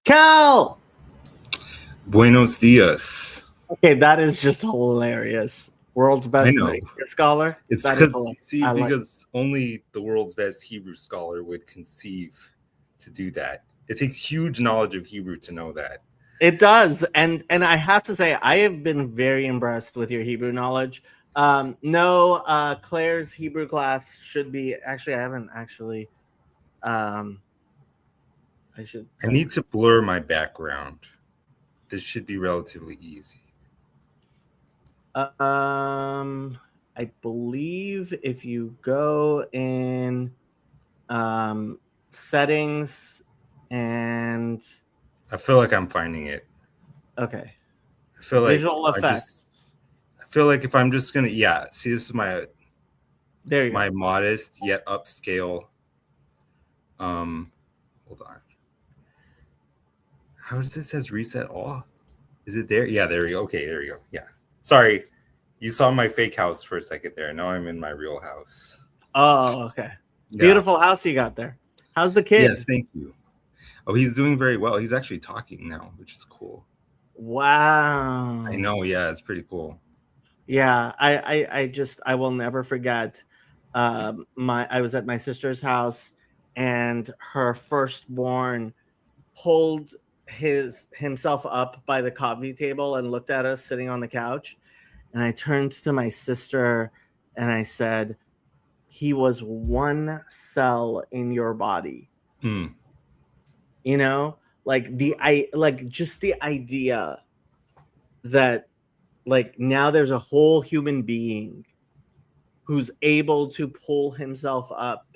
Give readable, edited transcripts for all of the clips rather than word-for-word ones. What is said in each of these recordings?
Cal. Buenos dias. Okay, that is just hilarious. World's best know. Hebrew scholar. It's That is because hilarious. because only the world's best Hebrew scholar would conceive to do that. It takes huge knowledge of Hebrew to know that. It does, and I have to say, I have been very impressed with your Hebrew knowledge. No, Claire's Hebrew class should be actually. I haven't actually. I should. I need to blur my background. This should be relatively easy. I believe if you go in settings and I feel like I'm finding it. okay, I feel visual like effects. I feel like if I'm just gonna see, this is There you my go. modest yet upscale. Hold on. How does it says reset all? Is it there? Yeah, there we go. Okay, there we go. Yeah. Sorry. You saw my fake house for a second there. Now I'm in my real house. Oh, okay. Yeah. Beautiful house you got there. How's the kid? Yes, thank you. Oh, he's doing very well. He's actually talking now, which is cool. Wow. I know. Yeah, it's pretty cool. Yeah, I will never forget. I was at my sister's house, and her firstborn pulled himself up by the coffee table and looked at us sitting on the couch. And I turned to my sister and I said, he was one cell in your body. Mm. You know, just the idea that like now there's a whole human being who's able to pull himself up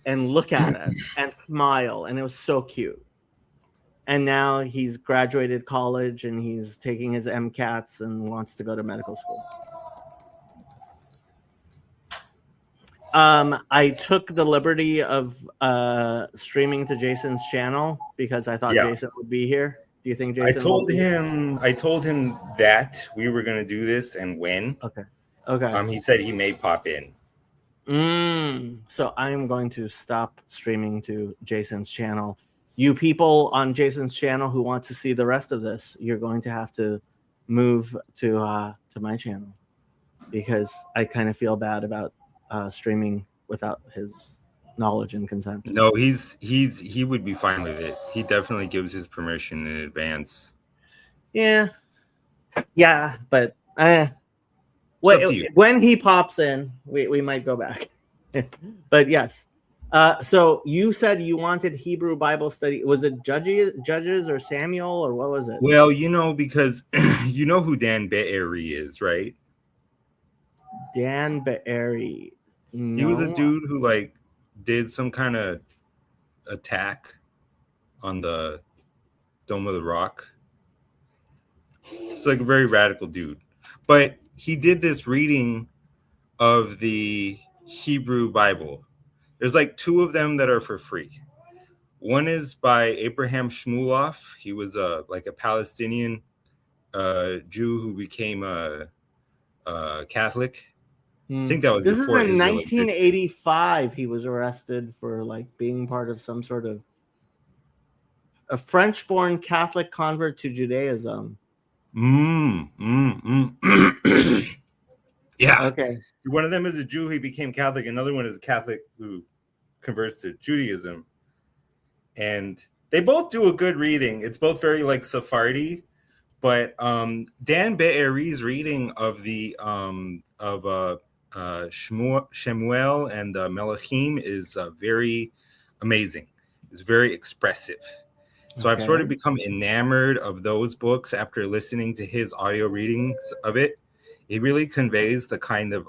and look at it and smile. And it was so cute. And now he's graduated college and he's taking his MCATs and wants to go to medical school. I took the liberty of streaming to Jason's channel because I thought Jason would be here. Do you think Jason? I told him that we were gonna do this and when. Okay. He said he may pop in. So I'm going to stop streaming to Jason's channel. You people on Jason's channel who want to see the rest of this, you're going to have to move to my channel because I kind of feel bad about streaming without his knowledge and consent. No, he would be fine with it. He definitely gives his permission in advance. Yeah, but when he pops in, we might go back. But yes. So you said you wanted Hebrew Bible study. Was it Judges or Samuel or what was it? Well, because you know who Dan Be'eri is, right? Dan Be'eri. No. He was a dude who did some kind of attack on the Dome of the Rock. It's like a very radical dude. But he did this reading of the Hebrew Bible. There's two of them that are for free. One is by Abraham Shmuloff. He was a Palestinian Jew who became a Catholic. I think that was this before is in 1985. He was arrested for being part of some sort of a French-born Catholic convert to Judaism. Yeah. Okay. One of them is a Jew who became Catholic. Another one is a Catholic who converts to Judaism. And they both do a good reading. It's both very Sephardi, but Dan Be'eri's reading of the Shemuel and Melachim is very amazing. It's very expressive. So I've sort of become enamored of those books after listening to his audio readings of it. It really conveys the kind of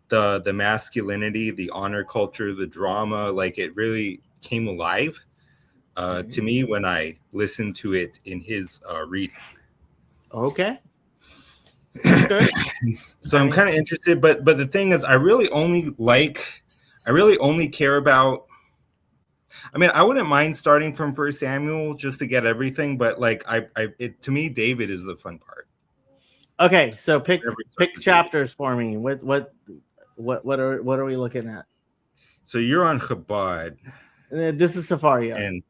the masculinity, the honor culture, the drama. It really came alive to me when I listened to it in his reading. Okay. So I'm kind of interested, but the thing is, I really only care about. I mean, I wouldn't mind starting from 1 Samuel just to get everything, but to me, David is the fun part. Okay, so pick chapters for me. What are we looking at? So you're on Chabad. This is Safaria.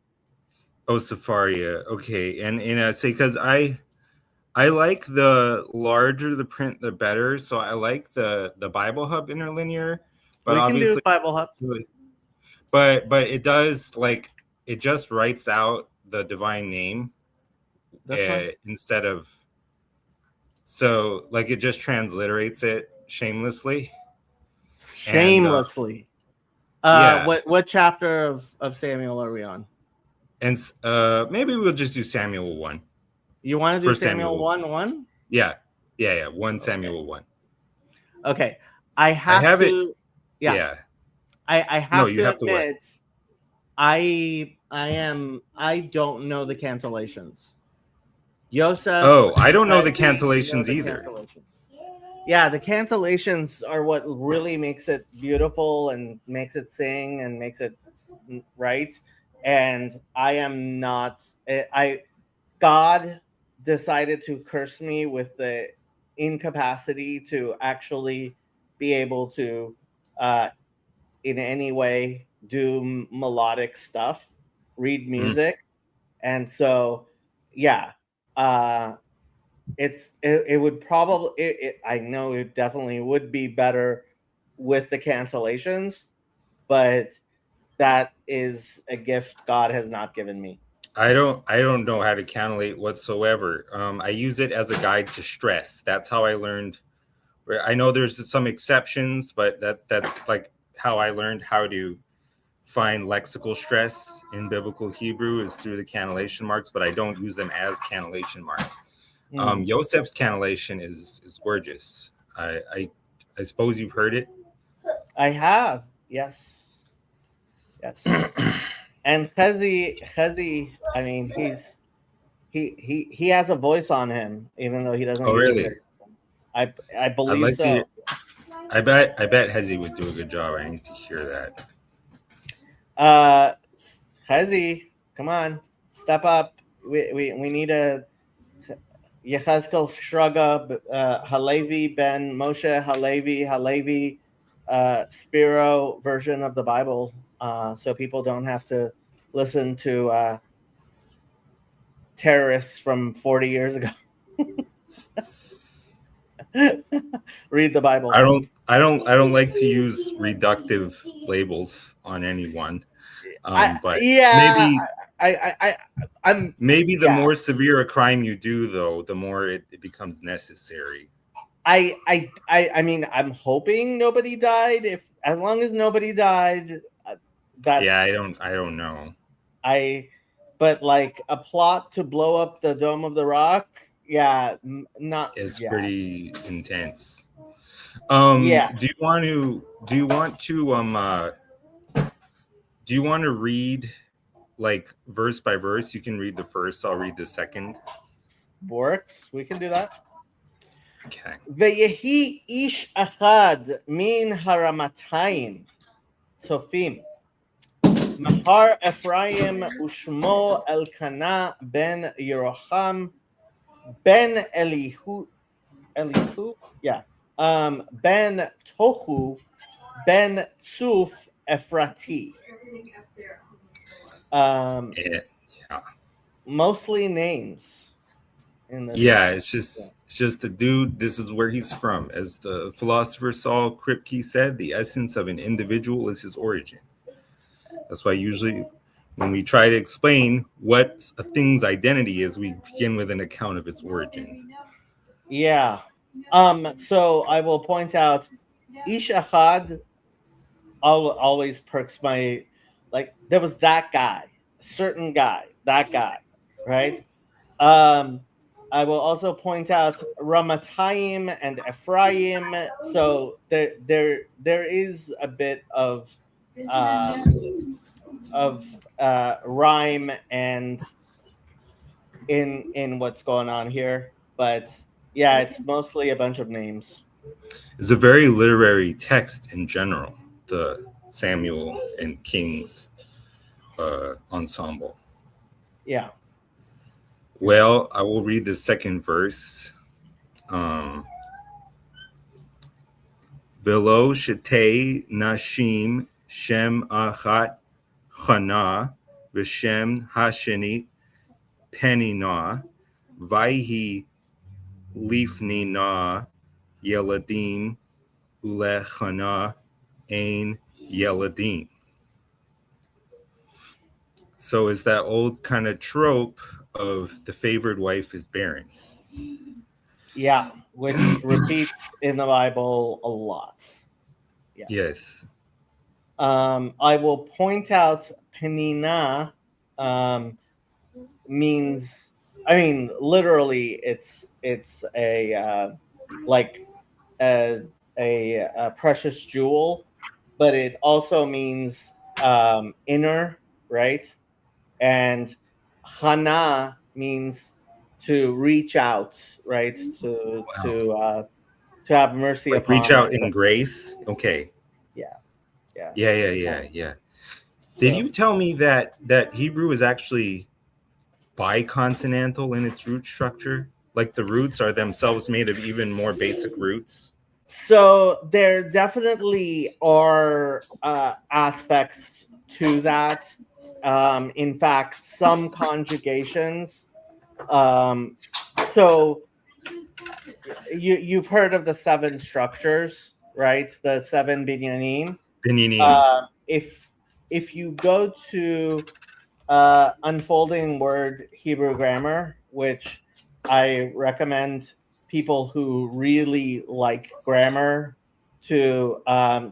Oh, Safaria. Okay, and say because I like the larger the print, the better. So I like the Bible Hub interlinear, but We can do obviously, Bible Hub. but it does like it just writes out the divine name This one. instead of so like it just transliterates it shamelessly. And Shamelessly. yeah, What chapter of Samuel are we on? and maybe we'll just do Samuel 1. You want to do First Samuel Samuel. 1:1? Yeah. 1 Okay. Samuel 1. Okay. I have it. Yeah. Yeah. I No, have you to have to what? admit, I don't know the cancellations. Yosef, Oh, I don't know the Hezi, you know cancellations the either. cancellations. Yeah, the cancellations are what really makes it beautiful and makes it sing and makes it right. And I am not. God decided to curse me with the incapacity to actually be able to, in any way, do melodic stuff, read music, and so yeah, uh, it would probably I know it definitely would be better with the cancellations, but that is a gift God has not given me. I don't know how to cannulate whatsoever. I use it as a guide to stress. That's how I learned. Where I know there's some exceptions, but that's like how I learned how to find lexical stress in biblical Hebrew is through the cannellation marks, but I don't use them as cannellation marks. Yosef's cannellation is gorgeous. I suppose you've heard it. I have, yes. And Chezi, I mean, he has a voice on him, even though he doesn't Oh, use really? it. I I'd believe like so. to. I bet Hezi would do a good job. I need to hear that. Chezi, come on, step up. We need a Yechezkel Shruga, Halevi ben Moshe Halevi Spiro version of the Bible, so people don't have to listen to terrorists from 40 years ago. Read the Bible. I don't like to use reductive labels on anyone. But yeah, maybe I'm maybe the more severe a crime you do, though, the more it becomes necessary. I mean, I'm hoping nobody died. If as long as nobody died, that's yeah. I don't know. But like a plot to blow up the Dome of the Rock, yeah, not. It's yeah. pretty intense. Yeah. Do you want to read like verse by verse? You can read the first. I'll read the second. Works. We can do that. Okay. Veyehi ish achad min haramatayim Sofim Mahar Ephraim Ushmo Elkanah ben Yeroham ben Elihu, yeah, ben Tohu ben Tzuf Ephrati. Yeah. Mostly names in this. Yeah, it's just a dude. This is where he's from. As the philosopher Saul Kripke said, the essence of an individual is his origin. That's why usually when we try to explain what a thing's identity is, we begin with an account of its origin. Yeah. So I will point out Ish Achad always perks my, like, there was that guy, certain guy, that guy, right? I will also point out Ramatayim and Ephraim. So there is a bit of rhyme and in what's going on here, but yeah, it's mostly a bunch of names. It's a very literary text in general, the Samuel and Kings ensemble. Yeah. Well, I will read the second verse. Velo shetei nashim shem achat chana Vishem Hasheni Penina, Vaihi Lifni Na Yeladim Ulechana Ain Yeladim. So it's that old kind of trope of the favored wife is barren. Yeah, which repeats in the Bible a lot. Yeah. Yes. I will point out Penina means, I mean, literally, it's a like a precious jewel, but it also means inner, right? And Hana means to reach out, right? To have mercy Like upon. reach out in grace. Okay. Yeah. Yeah. So, Did you tell me that Hebrew is actually biconsonantal in its root structure? Like the roots are themselves made of even more basic roots? So there definitely are aspects to that. In fact, some conjugations. So you've heard of the 7 structures, right? The 7 binyanim. Binyanim. If you go to Unfolding Word Hebrew Grammar, which I recommend people who really like grammar to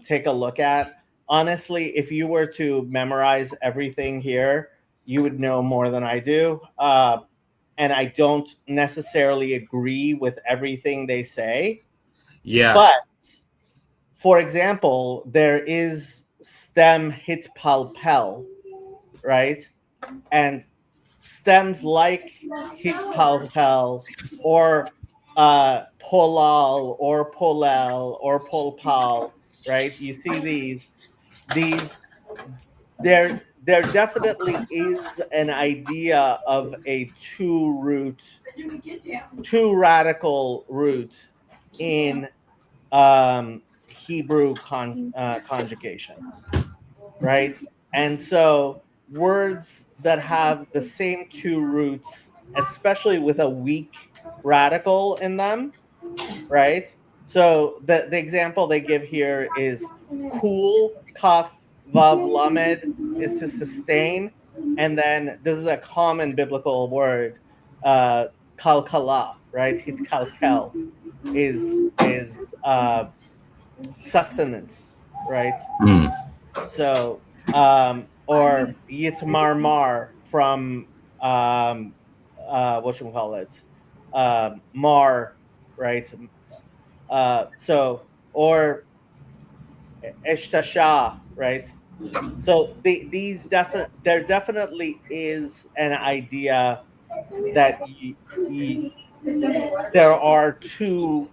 take a look at. Honestly, if you were to memorize everything here, you would know more than I do. And I don't necessarily agree with everything they say. Yeah. But, for example, there is stem hitpalpel, right? And stems like hitpalpel or polal or polel or polpal, right? You see these there definitely is an idea of a two radical root in Hebrew conjugations, right? And so words that have the same 2 roots, especially with a weak radical in them, right? So the example they give here is cool, kaf, vav, lamed is to sustain. And then this is a common biblical word, kalkala, right? It's kalkel is sustenance, right? Mm. So or yitmarmar from what should we call it? Mar, right? So or Eshtasha, right? So there definitely is an idea that there are 2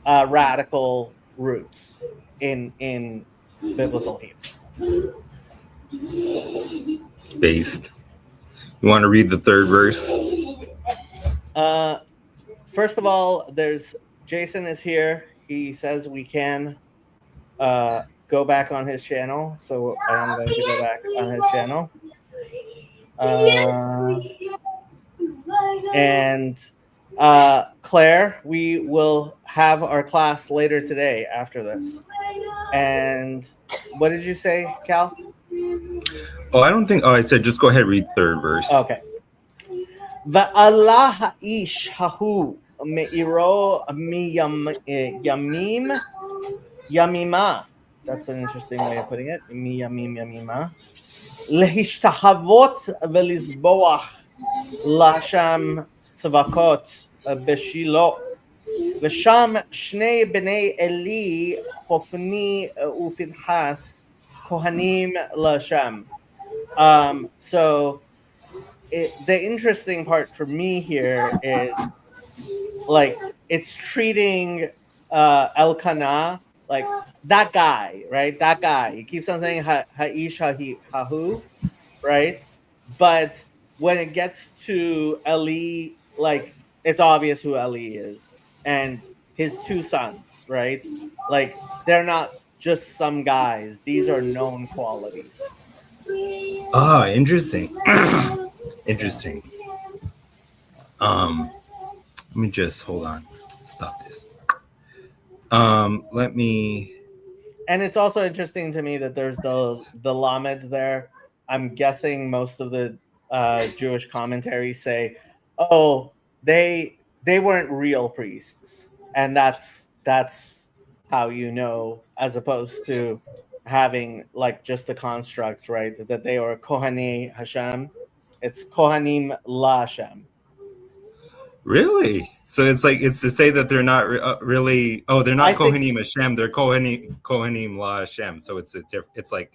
radical roots in biblical Hebrew. Based. You want to read the 3rd verse? First of all, there's Jason is here. He says we can go back on his channel, so I'm going to go back on his channel. And Claire, we will have our class later today after this. And what did you say, Cal? Oh, I don't think. Oh, I said just go ahead and read 3rd verse. Okay. Va'ala ha'ish hahu me'iro miyamim yamima. That's an interesting way of putting it. Miyamim yamima. Lehishtahavot velizboach lasham tzvakot beshilo. V'sham shnei bnei Eli Hofni uPinchas kohanim lasham. So the interesting part for me here is like it's treating Elkanah like that guy, right? That guy. He keeps on saying ha'ish hahu, right? But when it gets to Eli, like it's obvious who Eli is and his 2 sons, right? Like they're not just some guys; these are known qualities. Ah, interesting. Interesting. Let me just hold on. Stop this. Let me. And it's also interesting to me that there's the Lamed there. I'm guessing most of the Jewish commentaries say, "Oh, they weren't real priests," and that's how you know, as opposed to having like just the construct, right? That they were Kohani Hashem. It's Kohanim La Hashem. Really? So it's to say that they're not really. Oh, they're I not think Kohanim Hashem. They're Kohanim La Hashem. So it's it's I,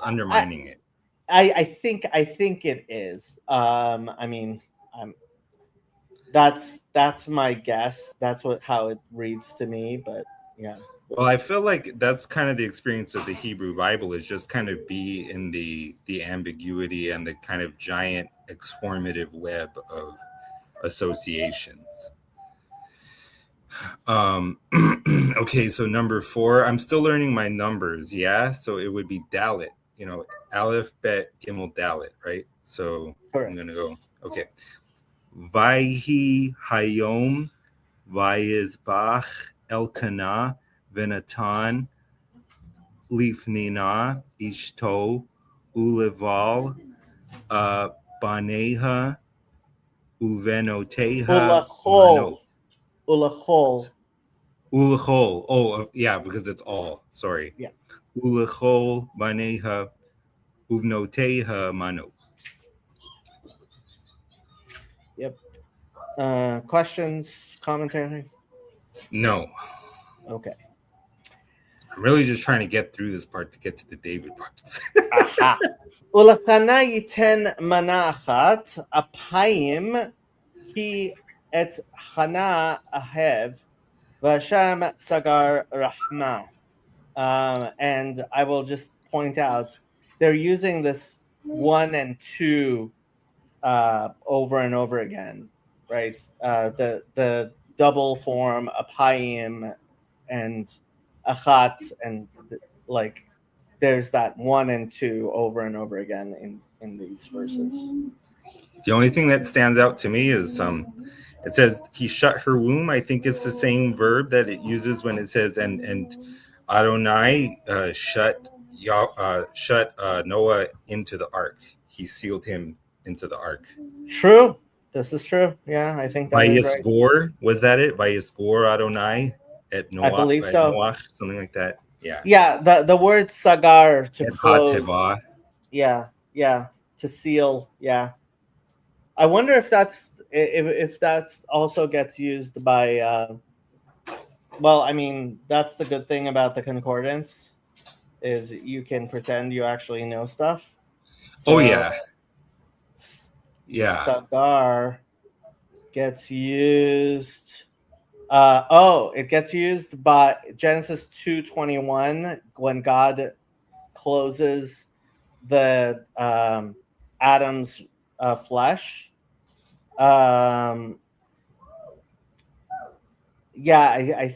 undermining it. I think it is. I mean, that's my guess. That's how it reads to me. But yeah, Well, I feel like that's kind of the experience of the Hebrew Bible is just kind of be in the ambiguity and the kind of giant exformative web of associations. Okay, so number 4, I'm still learning my numbers. Yeah, so it would be Dalit. Aleph, Bet, Gimel, Dalit, right? So correct. I'm gonna go. Okay, Vayhi Hayom Vayizbach Elkanah Venatan Lifnina Ishto Uleval Baneha Uvenoteha Ulachol, Manot. ulachol. Ulechol. Oh, yeah, because it's all. Sorry. Yeah. Ulechol Baneha Uvnoteha Manot. Yep. Questions, commentary? No. Okay. I'm really just trying to get through this part to get to the David part. Aha. Ulachana yiten mana achat apayim ki et chana ahev v'Hashem sagar rahma. And I will just point out they're using this 1 and 2 over and over again, right? The double form apayim and achat, and like there's that 1 and 2 over and over again in these verses. The only thing that stands out to me is it says he shut her womb. I think it's the same verb that it uses when it says and Adonai shut Noah into the ark. He sealed him into the ark. True. This is true. Yeah, I think that is right. Vayisgor, was that it? Vayisgor Adonai at Noah. I believe so. Noah, something like that. Yeah. Yeah, the word sagar to And close. Hateva. Yeah, to seal. Yeah. I wonder if that's also gets used by well, I mean, that's the good thing about the concordance is you can pretend you actually know stuff. So, oh yeah. Yeah. Sagar gets used it gets used by Genesis 2:21 when God closes the Adam's flesh. I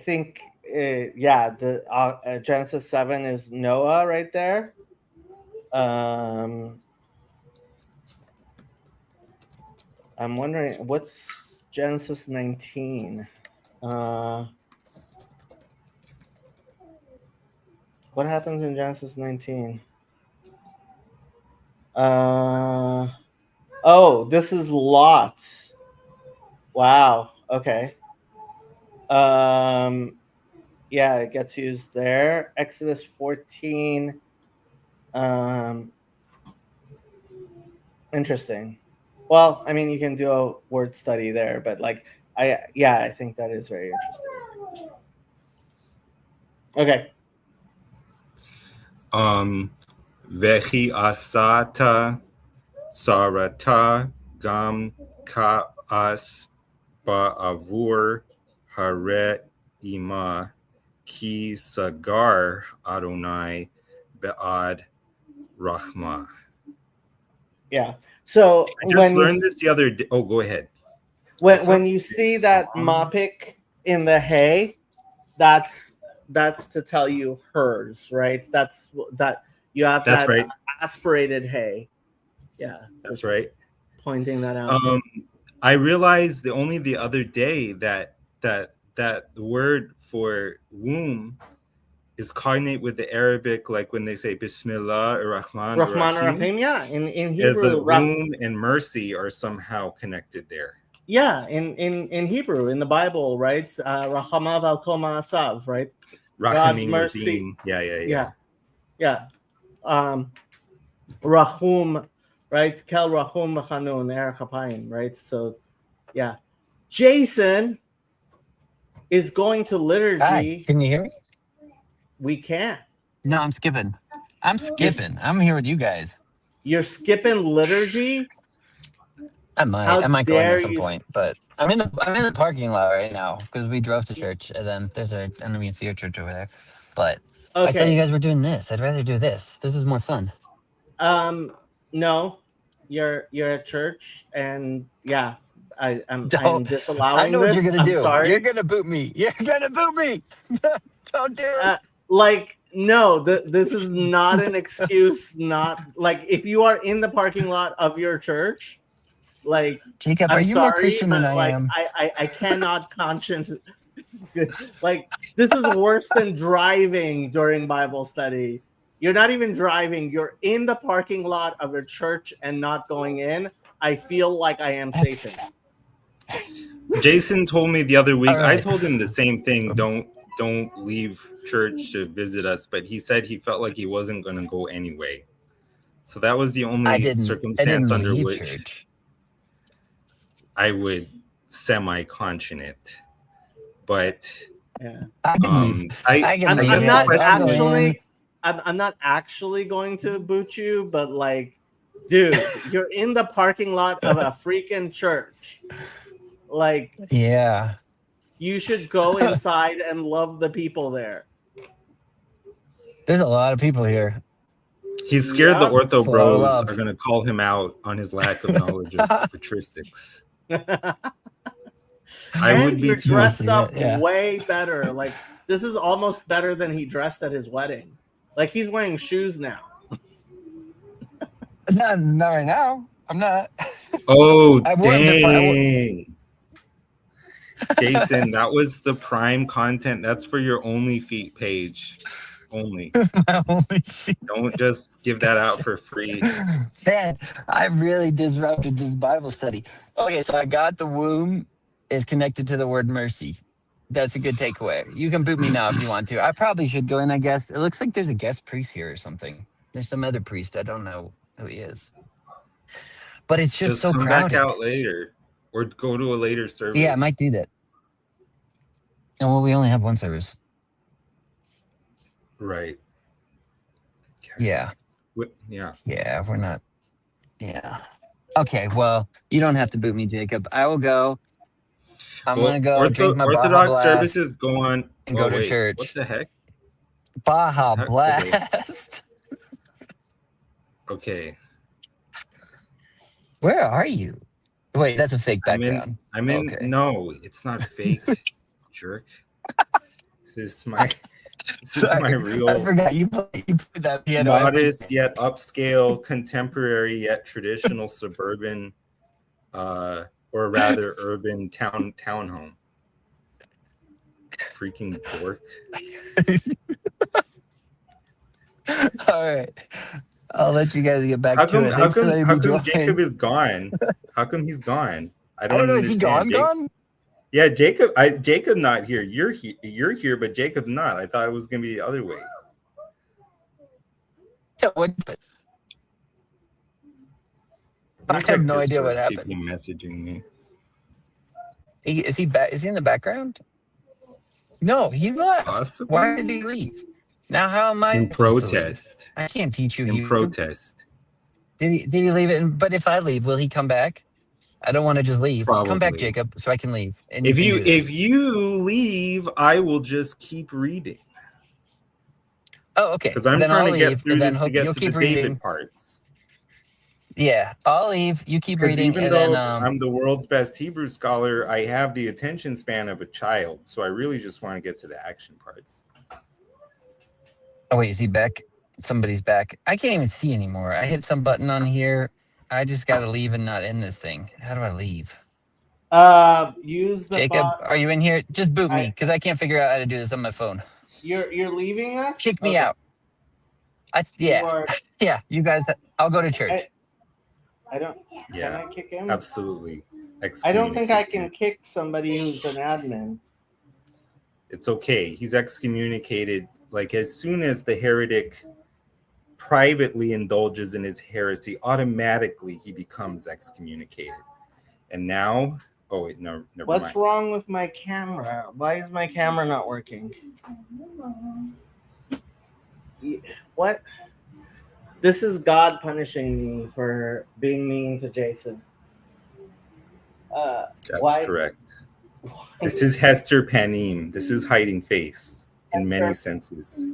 think the Genesis 7 is Noah right there. I'm wondering what's Genesis 19. What happens in Genesis 19? This is Lot. Wow. Okay. It gets used there. Exodus 14. Interesting. Well, I mean, you can do a word study there, but I think that is very interesting. Okay. Vechi asata sarata gam kaas ba'avur hare ima ki sagar Adonai be'ad rahma. Yeah. So I just learned this the other day. Oh, go ahead. When you see that mapik in the hay, that's to tell you hers, right? That's that You have That's that right. aspirated hey. Yeah, That's just right. pointing that out. I realized only the other day that the word for womb is cognate with the Arabic, like when they say Bismillah ar-Rahman Rahman ar-Rahim, Rahim, yeah. In is the Hebrew, womb and mercy are somehow connected there. yeah, in Hebrew, in the Bible, right? Rahamav al Koma Asav, right? God's Rachamim mercy. Rahim. Yeah. Yeah. Rahum, right? Kel Rahum Chanun Er Chapayim, right? So, yeah. Jason is going to Hi, liturgy. can you hear me? We can't. No, I'm skipping. I'm You're, skipping. I'm here with you guys. you're skipping liturgy. I How might go in dare at some you? point, but I'm in the parking lot right now because we drove to church and then I don't even see a church over there. But I saw you Okay. guys were doing this. I'd rather do this. This is more fun. No, you're at church, and yeah, I'm Don't. I disallowing know what you're this. gonna I'm do. You're sorry. gonna boot me. You're gonna boot me. Don't do it. Like no, this is not an excuse. Not like if you are in the parking lot of your church, like Jacob, are I'm you more sorry, Christian but than I like am? I cannot conscience. Like this is worse than driving during Bible study. You're not even driving. You're in the parking lot of a church and not going in. I feel like I am Satan. Jason told me the other week. All right. I told him the same thing. Don't leave church to visit us. But he said he felt like he wasn't going to go anyway. So that was the I only didn't circumstance under leave which church. I would semi-conscience it. But Yeah. I can leave. I can I'm leave. guess the not I'll question go is, in. I'm not actually going to boot you, but like, dude, you're in the parking lot of a freaking church. Like, Yeah. you should go inside and love the people there. There's a lot of people here. he's scared the Yeah. ortho It's a lot of bros love. are going to call him out on his lack of knowledge of patristics. I And would be you're too. dressed Mostly, up yeah. way better. Like, this is almost better than he dressed at his wedding. Like, he's wearing shoes now. Not right now. I'm not. Oh, I wore 'em to dang. Jason, that was the prime content. That's for your OnlyFeet page only. my only feet. Don't just give that out for free. Man, I really disrupted this Bible study. Okay, so I got the womb is connected to the word mercy. That's a good takeaway. You can boot me now if you want to. I probably should go in, I guess. It looks like there's a guest priest here or something. There's some other priest. I don't know who he is. But it's just so come crowded. back out later or go to a later service. Yeah, I might do that. And well, we only have one service. Right. Yeah. Yeah. Yeah, we're not. Yeah. Okay, well, you don't have to boot me, Jacob. I will go. I'm going to go drink my Baja Orthodox Blast services go on and go to wait, church. What the heck? Baja Okay. Blast. Okay. Where are you? Wait, that's a fake background. I'm in. Okay. No, it's not fake, jerk. This is my real. I forgot you played that piano. Modest yet upscale, contemporary yet traditional suburban, or rather urban townhome. Freaking dork. All right. I'll let you guys get back to it. How come Jacob is gone? How come he's gone? I don't know. Is he understand. gone? Yeah, Jacob. Jacob not here. You're here, but Jacob not. I thought it was gonna be the other way. Yeah, what? I have no idea what happened. Keep messaging me. Is he back? Is he in the background? No, he left. Possibly. Why did he leave? Now how am I In supposed to leave? protest. I can't teach you. In protest. Did he leave it? But if I leave, will he come back? I don't want to just leave. Probably. Come back, Jacob, so I can leave. And If you leave, I will just keep reading. Oh, okay. Because I'm then trying I'll to get leave, through and then this to get you'll to keep the reading. David parts. Yeah, I'll leave. You keep Because reading, even and though then I'm the world's best Hebrew scholar, I have the attention span of a child. So I really just want to get to the action parts. oh wait, is he back? somebody's back. I can't even see anymore. I hit some button on here. I just got to leave and not end this thing. How do I leave? Use the Jacob, bot. are you in here? Just boot me I- because I can't figure out how to do this on my phone. You're leaving us. Kick me Okay. out. You Yeah, are- yeah. You guys, I'll go to church. I don't. Yeah, Can I kick him? absolutely. I don't think I Excommunicate can him. kick somebody who's an admin. It's okay. He's excommunicated. Like as soon as the heretic privately indulges in his heresy, automatically he becomes excommunicated. And now, oh wait, no, never What's mind. wrong with my camera? Why is my camera not working? What? This is God punishing me for being mean to Jason. That's why- correct. This is Hester Panim. This is hiding face in many senses.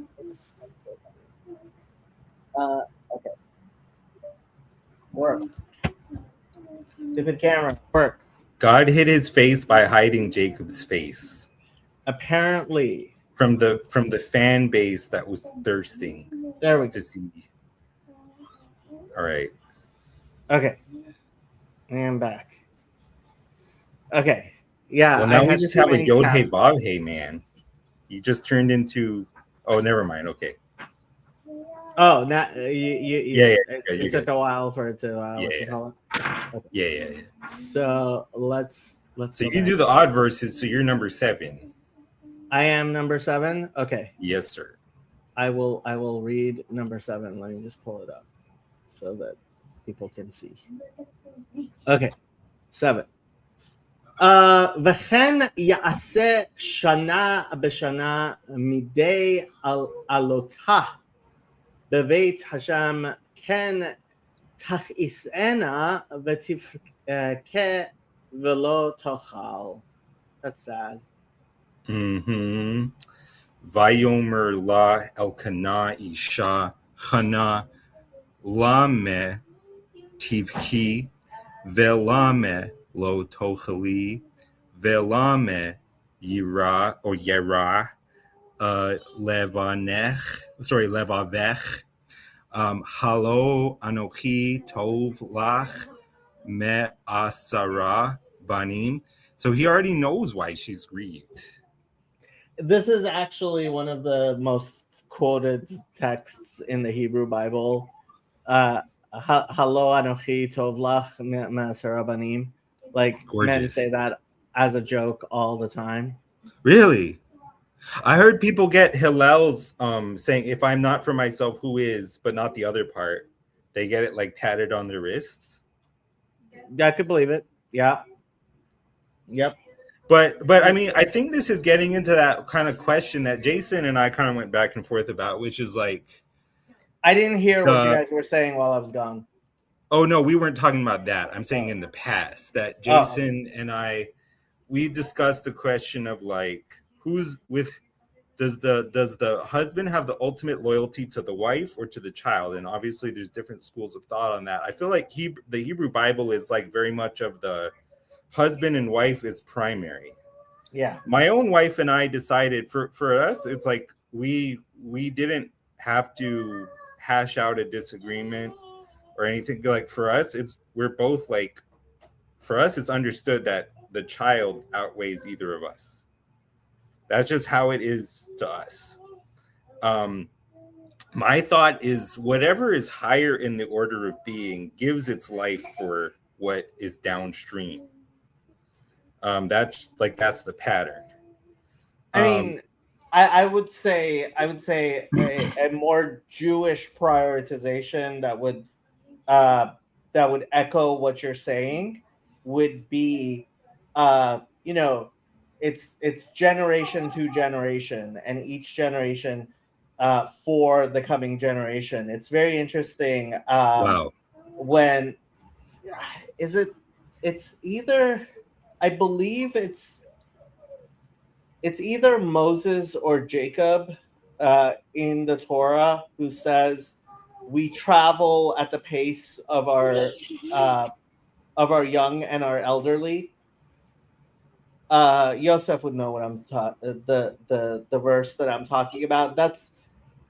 Okay. Work. Stupid camera. Work. God hid his face by hiding Jacob's face Apparently. from the fan base that was thirsting There we go. to see. All right. Okay. And back. Okay. Yeah. Well, now I we had just too have a many Yod tabs. Hey Vav Hey man. You just turned into. Oh, never mind. Okay. Oh, now Yeah, it you're took good. a while for it to. Yeah, what you yeah. call it? Yeah. So let's. So go you back. do the odd verses. So you're number 7. I am number 7. Okay. Yes, sir. I will read number 7. Let me just pull it up so that people can see. Okay. 7. וכן יעשה שנה בשנה מדי עלותה בבית השם כן תכעיסנה ותבכה ולא תאכל. That's sad. Mm-hmm. Vayomer la elkana isha chana lame tivki velame lo tochali velame yira or yera levavech halo anochi tov lach me asara banim. So he already knows why she's grieved. This is actually one of the most quoted texts in the Hebrew Bible. Halo anochi tov lach me'asara banim. Like men Gorgeous. say that as a joke all the time. Really? I heard people get Hillel's saying, if I'm not for myself, who is, but not the other part. They get it like tatted on their wrists. I could believe it. Yeah. Yep. But I mean, I think this is getting into that kind of question that Jason and I kind of went back and forth about, which is like, I didn't hear what you guys were saying while I was gone. oh no, we weren't talking about that. I'm saying in the past that Jason and I, we discussed the question of like, who's with, does the husband have the ultimate loyalty to the wife or to the child? And obviously there's different schools of thought on that. I feel like the Hebrew Bible is like very much of the husband and wife is primary. Yeah. My own wife and I decided for us, it's like we didn't have to hash out a disagreement or anything. Like for us, we're both like, for us, it's understood that the child outweighs either of us. That's just how it is to us. My thought is whatever is higher in the order of being gives its life for what is downstream. That's the pattern. I mean, I would say a more Jewish prioritization that would echo what you're saying would be, it's generation to generation, and each generation for the coming generation. It's very interesting. Wow. When it's either, I believe it's either Moses or Jacob in the Torah who says we travel at the pace of our young and our elderly. Yosef would know what I'm the verse that I'm talking about. That's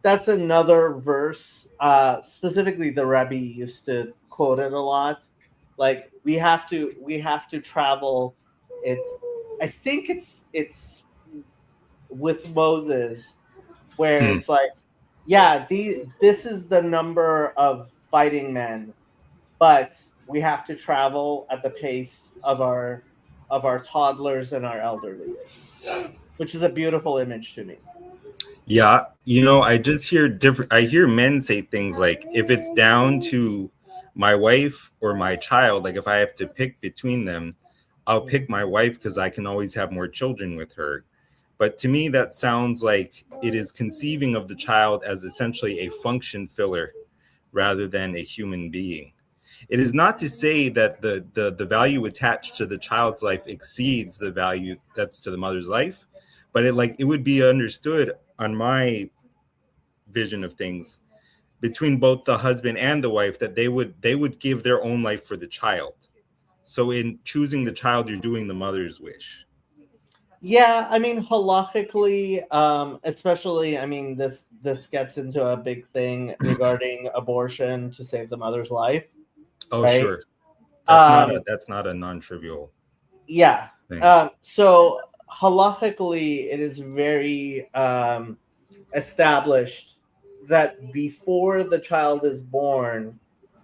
that's another verse. Specifically, the Rebbe used to quote it a lot. Like we have to travel. I think it's with Moses where Hmm. it's like, yeah, this is the number of fighting men, but we have to travel at the pace of our toddlers and our elderly, which is a beautiful image to me. Yeah, I just hear different. I hear men say things like, if it's down to my wife or my child, like if I have to pick between them, I'll pick my wife because I can always have more children with her. But to me, that sounds like it is conceiving of the child as essentially a function filler rather than a human being. It is not to say that the value attached to the child's life exceeds the value that's to the mother's life, but it would be understood on my vision of things between both the husband and the wife that they would give their own life for the child. So in choosing the child, you're doing the mother's wish. Yeah, I mean, halachically, especially, I mean, this gets into a big thing regarding abortion to save the mother's life, Oh, right? sure. That's Um, not a non-trivial yeah. thing. So halachically, it is very established that before the child is born,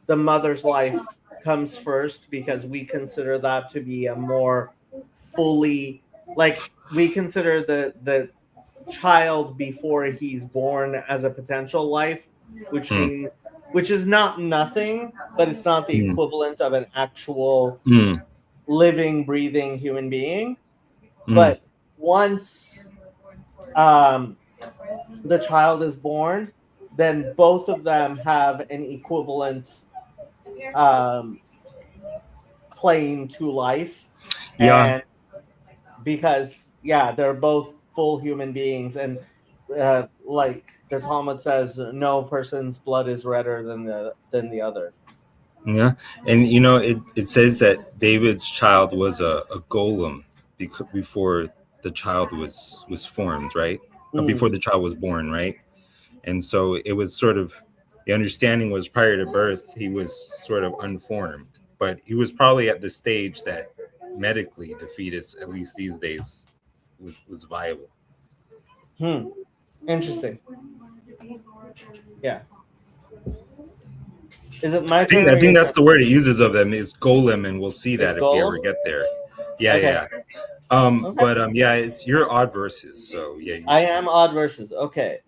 the mother's life comes first because we consider that to be a more fully, like we consider the child before he's born as a potential life, which Hmm. means which is not nothing, but it's not the Hmm. equivalent of an actual Hmm. living, breathing human being. Hmm. But once um, the child is born, then both of them have an equivalent um, claim to life. Yeah. And because, yeah, they're both full human beings. And like the Talmud says, no person's blood is redder than the other. Yeah, and it says that David's child was a golem before the child was formed, right? Or before Mm. the child was born, right? And so it was sort of the understanding was prior to birth he was sort of unformed, but he was probably at the stage that medically the fetus, at least these days, was viable. Interesting. Yeah. Is it my I think turn I or think your that's turn? the word it uses of them is golem, and we'll see It's that if we ever Golem? get there. Yeah, Okay. yeah. Okay. But yeah, it's your odd verses, so yeah, you I should am read. odd verses. Okay.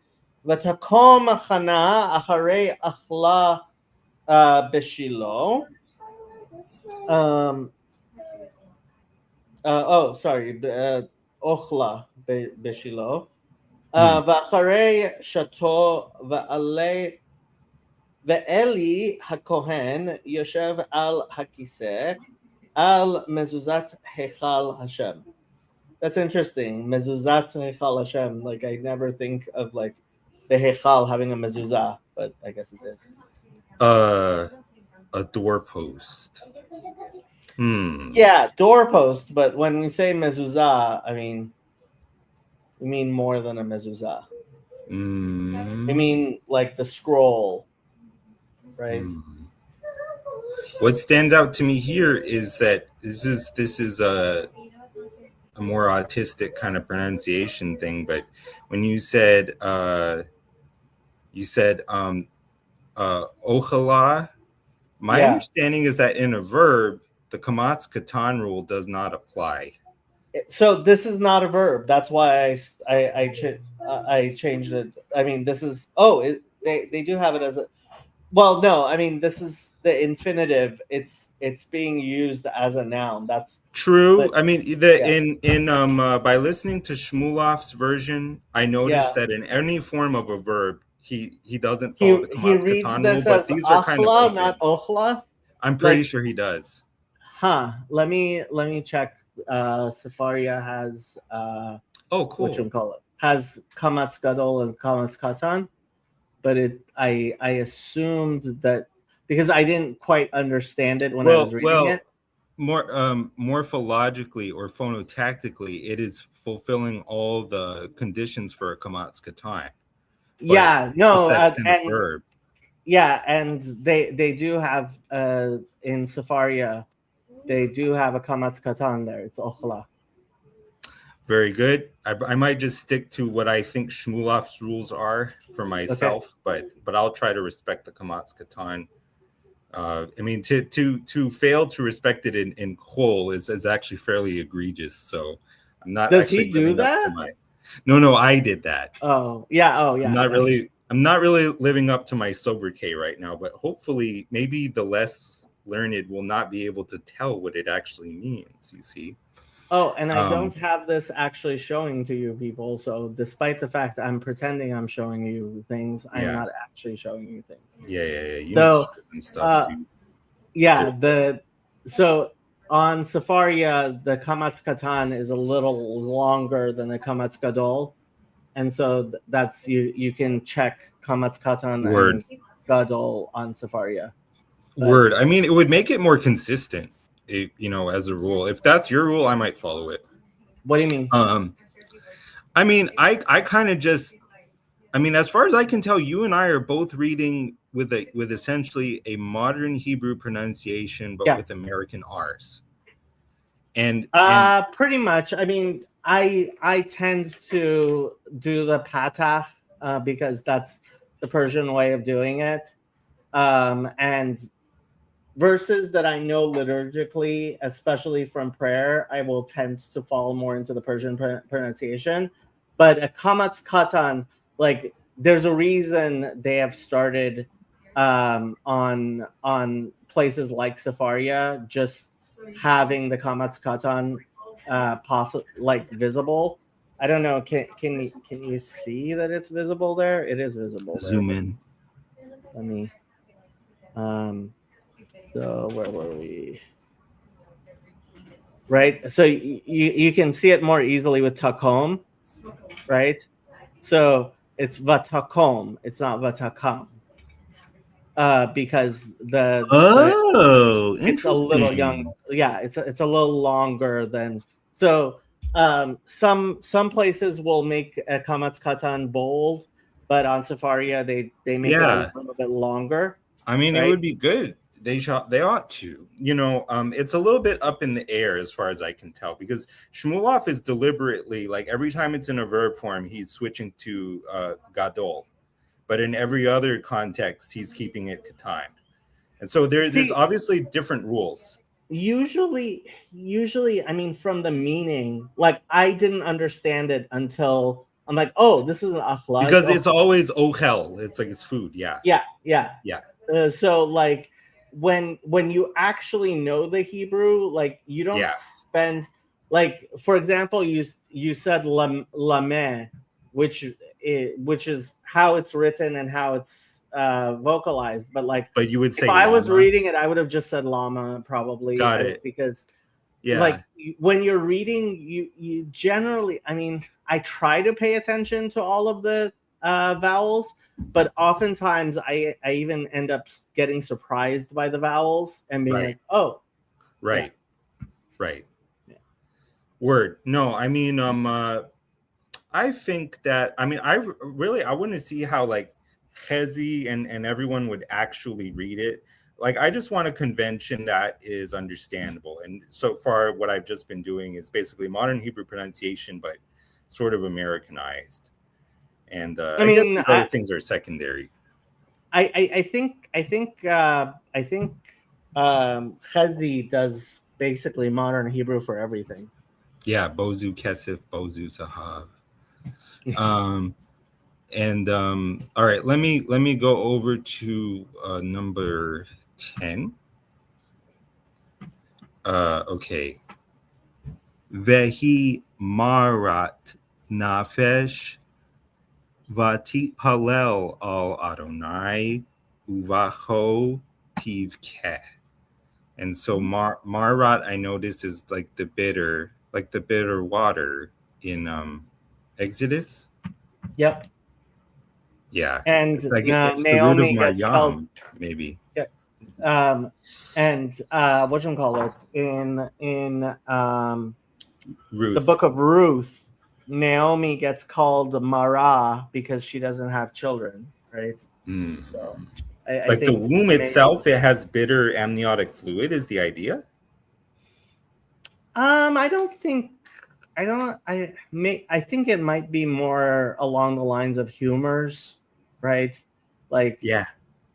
ותקום חנה אחרי אכלה בשילה. Um, sorry. אוכלה בשילה. Hmm. ואחרי שתו ואלי הכהן יושב על הכיסא על מזוזת היכל השם. That's interesting. Mezuzat Heichal Hashem. Like I never think of like the Heichal having a mezuzah, but I guess it did. A doorpost. Yeah, doorpost. But when we say mezuzah, I mean we mean more than a mezuzah. We mean like the scroll, right? What stands out to me here is that this is a more autistic kind of pronunciation thing, but when you said ochala, my Yeah. understanding is that in a verb, the kamatz katan rule does not apply. So this is not a verb. That's why I changed it. I mean, this is they do have it as a. Well, no, I mean this is the infinitive. It's being used as a noun. That's True. but I mean, in by listening to Shmulev's version, I yeah. noticed that in any form of a verb, he doesn't He follow the he kamatz reads katan rule, this but as these are kind of achla, open. not ochla. I'm pretty Like, sure he does. Let me check. Safaria has Oh, cool. what you call it has kamatz gadol and kamatz katan, but I assumed that because I didn't quite understand it when I was reading it. More morphologically or phonotactically, it is fulfilling all the conditions for a kamatz katan. Yeah, Just no, that it's in a and verb. yeah, and they do have in Safaria, they do have a kamatz katan there. It's ochla. Very good. I might just stick to what I think Shmulev's rules are for myself, but I'll try to respect the Kamatz Katan. I mean, to fail to respect it in whole is actually fairly egregious. So I'm not Does he actually do living up to that? my. No, I did that. Oh yeah, I'm not really living up to my sobriquet right now, but hopefully maybe the less learned will not be able to tell what it actually means, you see. Oh, and I don't have this actually showing to you people. So despite the fact I'm pretending I'm showing you things, I'm not actually showing you things. Yeah. You So, need to show them stuff, dude. Yeah, so on Safaria, the Kamatz Katan is a little longer than the Kamatz Gadol, and so that's you can check Kamatz Katan Word. and Gadol on Safaria. But- Word. I mean, it would make it more consistent, as a rule. If that's your rule, I might follow it. What do you mean? I mean, I kind of just, I mean, as far as I can tell, you and I are both reading with essentially a modern Hebrew pronunciation, but with American R's. And pretty much. I mean, I tend to do the patach because that's the Persian way of doing it, and verses that I know liturgically, especially from prayer, I will tend to fall more into the Persian pronunciation. But a Kamatz Katan, like there's a reason they have started on places like Safaria, just having the Kamatz Katan like visible. I don't know. Can you see that it's visible there? It is visible. Zoom there. in. Let me. So where were we? Right. So you can see it more easily with takom, right? So it's vatakom. It's not vatakam. Because it's a little young. Yeah, it's a little longer than so. Some places will make a kamatz katan bold, but on Safaria they make it a little bit longer. I mean, right? It would be good. They ought to. It's a little bit up in the air as far as I can tell, because Shmulov is deliberately, like, every time it's in a verb form, he's switching to gadol, but in every other context, he's keeping it katan. And so there's obviously different rules. Usually, I mean, from the meaning, like I didn't understand it until I'm like, oh, this is an achla. Because it's always ochel. It's like it's food. Yeah. So like when you actually know the Hebrew, like you don't spend, like, for example, you said lameh, which is how it's written and how it's vocalized, but you would say if I was llama. reading it, I would have just said llama probably. Got it. Because like when you're reading, you generally, I mean, I try to pay attention to all of the vowels, but oftentimes I even end up getting surprised by the vowels and being like, oh, right. Yeah. Word. No, I mean, I think that, I mean, I want to see how like Chezi and everyone would actually read it. Like, I just want a convention that is understandable. And so far, what I've just been doing is basically modern Hebrew pronunciation, but sort of Americanized. And I guess these other things are secondary. I think Chezi does basically modern Hebrew for everything. Yeah, Bozu Kesef, Bozu Sahav. All right, let me go over to number 10. Okay. Vehi marat nafesh vatit palel al Adonai uvacho tivkeh. And so marat, I notice, is like the bitter water in Exodus. Yep. Yeah. And it's like now it's the root of Naomi gets called, maybe. Yeah. And whatchamacallit, in Ruth. the book of Ruth, Naomi gets called Mara because she doesn't have children, right? Mm. So I Like the think womb maybe- itself, it has bitter amniotic fluid, is the idea? I don't think. I think it might be more along the lines of humors, right? Like Yeah.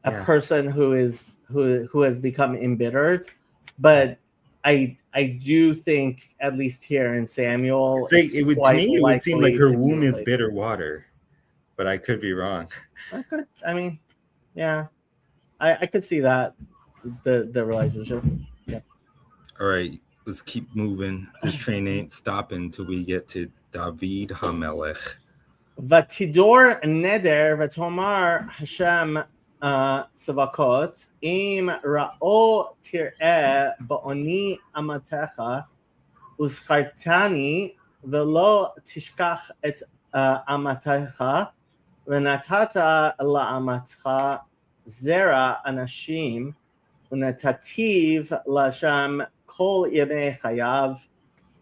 a yeah. person who has become embittered, but I do think at least here in Samuel, It's like, it's it would to quite me, it would seem like likely her to be womb is related. bitter water, but I could be wrong. I mean, yeah, I could see that the relationship. Yeah. All right, let's keep moving. This train ain't stopping until we get to David HaMelech. ותדור נדר ותאמר השם צבקות אם ראו תראה בעוני אמתך וזכרתני ולא תשכח את אמתך ונתת לאמתך זרע אנשים ונתתיו לשם כל ימי חייו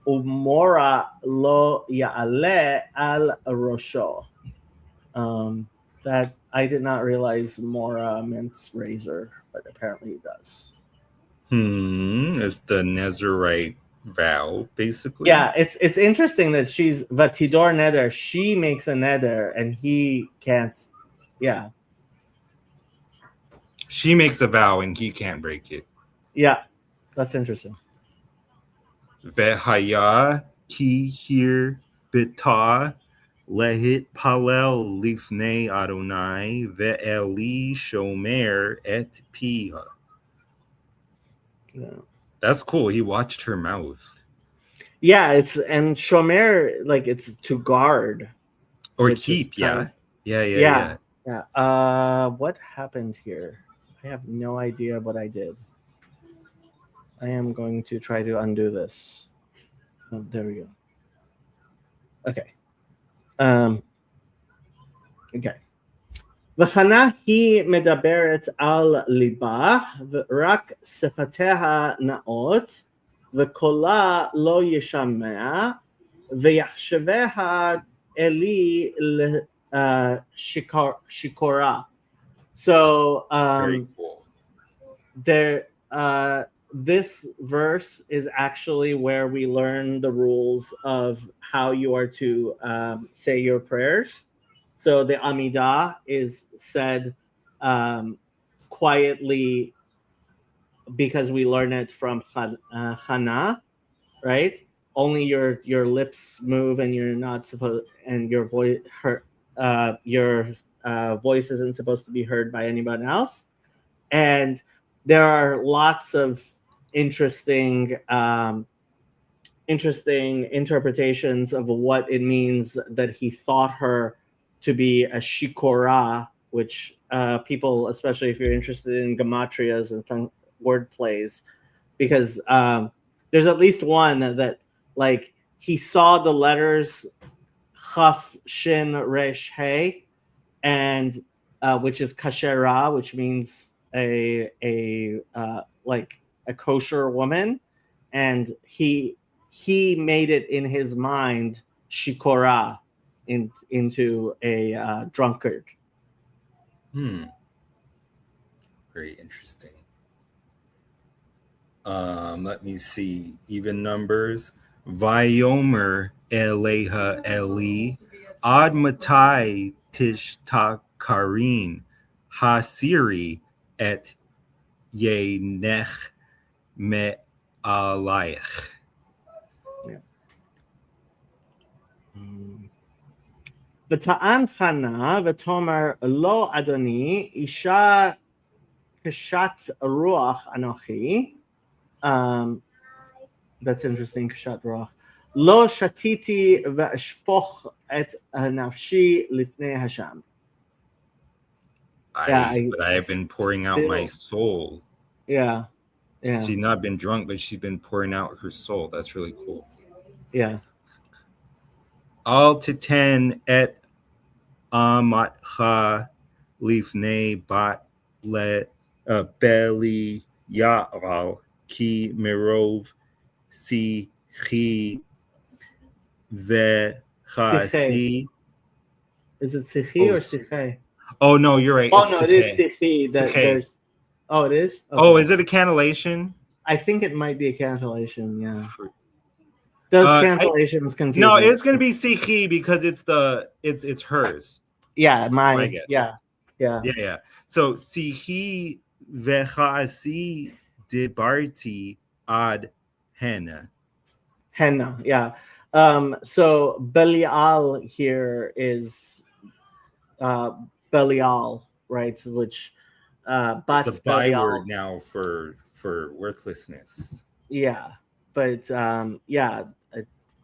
ומורה lo ya'ale al rosho. That I did not realize Mora meant razor, but apparently it does. It's the Nazarite vow, basically. Yeah, it's interesting that she's Vatidor Neder. She makes a neder and he can't. Yeah, She makes a vow and he can't break it. yeah, that's interesting. Vehaya ki hir bita lehit palel lifnei Adonai ve'eli shomer et piha. Yeah. That's cool. He watched her mouth. Yeah, it's and Shomer, like it's to guard Or which is keep, yeah. kind Yeah. Yeah. What happened here? I have no idea what I did. I am going to try to undo this. Oh, there we go. Okay. Okay. וחנה היא מדברת על ליבה, ורק שפתיה נאות, וקולה לא ישמע, ויחשביה אלי שיכורה. So Very cool. this verse is actually where we learn the rules of how you are to say your prayers. So the Amidah is said quietly because we learn it from Chana, right? Only your lips move and you're not supposed, and your voice voice isn't supposed to be heard by anyone else. And there are lots of interesting interpretations of what it means that he thought her to be a shikora, which people, especially if you're interested in gematrias and word plays, because there's at least one that like he saw the letters chaf shin resh hey, and which is kashera, which means a like a kosher woman, and he made it in his mind shikora into a drunkard. Very interesting. Let me see. Even numbers. Vayomer Eleha Eli Ad Matai Tishtakarin Hasiri et Yenech Me Alayach. ותען חנה ותאמר לא אדוני אישה קשת רוח אנוכי. That's interesting, קשת רוח. לא שתיתי ואשפוך את נפשי לפני השם. But I have been pouring out my soul. Yeah. She's not been drunk, but she's been pouring out her soul. That's really cool. Yeah. Al titen et amatcha lifnei bat le beli ya'al ki mirov si chi ve Chasi. Is it Sichi Oh, or Siche? Oh no, you're right. Oh It's no, it is Siche. Sichi. That Siche. there's. Oh, it is. Oh, Okay. is it a cantillation? I think it might be a cancellation. Yeah. For- Those I- cancellations confuse No, me. it's gonna be Sichi because it's hers. Yeah, I mine. guess. Yeah. Yeah. So Sichi vechasi dibarti ad henna. Henna. Yeah. So Belial here is Belial, right? Which It's a Bat byword Belial. now for worthlessness. Yeah, but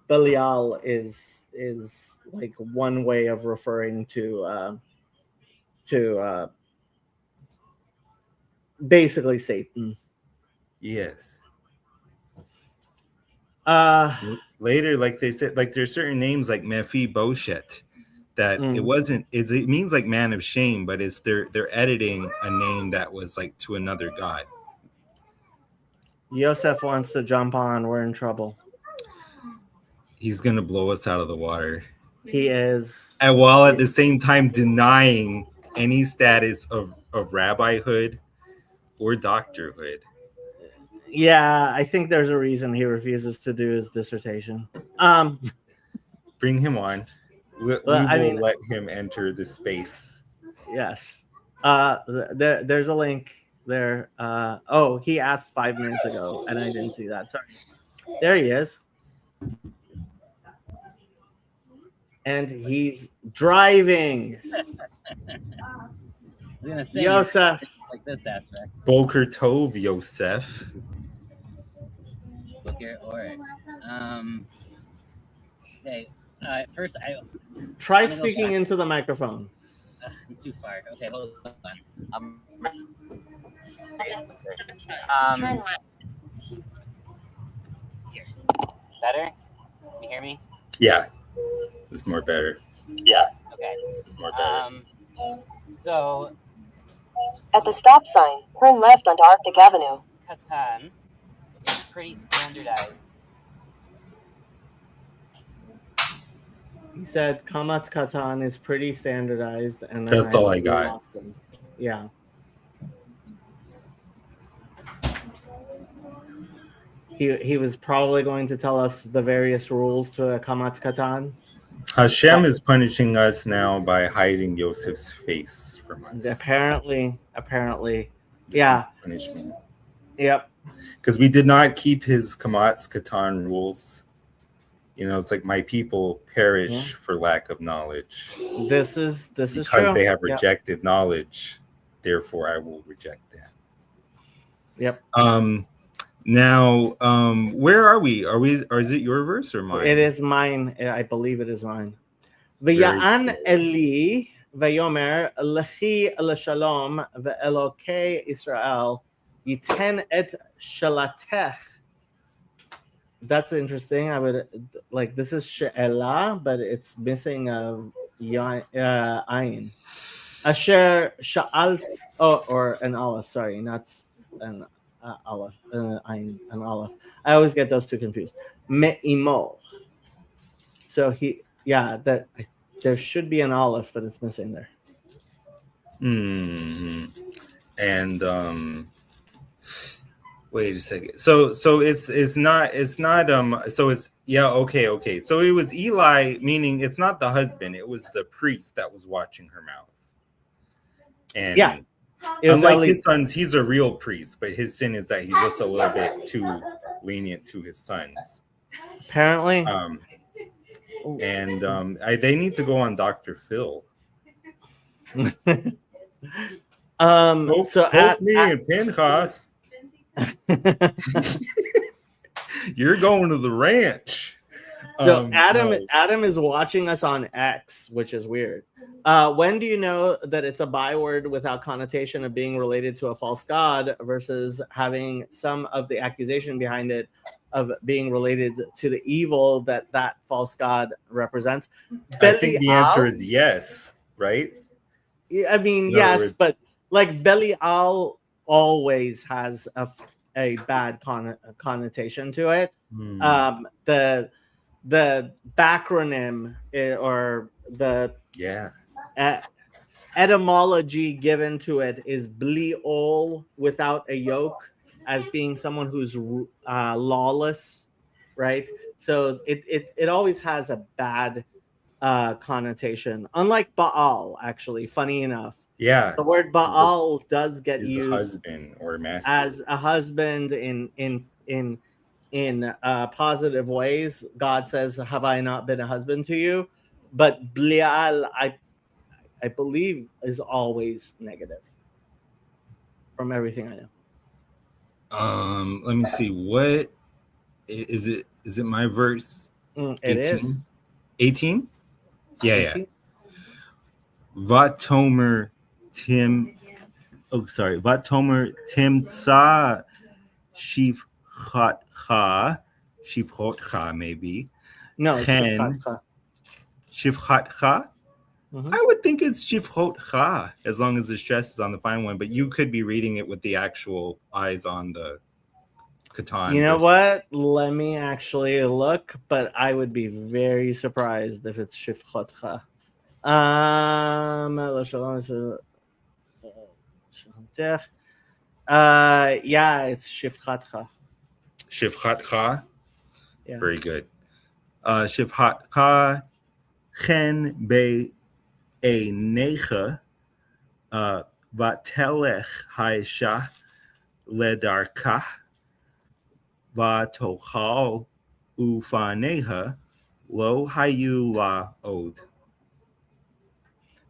Belial is like one way of referring to basically Satan. Yes. Uh Later, like they said, like there's certain names like Mephi-Boshet that it Mm. wasn't. It means like man of shame, but it's they're editing a name that was like to another god. Yosef wants to jump on. We're in trouble. He's gonna blow us out of the water, He is. and while at the same time denying any status of rabbihood or doctorhood. Yeah, I think there's a reason he refuses to do his dissertation. Bring him on. We Well, I will mean- let him enter the space. Yes. There's a link there. He asked 5 minutes ago, and I didn't see that. Sorry. There he is. And he's driving. I'm gonna say Yosef. like this aspect. Boker Tov, Yosef. Look here, all right. Okay. First, Try I'm gonna go speaking back. into the microphone. I'm too far. Okay, hold on. Here. Better? Can you hear me? Yeah, it's more better. Okay. It's more better. So At the stop sign, turn left onto Arctic Avenue. Catan is pretty standardized. He said Kamat Katan is pretty standardized, and then That's all I got. lost him. Yeah. He was probably going to tell us the various rules to a Kamat Katan. Hashem is punishing us now by hiding Yosef's face from us. Apparently. This Yeah. is punishment. Yep. Because we did not keep his Kamatz Katan rules. You know, it's like my people perish Yeah. for lack of knowledge. This is Because true. they have Yep. rejected knowledge, therefore I will reject them. Yep. Now, where are we? Or is it your verse or mine? It is mine. I believe it is mine. Very V'ya'an cool. Eli v'yomer lechi l'shalom ve'elokei Israel yiten et shalatech. That's interesting. I would like this is she'ela, but it's missing a ayin. Asher sha'alt or an aleph. Sorry, not an aleph. Ayin, an aleph. I always get those two confused. Me'imo. So there should be an aleph, but it's missing there. Mhm. And wait a second. So it's not so it's okay. So it was Eli, meaning it's not the husband, it was the priest that was watching her mouth. And Yeah. It was unlike Eli. his sons, he's a real priest, but his sin is that he's just a little bit too lenient to his sons. Apparently. They need to go on Dr. Phil. So Hopefully and Pinchas, you're going to the ranch. So No. Adam is watching us on X, which is weird. When do you know that it's a byword without connotation of being related to a false god versus having some of the accusation behind it of being related to the evil that false god represents? I think the answer Belial- is yes, right? I mean, In other yes, words- but like Belial always has a bad connotation to it. Hmm. the backronym or the Yeah. etymology given to it is bliol, without a yoke, as being someone who's lawless, right? So it always has a bad connotation. Unlike Baal, actually, funny enough, Yeah. the word Baal does get Is a used husband or master. as a husband in positive ways. God says, "Have I not been a husband to you?" But Blial, I believe, is always negative. From everything I know. Let me see. What is it? Is it my verse? It 18? is 18? Yeah, 18? yeah. Vatomer Tim. Oh, sorry. Vatomer Timsa Shivchatcha. Shivchatcha, maybe. No, it's Chen. Shifchatcha. Shivchatcha. Mhm. I would think it's Shivchatcha as long as the stress is on the final one, but you could be reading it with the actual eyes on the Katan. You know verse. what? Let me actually look, but I would be very surprised if it's Shifchatcha. Yeah, it's Shifchatcha. Shivchatcha. Yeah. Very good. Shivchatcha Chen Be A Necha Vatelech Haisha Ledarka Vatochal Ufaneha Lo Hayu La Od.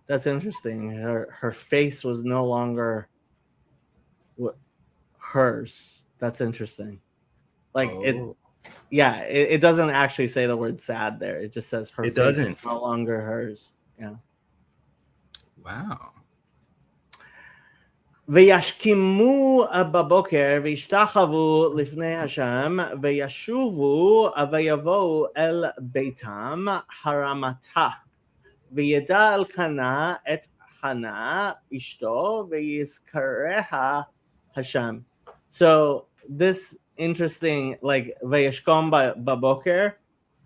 That's interesting. Her face was no longer hers. That's interesting. Like it doesn't actually say the word sad there. It just says her It face doesn't. is no longer hers. Yeah. Wow. וישכימו בבוקר וישתחוו לפני השם וישובו ויבואו אל ביתם הרמתה וידע אלקנה את חנה אשתו ויזכריה השם. So this interesting, like וישכום בבוקר,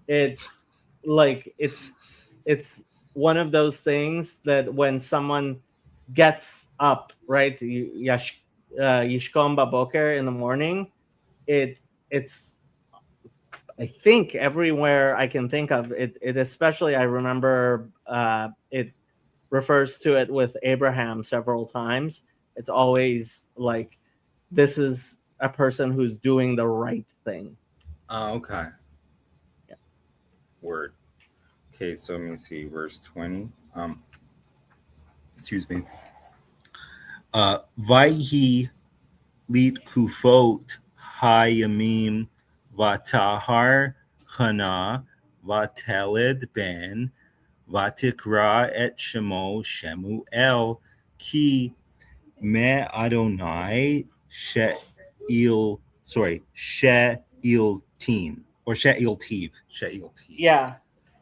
it's like it's one of those things that when someone gets up, right, yishkom baboker in the morning, it's I think everywhere I can think of it especially I remember it refers to it with Abraham several times. It's always like this is a person who's doing the right thing. Okay. Yeah. Word. Okay, so let me see, verse 20. Excuse me. Vayhi lit kufot hayamim vatahar hana vateled ben vatikra et shemo shemuel ki me Adonai she'il teen or she'il tiv. Yeah.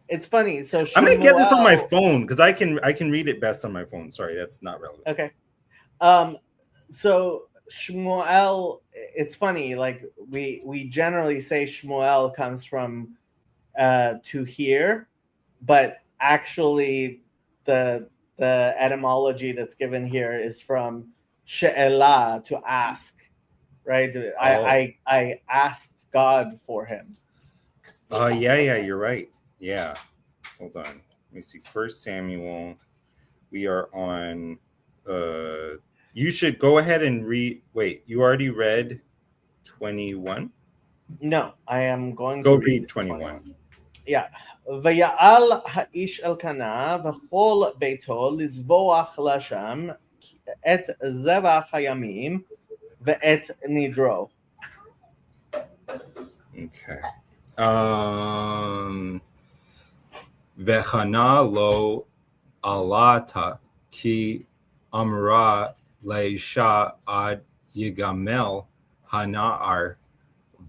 It's funny. So I'm gonna get this on my Shmuel- phone because I can read it best on my phone. Sorry, that's not relevant. Okay. So Shmuel, it's funny, like we generally say Shmuel comes from to hear, but actually the etymology that's given here is from she'elah, to ask, right? I asked God for him. Yeah, you're right. Yeah. Hold on. Let me see. First Samuel. We are on you should go ahead and read. Wait, you already read 21? No, I am going Go to read 21. Yeah. ויעל האיש אלקנה וכל ביתו לזבוח לשם את זבח הימים ואת נדרו. Okay. Vechana lo alata ki amra leisha ad yigamel hanar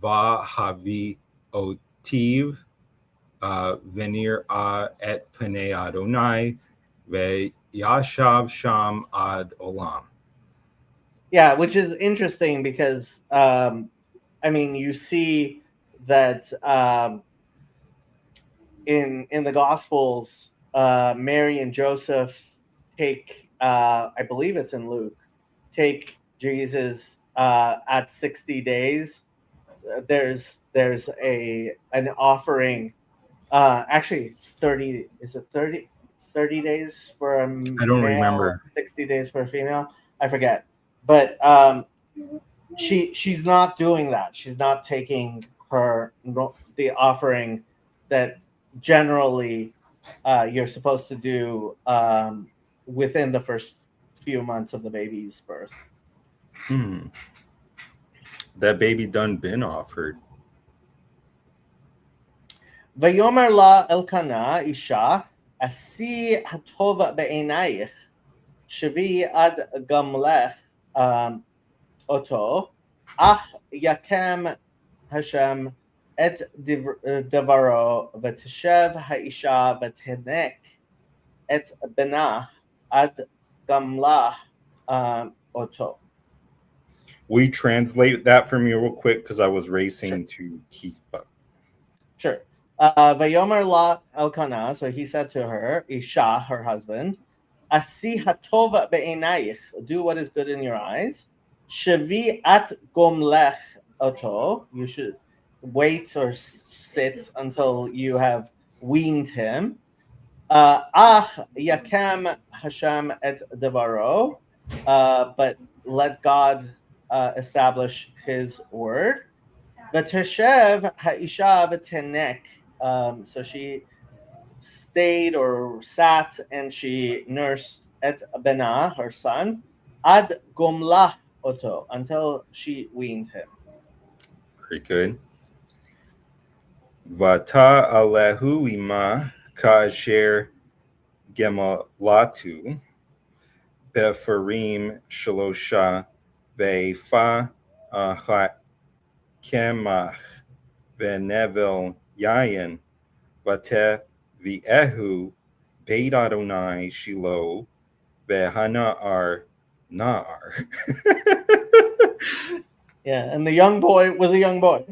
va havi otiv venir et pene Adonai ve yashav sham ad olam. Yeah, which is interesting because I mean you see that in the Gospels, Mary and Joseph take, I believe it's in Luke, take Jesus at 60 days. There's an offering. Actually, it's 30. Is it 30? It's 30 days for a I don't male, remember. 60 days for a female. I forget. But she's not doing that. She's not taking the offering that generally you're supposed to do within the first few months of the baby's birth. That baby done been offered. ויאמר לה אלקנה אישה, עשי הטוב בעינייך, שבי עד גמלך אותו, אך יקם השם את דברו, ותשב האישה ותנק את בנה עד גמלה אותו. We translate that for me real quick because I was racing to keep up. Sure. Vayomer la Elkanah, so he said to her, Isha, her husband, Asi hatova be'enayich, do what is good in your eyes. Shavi at gomlech oto, you should wait or sit until you have weaned him. Ach yakam Hashem et devaro, but let God establish his word. V'teshev ha'isha v'tenek. So she stayed or sat and she nursed et bena, her son, ad gomla oto, until she weaned him. Very good. Vata alehu ima kasher gemalatu befarim shalosha ve'fa achat kemach ve'nevel yayin vate v'ehu beit Adonai Shiloh ve'hana ar nar. Yeah, and the young boy was a young boy.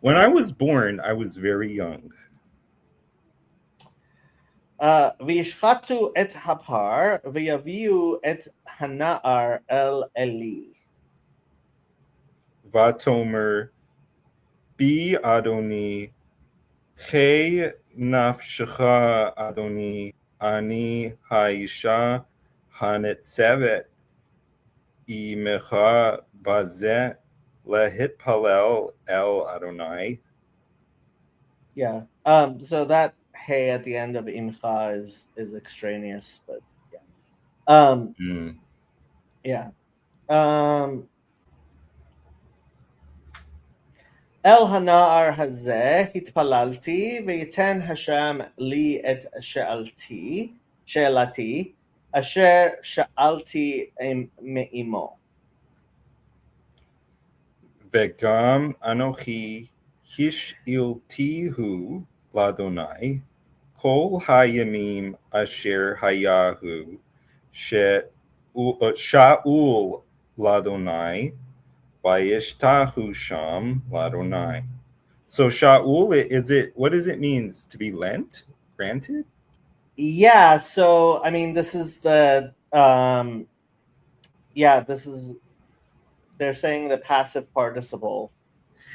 When I was born, I was very young. V'yishchatu et hapar v'yaviu et hana'ar el Eli. Vatomer bi Adoni Che nafshecha Adoni ani haisha hanetzevet imecha bazet lehitpalel el Adonai. Yeah. So that hey at the end of imcha is extraneous, but yeah. Yeah. El hana'ar hazeh hitpalalti v'yiten Hashem li et she'alti asher she'alti me'imo. Vegam anochi hish'iltihu ladonai kol hayamim asher hayahu sha'ul ladonai vayishtahu sham ladonai. So Sha'ul, what does it means to be lent, granted? Yeah, so I mean this is the they're saying the passive participle.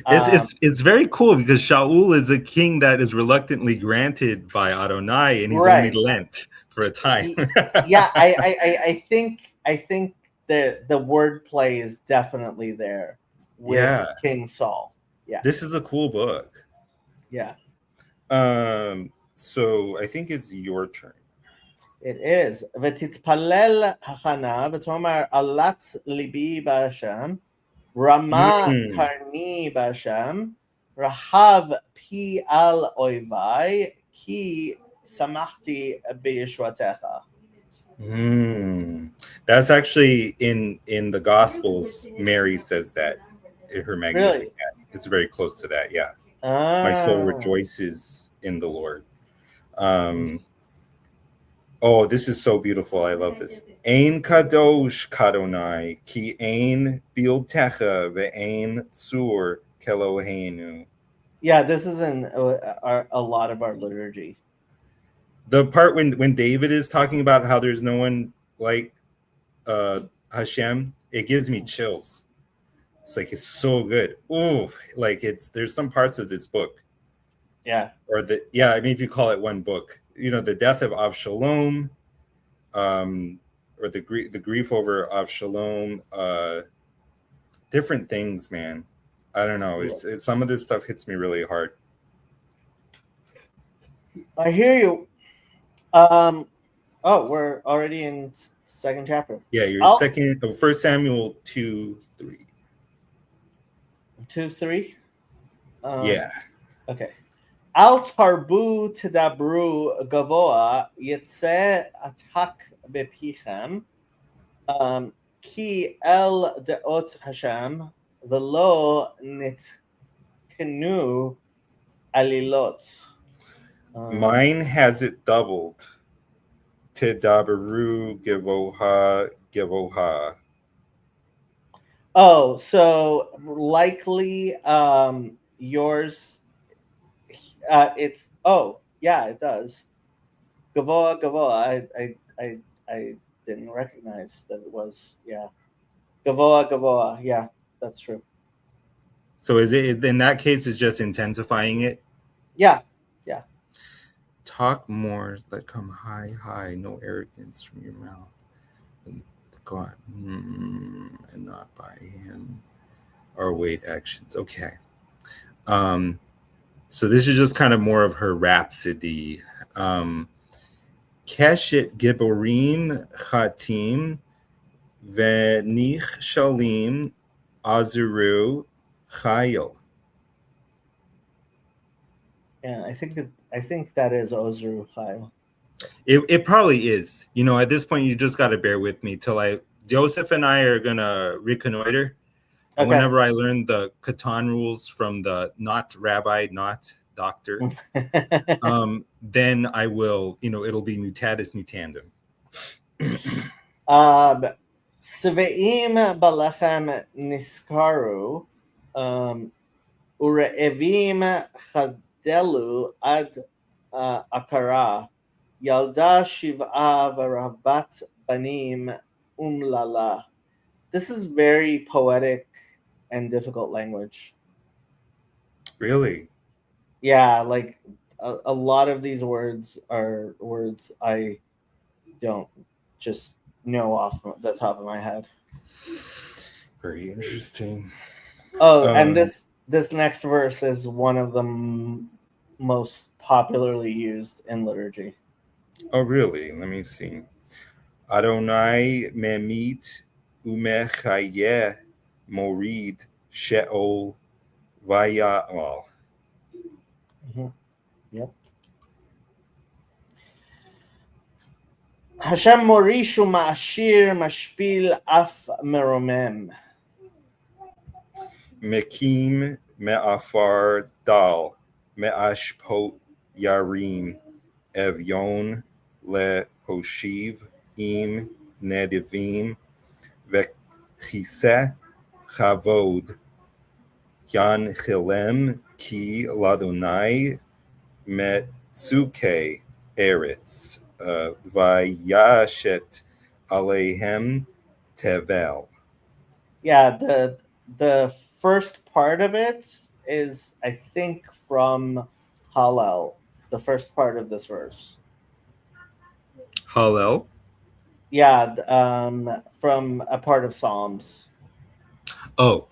It's very cool because Shaul is a king that is reluctantly granted by Adonai, and he's only lent for a time. Yeah, I think the wordplay is definitely there with King Saul. Yeah, this is a cool book. Yeah. So I think it's your turn. It is. V'titpalel hachana v'tomer alat libi b'Hashem, Rama karni b'Hashem, Rahav pi al oivai, ki samachti b'yeshwatecha. That's actually in the Gospels. Mary says that in her Magnificat. Really? It's very close to that. Yeah. My soul rejoices in the Lord. Oh, this is so beautiful. I love this. Ein kadosh kadonai ki ein biltecha ve'ein tsur kelohenu. Yeah, this is in a lot of our liturgy. The part when David is talking about how there's no one like Hashem, it gives me chills. It's like it's so good. Ooh, like there's some parts of this book, Yeah. or I mean, if you call it one book, the death of Avshalom, or the grief over Avshalom, different things, man. I don't know. It's some of this stuff hits me really hard. I hear you. We're already in second chapter. Yeah, you're First Samuel 2:3. 2-3. Yeah. Okay. Al tarbu tedabru gavoa yitze atak bepichem ki el deot Hashem velo nitkenu alilot. Mine has it doubled. Tedabaru Gevoha. Oh, so likely yours it's it does. Gavoa. I didn't recognize that it was Gavoa. Yeah, that's true. So is it in that case it's just intensifying it? Yeah. Talk more, let come high, no arrogance from your mouth. And God, and not by him or wait actions. Okay. So this is just kind of more of her rhapsody. Keshet Giborim Chatim Venich Shalim Azuru Chayil. Yeah, I think that is Ozru Chayil. It probably is. At this point, you just got to bear with me till Joseph and I are gonna reconnoiter. Okay. And whenever I learn the Catan rules from the not rabbi, not doctor, then I will. It'll be mutatis mutandum. Sveim balechem niskaru, ureevim chadelu ad akara. Yalda Shiv'a Varabat Banim Umlala. This is very poetic and difficult language. Really? Yeah, like a lot of these words are words I don't just know off the top of my head. Very interesting. Oh, and this next verse is one of the most popularly used in liturgy. Oh, really? Let me see. Adonai memit umechayeh morid sheol vaya'al. Yep. Hashem morishu ma'ashir mashpil af meromem. Mekim me'afar dal me'ashpot yarim evyon le hoshiv im nedivim vechise chavod yan chilem ki ladonai metzuke eretz vayashet alehem tevel. Yeah, the first part of it is, I think, from Hallel, the first part of this verse. Hallel? Yeah, from a part of Psalms. Oh.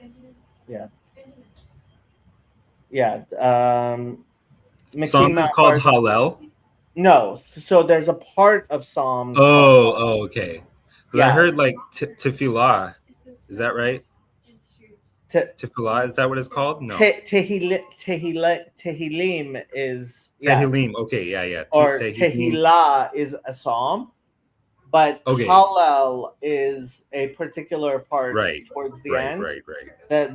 Yeah. Yeah. Psalms is called Hallel? No, so there's a part of Psalms. Oh, okay. Because Yeah. I heard like Tefillah. Is that right? Tefillah, is that what it's called? No. Tehillim is Tehillim. Okay, yeah. Or Tehillah is a psalm, but Hallel is a particular part towards the end that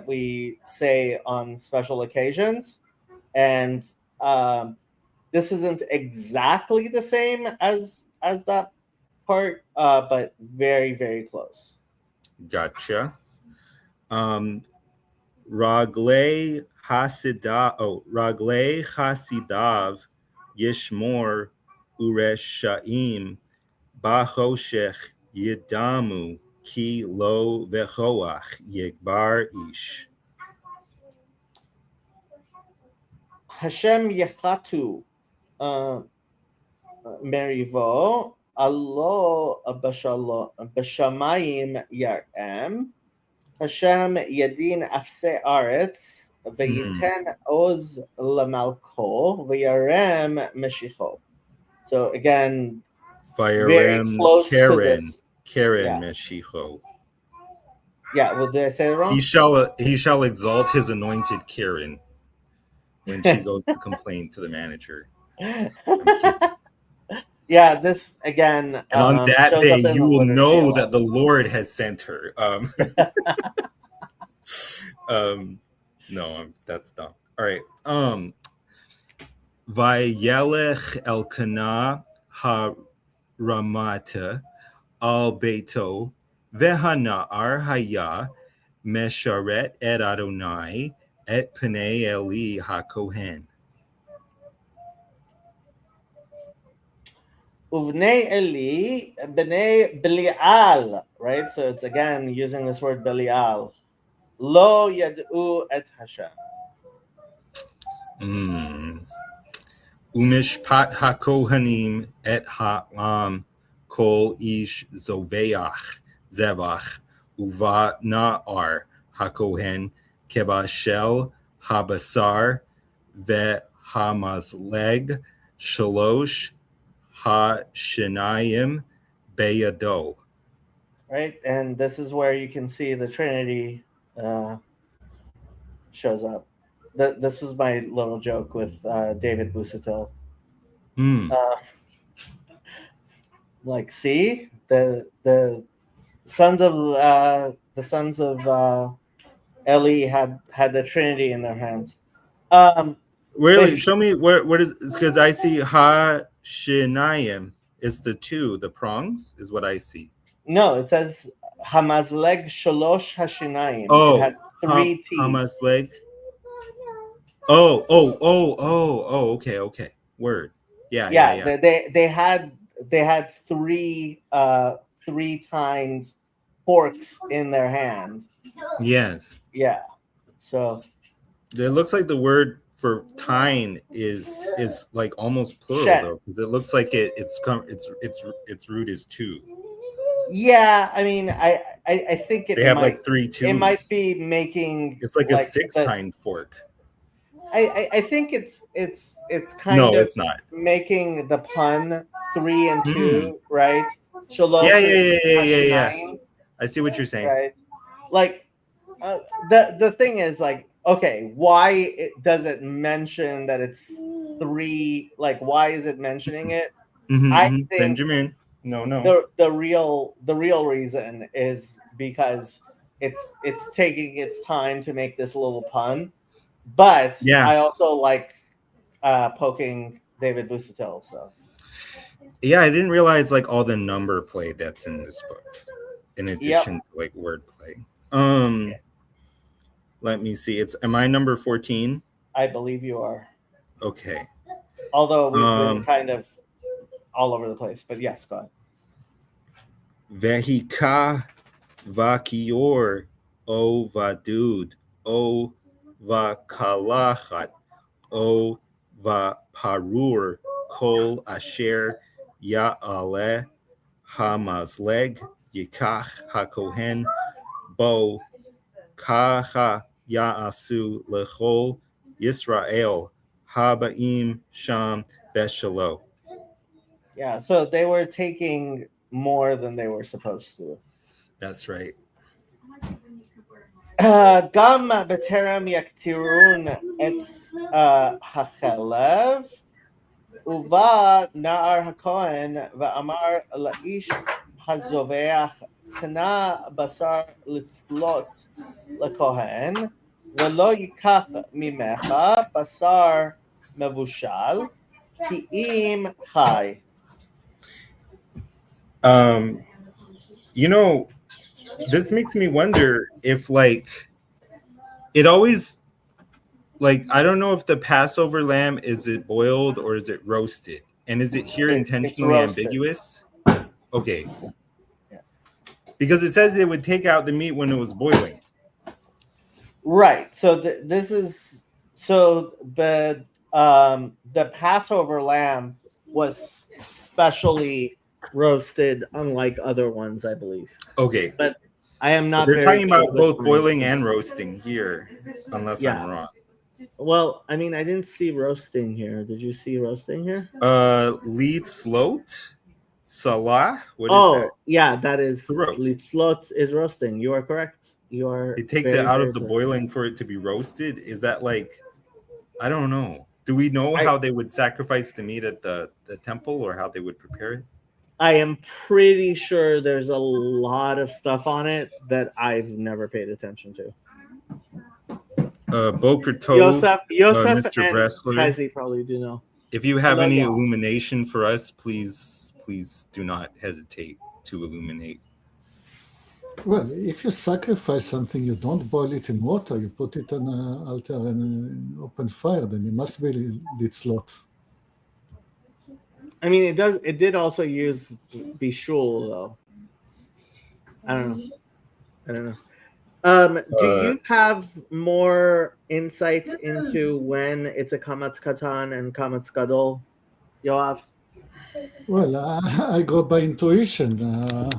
we say on special occasions, and this isn't exactly the same as that part, but very, very close. Gotcha. Ragle Raglei Hasidav Yishmor Ureshaim Bachoshech Yidamu Ki Lo Vechoach Yigbar Ish. Hashem Yechatu Merivo Allo Bashamayim Yarem Hashem Yadin Afse Aretz Vayiten Oz Lamalko Vayarem Meshicho. So again, very Vayarem close to Karen this. Karen Yeah. Meshicho. Yeah, well, did I say it wrong? He shall exalt his anointed Karen when she goes to complain to the manager. Yeah, this again. And on that shows day, up in you the will liturgy a know lot. that the Lord has sent her. No, that's dumb. All right. Vayelech Elkanah haramata al beito vehana'ar haya mesharet et Adonai et pnei Eli hakohen. Uvnei Eli, Bnei Belial, right? So it's again using this word Belial. Lo yad'u et Hashem. Umishpat hakohanim et ha'am kol ish zoveach zevach uva na'ar hakohen kebashel habasar ve hamazleg shalosh ha-shinayim beyado. Right? And this is where you can see the Trinity shows up. This was my little joke with David Busatil. Like, see, the sons of Eli had the Trinity in their hands. Really? Show me what is, because I see ha-shinayim is the two, the prongs is what I see. No, it says Hamazleg Shalosh Hashinayim. Oh, it had 3 teeth. Hamazleg. Oh, okay. Word. Yeah. They had 3 times forks in their hand. Yes. Yeah. So it looks like the word for tine is like almost plural Shen. though, because it looks like its root is 2. yeah, I mean, I think They have like 3 tubes. It might be making It's like a 6-tine fork. I think it's kind No, of it's not. making the pun 3 and 2, right? Shalosh Yeah. Hashinayim, I see what you're saying. right? Like the thing is, like, okay, why does it mention that it's 3? Like, why is it mentioning it? I think Benjamin. No. The real reason is because it's taking its time to make this little pun. But yeah, I also like poking David Busatil. So yeah, I didn't realize like all the number play that's in this book, in addition to like wordplay. Let me see. Am I number 14? I believe you are. Okay. Although we've been kind of all over the place, but yes, go ahead. Vehika vakior o vadud o vakalachat o vaparur kol asher ya'ale hamazleg yikach hakohen bo kacha ya'asu lechol Yisrael habaim sham beshalo. Yeah, so they were taking more than they were supposed to. That's right. Gam beterem yaktirun etz hachelev uva na'ar hakohen va'amar la'ish hazoveach tana basar litzlot lakohen v'lo yikach mimecha basar mevushal ki im chai. This makes me wonder if like it always like I don't know if the Passover lamb is it boiled or is it roasted, and is it here It's intentionally roasted. ambiguous? Okay, Yeah. because it says it would take out the meat when it was boiling. Right. So this is so the Passover lamb was specially roasted, unlike other ones, I believe. Okay, But I am not. they're very talking good about with both my- boiling and roasting here, unless Yeah. I'm wrong. Well, I mean, I didn't see roasting here. Did you see roasting here? Lead sloat, salah. What is Oh, that? yeah, that is To roast. litzlot is roasting. You are correct. You are. It takes very, it out very of the correct. boiling for it to be roasted. Is that like, I don't know. Do we know how they would sacrifice the meat at the temple, or how they would prepare it? I am pretty sure there's a lot of stuff on it that I've never paid attention to. Boker Tov, Yosef Mr. and Bressler. Chizzy probably do know. If you have Hello, any y'all. illumination for us, please do not hesitate to illuminate. Well, if you sacrifice something, you don't boil it in water. You put it on an altar and an open fire. Then it must be litzlot. I mean, it does. It did also use bishul though. I don't know. Do you have more insights into when it's a kamatz katan and kamatz gadol, Yoav? Well, I go by intuition.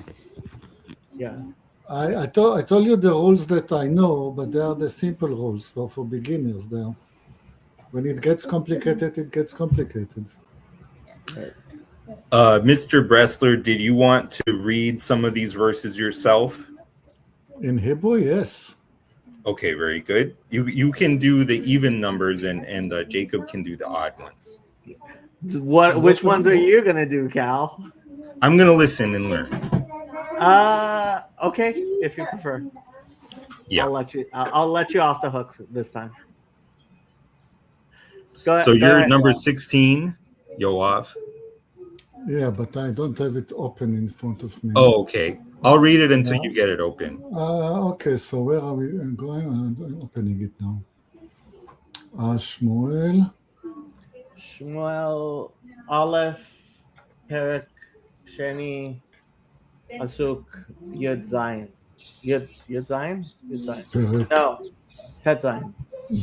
Yeah. I told you the rules that I know, but they are the simple rules for beginners. There, when it gets complicated, it gets complicated. Mr. Bressler, did you want to read some of these verses yourself? In Hebrew, yes. Okay, very good. You can do the even numbers, and Jacob can do the odd ones. Which ones are you gonna do, Cal? I'm gonna listen and learn. Okay, if you prefer. Yeah. I'll let you off the hook this time. Go So go you're ahead, number Yoav. 16, Yoav. Yeah, but I don't have it open in front of me. Oh, okay. I'll read it until you get it open. Okay, so where are we going? I'm opening it now. Shmuel. Shmuel Aleph Perek Sheni Pasuk Yud Zayin. Yud Zayin? Yud Zayin. Perek No, Tet Zayin.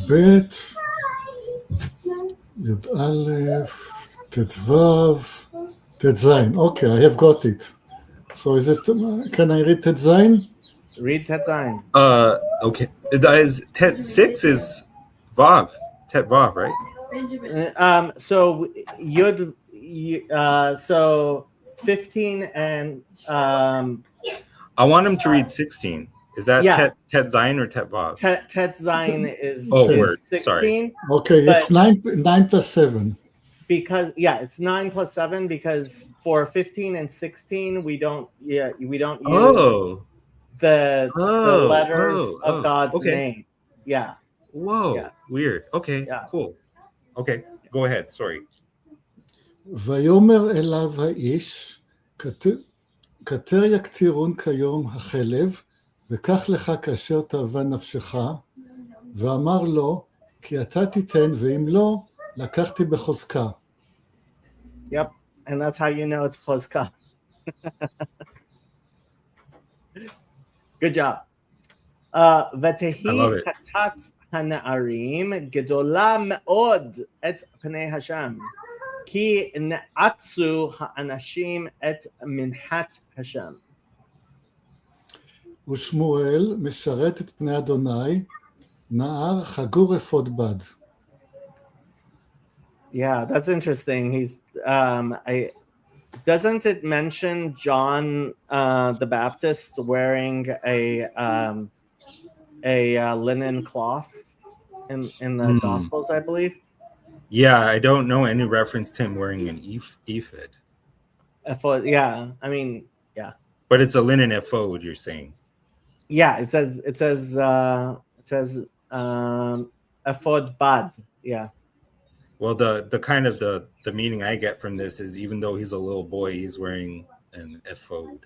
Bet. Yud Aleph. Tet Vav. Tet Zayin. Okay, I have got it. So is it? Can I read Tet Zayin? Read Tet Zayin. Okay. That is Tet 6 is Vav. Tet Vav, right? So Yud. So 15 and I want him to read 16. Is that Yeah. Tet Zayin or Tet Vav? Tet Zayin is, Oh, is word. 16. Sorry. Okay, But- it's 9 plus 7. Because it's 9 plus 7 because for 15 and 16 we don't use Oh. the letters oh, of God's okay. name. Yeah. Whoa. Yeah. Weird. Okay. Yeah. Cool. Okay. Go ahead. Sorry. ויאמר אליו האיש, כתר יקטירון כיום החלב, וכך לך כאשר תאווה נפשך, ואמר לו, כי אתה תיתן, ואם לא, לקחתי בחוזקה. Yep. And that's how you know it's chozka. Good job. ותהי I love it. חטאת הנערים גדולה מאוד את פני השם, כי נעצו האנשים את מנחת השם. ושמואל משרת את פני אדוני, נער חגור אפוד בד. Yeah, that's interesting. He's doesn't it mention John the Baptist wearing a linen cloth in the Gospels, I believe? Yeah, I don't know any reference to him wearing an ephod. Yeah, I mean, yeah. But it's a linen ephod, you're saying. Yeah, it says ephod bad. Yeah. Well, the kind of the meaning I get from this is even though he's a little boy, he's wearing an ephod.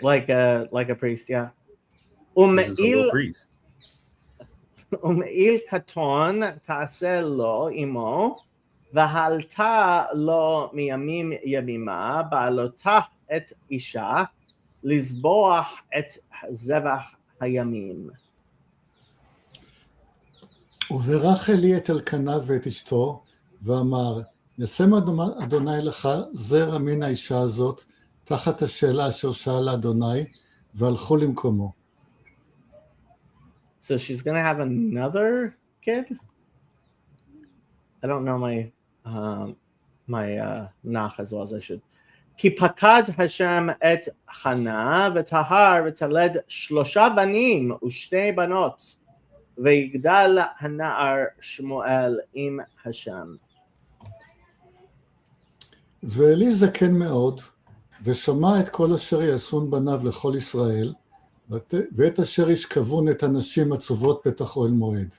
Like a priest, yeah. He's just a little Umeil priest. ומעיל קטון תעשה לו עמו, והלתה לו מימים ימימה, בעלותה את אישה, לזבוח את זבח הימים. וברך אלי את אלקנה ואת אשתו, ואמר, ישם אדוני לך זרע מן האישה הזאת, תחת השאלה אשר שאל אדוני, והלכו למקומו. So she's going to have another kid? I don't know my nach as well as I should. כי פקד השם את חנה וטהר ותלד 3 בנים ו2 בנות, ויגדל הנער שמואל עם השם. ואלי זקן מאוד, ושמע את כל אשר יעשון בניו לכל ישראל, ואת אשר ישכבון את הנשים עצובות פתח אוהל מועד.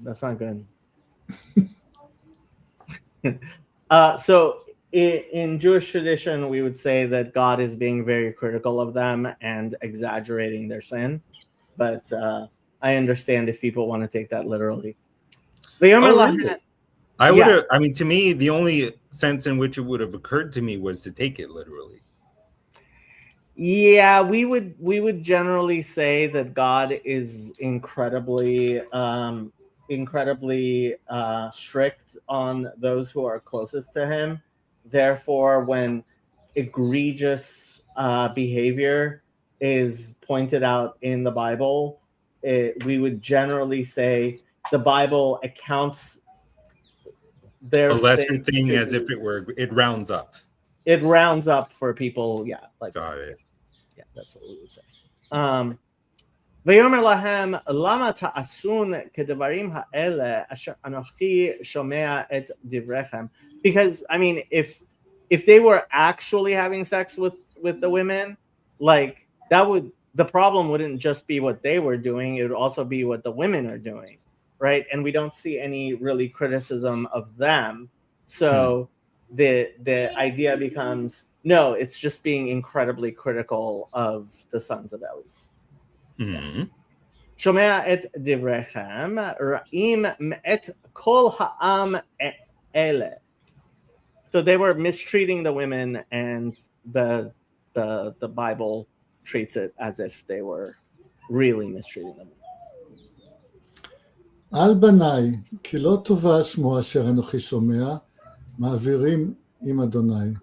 That's not good. So in Jewish tradition, we would say that God is being very critical of them and exaggerating their sin. But I understand if people want to take that literally. Really? I would Yeah. have, I mean, to me, the only sense in which it would have occurred to me was to take it literally. Yeah, we would generally say that God is incredibly strict on those who are closest to him. Therefore, when egregious behavior is pointed out in the Bible, we would generally say the Bible accounts their A lesser sin thing to- as if it rounds up. it rounds up for people, yeah, like Got it. yeah, that's what we would say. ויאמר להם, למה תעשון כדברים האלה אשר אנוכי שומע את דבריכם? Because I mean, if they were actually having sex with the women, like the problem wouldn't just be what they were doing, it would also be what the women are doing, right? And we don't see any really criticism of them. So the idea becomes, no, it's just being incredibly critical of the sons of Eli. Mhm. שומע את דבריכם, רעים את כל העם אלה. So they were mistreating the women, and the Bible treats it as if they were really mistreating them. על בניי, כי לא טובה שמוע אשר אנוכי שומע, מעבירים עם אדוני.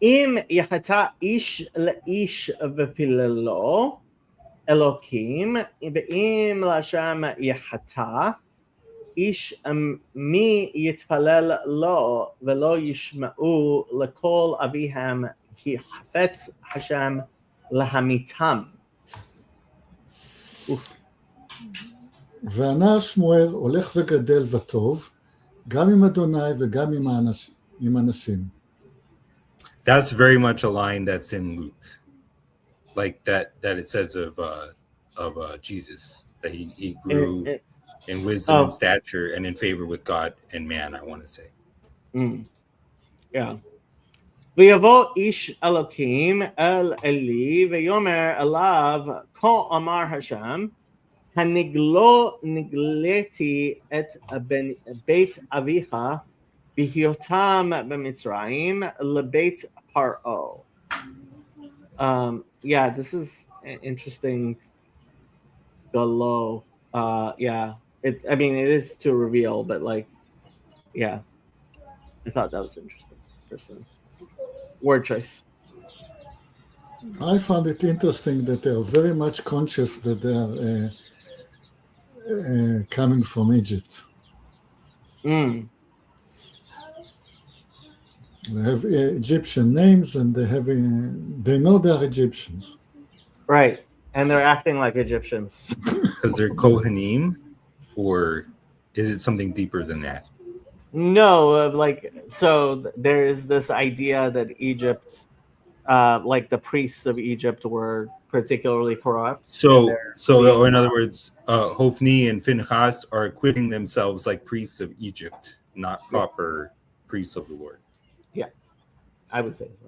אם יחטא איש לאיש ופיללו אלוקים, ואם להשם יחטא, איש מי יתפלל לו ולא ישמעו לכל אביהם, כי חפץ השם להמיתם. והנער שמואל הולך וגדל וטוב, גם עם אדוני וגם עם אנשים. That's very much a line that's in Luke, like that it says of Jesus, that he grew in wisdom and stature and in favor with God and man, I want to say. Yeah. ויבוא איש אלוקים אל אלי ויאמר אליו, כה אמר השם, נגליתי את בית אביך בהיותם במצרים לבית פרעה. Yeah, this is an interesting galo. Yeah, it is to reveal, but like, yeah, I thought that was interesting. Personally, word choice. I found it interesting that they are very much conscious that they are coming from Egypt. They have Egyptian names, and they know they are Egyptians. Right, and they're acting like Egyptians. Because they're Kohanim, or is it something deeper than that? No, so there is this idea that Egypt, like the priests of Egypt, were particularly corrupt. So in other words, Hophni and Phinehas are acquitting themselves like priests of Egypt, not proper priests of the Lord. I would say so.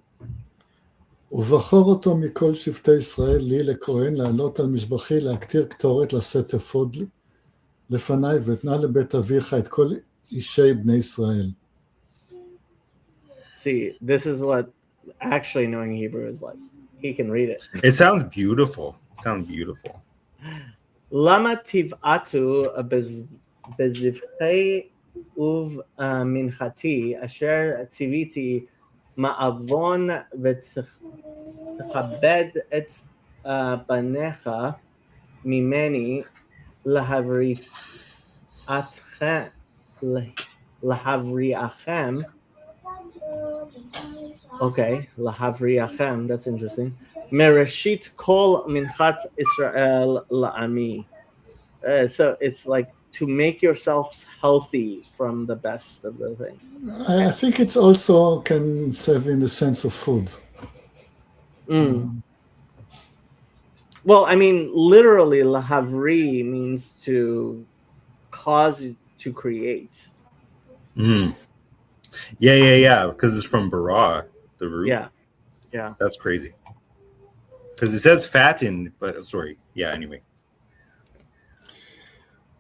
ובחור אותו מכל שבטי ישראל לי לכהן לעלות על מזבחי להקטיר קטורת לשאת אפוד לפניי ואתנה לבית אביך את כל אישי בני ישראל. See, this is what actually knowing Hebrew is like. He can read it. It sounds beautiful. למה תבעטו בזבחי ובמנחתי אשר ציוויתי מעוון ותכבד את בניך ממני להבריאכם. Okay, להבריאכם, that's interesting. מראשית כל מנחת ישראל לעמי. So it's like to make yourselves healthy from the best of the thing. I think it's also can serve in the sense of food. Well, I mean, literally, lahavri means to cause to create. Yeah. Because it's from bara, the root. Yeah. That's crazy. Because it says fatten, but sorry. Yeah. Anyway.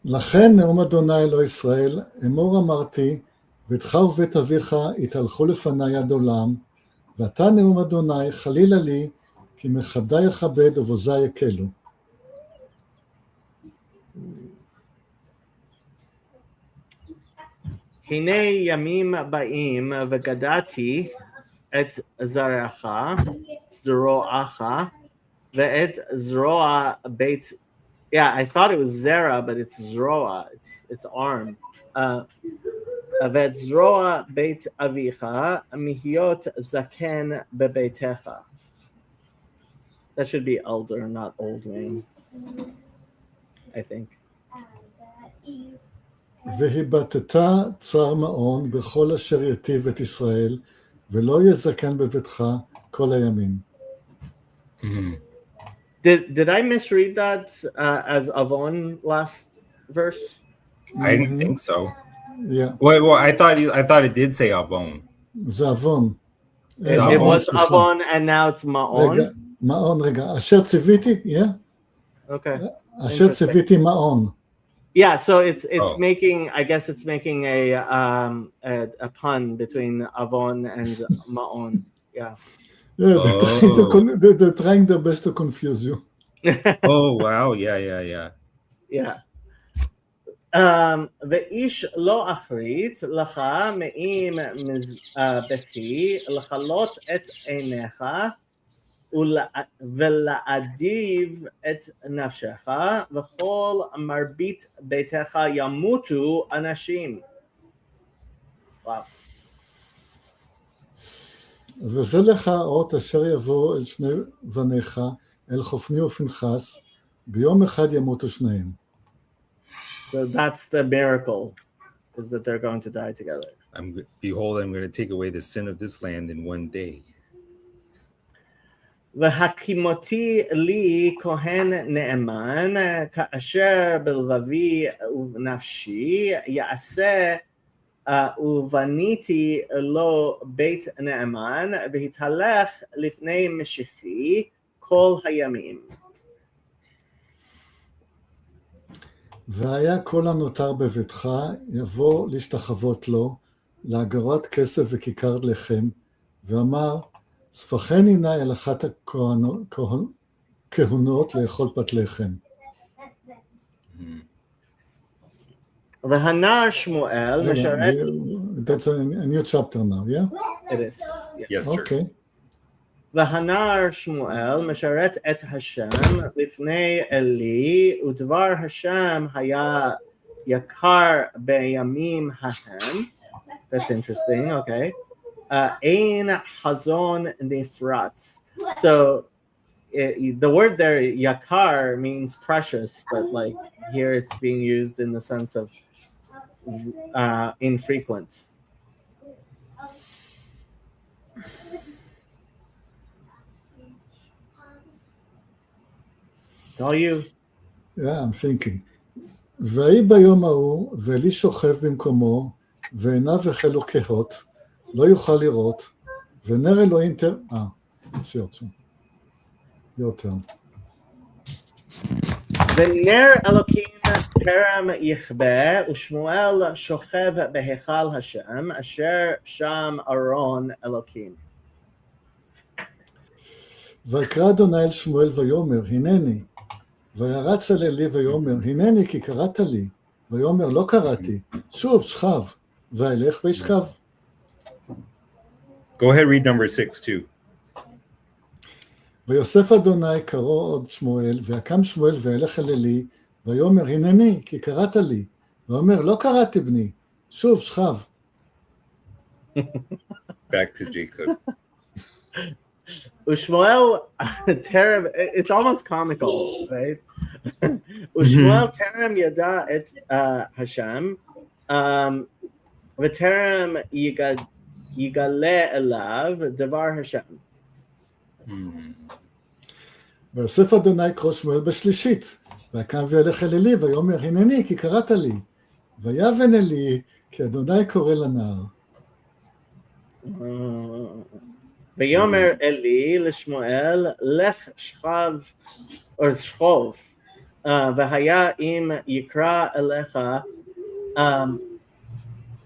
לכן נאום אדוני אלוהי ישראל, אמור אמרתי, ביתך ובית אביך יתהלכו לפני עד עולם, ואתה נאום אדוני חלילה לי, כי מכבדי יכבד ובוזי יקלו. הנה ימים באים וגדעתי את זרעך, זרועך, ואת זרוע בית. Yeah, I thought it was Zera, but it's Zroa. It's arm. ואת זרוע בית אביך מihiyot zaken bebeitecha. That should be elder, not old man. I think. והיבטת צר מעון בכל אשר יטיב את ישראל, ולא יהיה זקן בביתך כל הימים. Did I misread that as Avon last verse? I didn't think so. Yeah. Well, I thought it did say avon. זה עוון. It was Avon and now it's Ma'on. רגע, מעון, רגע. אשר ציוויתי, Okay. אשר ציוויתי מעון. Yeah, so it's Oh. making, I guess it's making a pun between Avon and Ma'on. Yeah. Yeah, they're trying their best to confuse you. Oh wow, yeah. Yeah. ואיש לא אחרית לך מעם בכי לחלות את עיניך ולאדיב את נפשך וכל מרבית ביתך ימותו אנשים. וואו. וזה לך האות אשר יבוא אל שני בניך, אל חופני ופנחס, ביום אחד ימותו שניהם. So that's the miracle, is that they're going to die together. Behold, I'm going to take away the sin of this land in one day. והקימותי לי כהן נאמן, כאשר בלבבי ובנפשי יעשה ובניתי לו בית נאמן, והתהלך לפני משיחי כל הימים. והיה כל הנותר בביתך, יבוא להשתחוות לו, לאגרת כסף וכיכר לחם, ואמר, ספחני נא אל אחת הכהונות לאכול פת לחם. והנער שמואל משרת... That's a new chapter now, yeah? It is. Yes, sir. Okay. והנער שמואל משרת את השם לפני אלי, ודבר השם היה יקר בימים ההם. That's interesting, okay. אין חזון נפרץ. So the word there, yakar, means precious, but like here it's being used in the sense of infrequent. It's all you. Yeah, I'm thinking. ויהי ביום ההוא, ואלי שוכב במקומו, ועיניו החלו כהות, לא יוכל לראות, ונר אלוהים It's your turn. Your turn. ונר אלוקים טרם יכבה, ושמואל שוכב בהיכל השם, אשר שם ארון אלוקים. ויקרא אדוני אל שמואל ויאמר, הנני. וירץ אל עלי ויאמר, הנני כי קראת לי. ויאמר, לא קראתי. שוב, שכב. וילך וישכב. Go ahead, read number 6 too. ויוסף אדוני קראו עוד שמואל, ויקם שמואל וילך אל עלי, ויאמר, הנני כי קראת לי. ויאמר, לא קראתי בני. שוב, שכב. Back to Jacob. ושמואל טרם, it's almost comical, right? ושמואל טרם ידע את השם, וטרם יגלה אליו דבר השם. ויוסף אדוני קרא שמואל בשלישית, ויקם וילך אל עלי, ויאמר, הנני כי קראת לי. ויבן עלי כי אדוני קורא לנער. ויאמר אלי לשמואל, לך שכב, או שכוב, והיה אם יקרא אליך,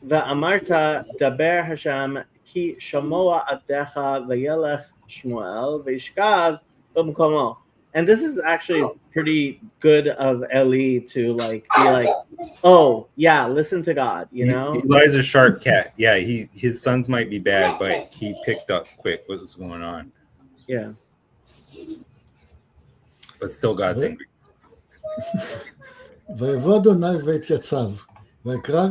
ואמרת דבר השם, כי שמוע עבדך, וילך שמואל, וישכב במקומו. And this is actually pretty good of Eli to like be like, oh yeah, listen to God, you know. Eli's a sharp cat. Yeah, his sons might be bad, but he picked up quick what was going on. Yeah. But still, God's angry. ויבוא אדוני ויתייצב, ויקרא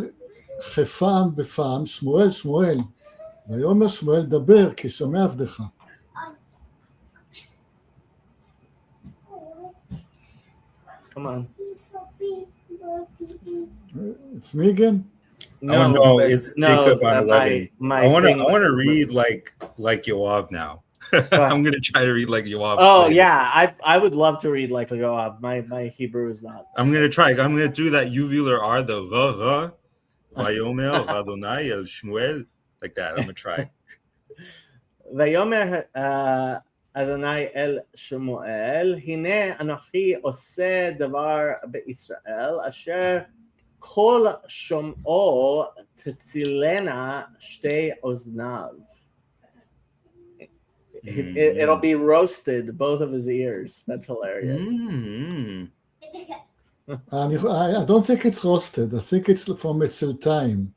כפעם בפעם, שמואל, שמואל. ויאמר שמואל, דבר, כי שומע עבדך. Come on. It's me again? No, but- it's Jacob on 11. I want thing to was- read like Yoav now. I'm gonna try to read like Yoav. Oh later. yeah, I would love to read like Yoav. My Hebrew is not. I'm gonna try. I'm gonna do that uvular R, the ra, Vayomer, Adonai, El Shmuel, like that. I'm gonna try. ויאמר אדוני אל שמואל, הנה אנוכי עושה דבר בישראל, אשר כל שומעו תצילנה שתי אוזניו. It'll be roasted, both of his ears. That's hilarious. I don't think it's roasted. I think it's from Mitziltaim.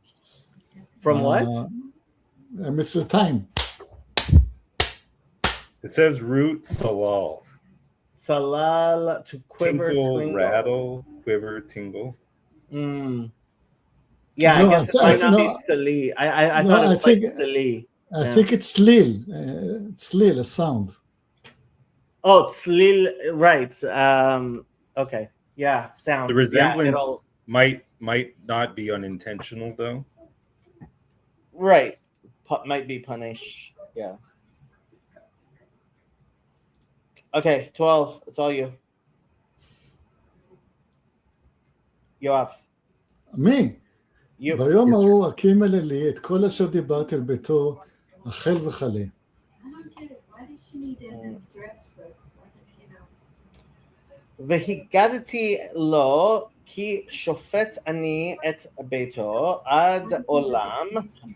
From what? Mitziltaim. It says root salal. Salal, to quiver, Tinkle, twinkle. rattle, quiver, tingle. Mm. Yeah, No, I guess it I might not no, be Sali. I no, thought it I was like think- Sali. I Yeah. think it's Lil. Tzlil, a sound. Oh, Tzlil, right. Okay. Yeah, sounds. The resemblance Yeah, might not be unintentional though. right. Might be punish. Yeah. Okay, 12. It's all you. Yoav. מי? You. ביום ההוא הקים אל עלי את כל אשר דיברתי אל ביתו, החל וכלה. I don't get it. Why did she need a dress for? והגדתי לו כי שופט אני את ביתו עד עולם,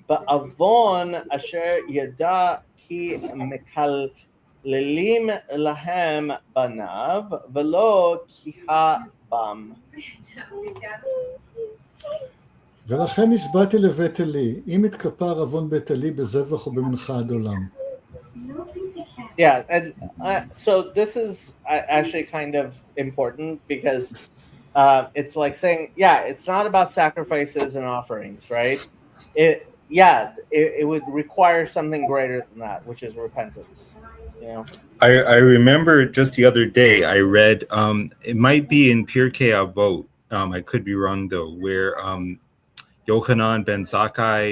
בעוון אשר ידע כי מקללים להם בניו, ולא כיהה בם. ולכן נשבעתי לבית עלי, אם יתכפר עוון בית עלי בזבח ובמנחה עד עולם. Yeah, and so this is actually kind of important because it's like saying, yeah, it's not about sacrifices and offerings, right? It would require something greater than that, which is repentance. You know, I remember just the other day I read it might be in Pirkei Avot. I could be wrong though, where Yochanan ben Zakkai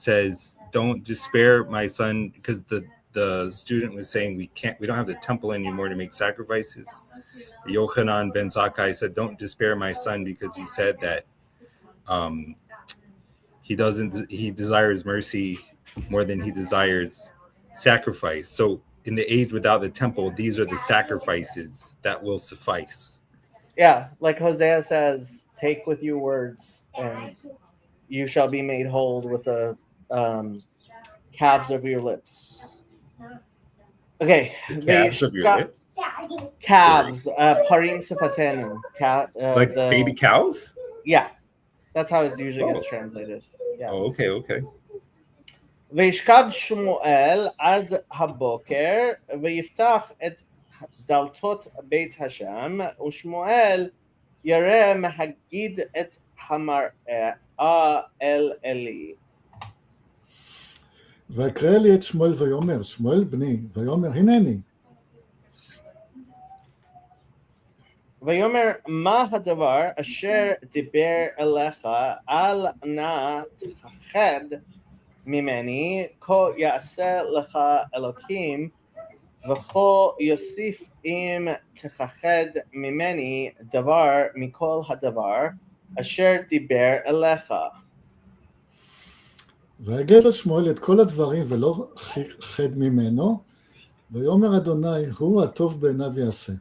says, "Don't despair, my son," because the student was saying we don't have the temple anymore to make sacrifices. Yochanan ben Zakkai said, "Don't despair, my son," because he said that he desires mercy more than he desires sacrifice. So in the age without the temple, these are the sacrifices that will suffice. Yeah, like Hosea says, take with you words, and you shall be made whole with the calves of your lips. Okay, The calves of your lips? Calves, parim sifatenu. Like baby cows? Yeah, that's how it usually gets translated. Yeah. Oh, okay. וישכב שמואל עד הבוקר ויפתח את דלתות בית השם ושמואל ירא מהגיד את המראה אל עלי. ויקרא לי את שמואל ויאמר, שמואל בני, ויאמר הנני. ויאמר מה הדבר אשר דיבר אליך אל נא תפחד ממני, כה יעשה לך אלוקים וכה יוסיף אם תפחד ממני דבר מכל הדבר אשר דיבר אליך. ויגד לשמואל את כל הדברים ולא חד ממנו, ויאמר אדוני הוא הטוב בעיניו יעשה.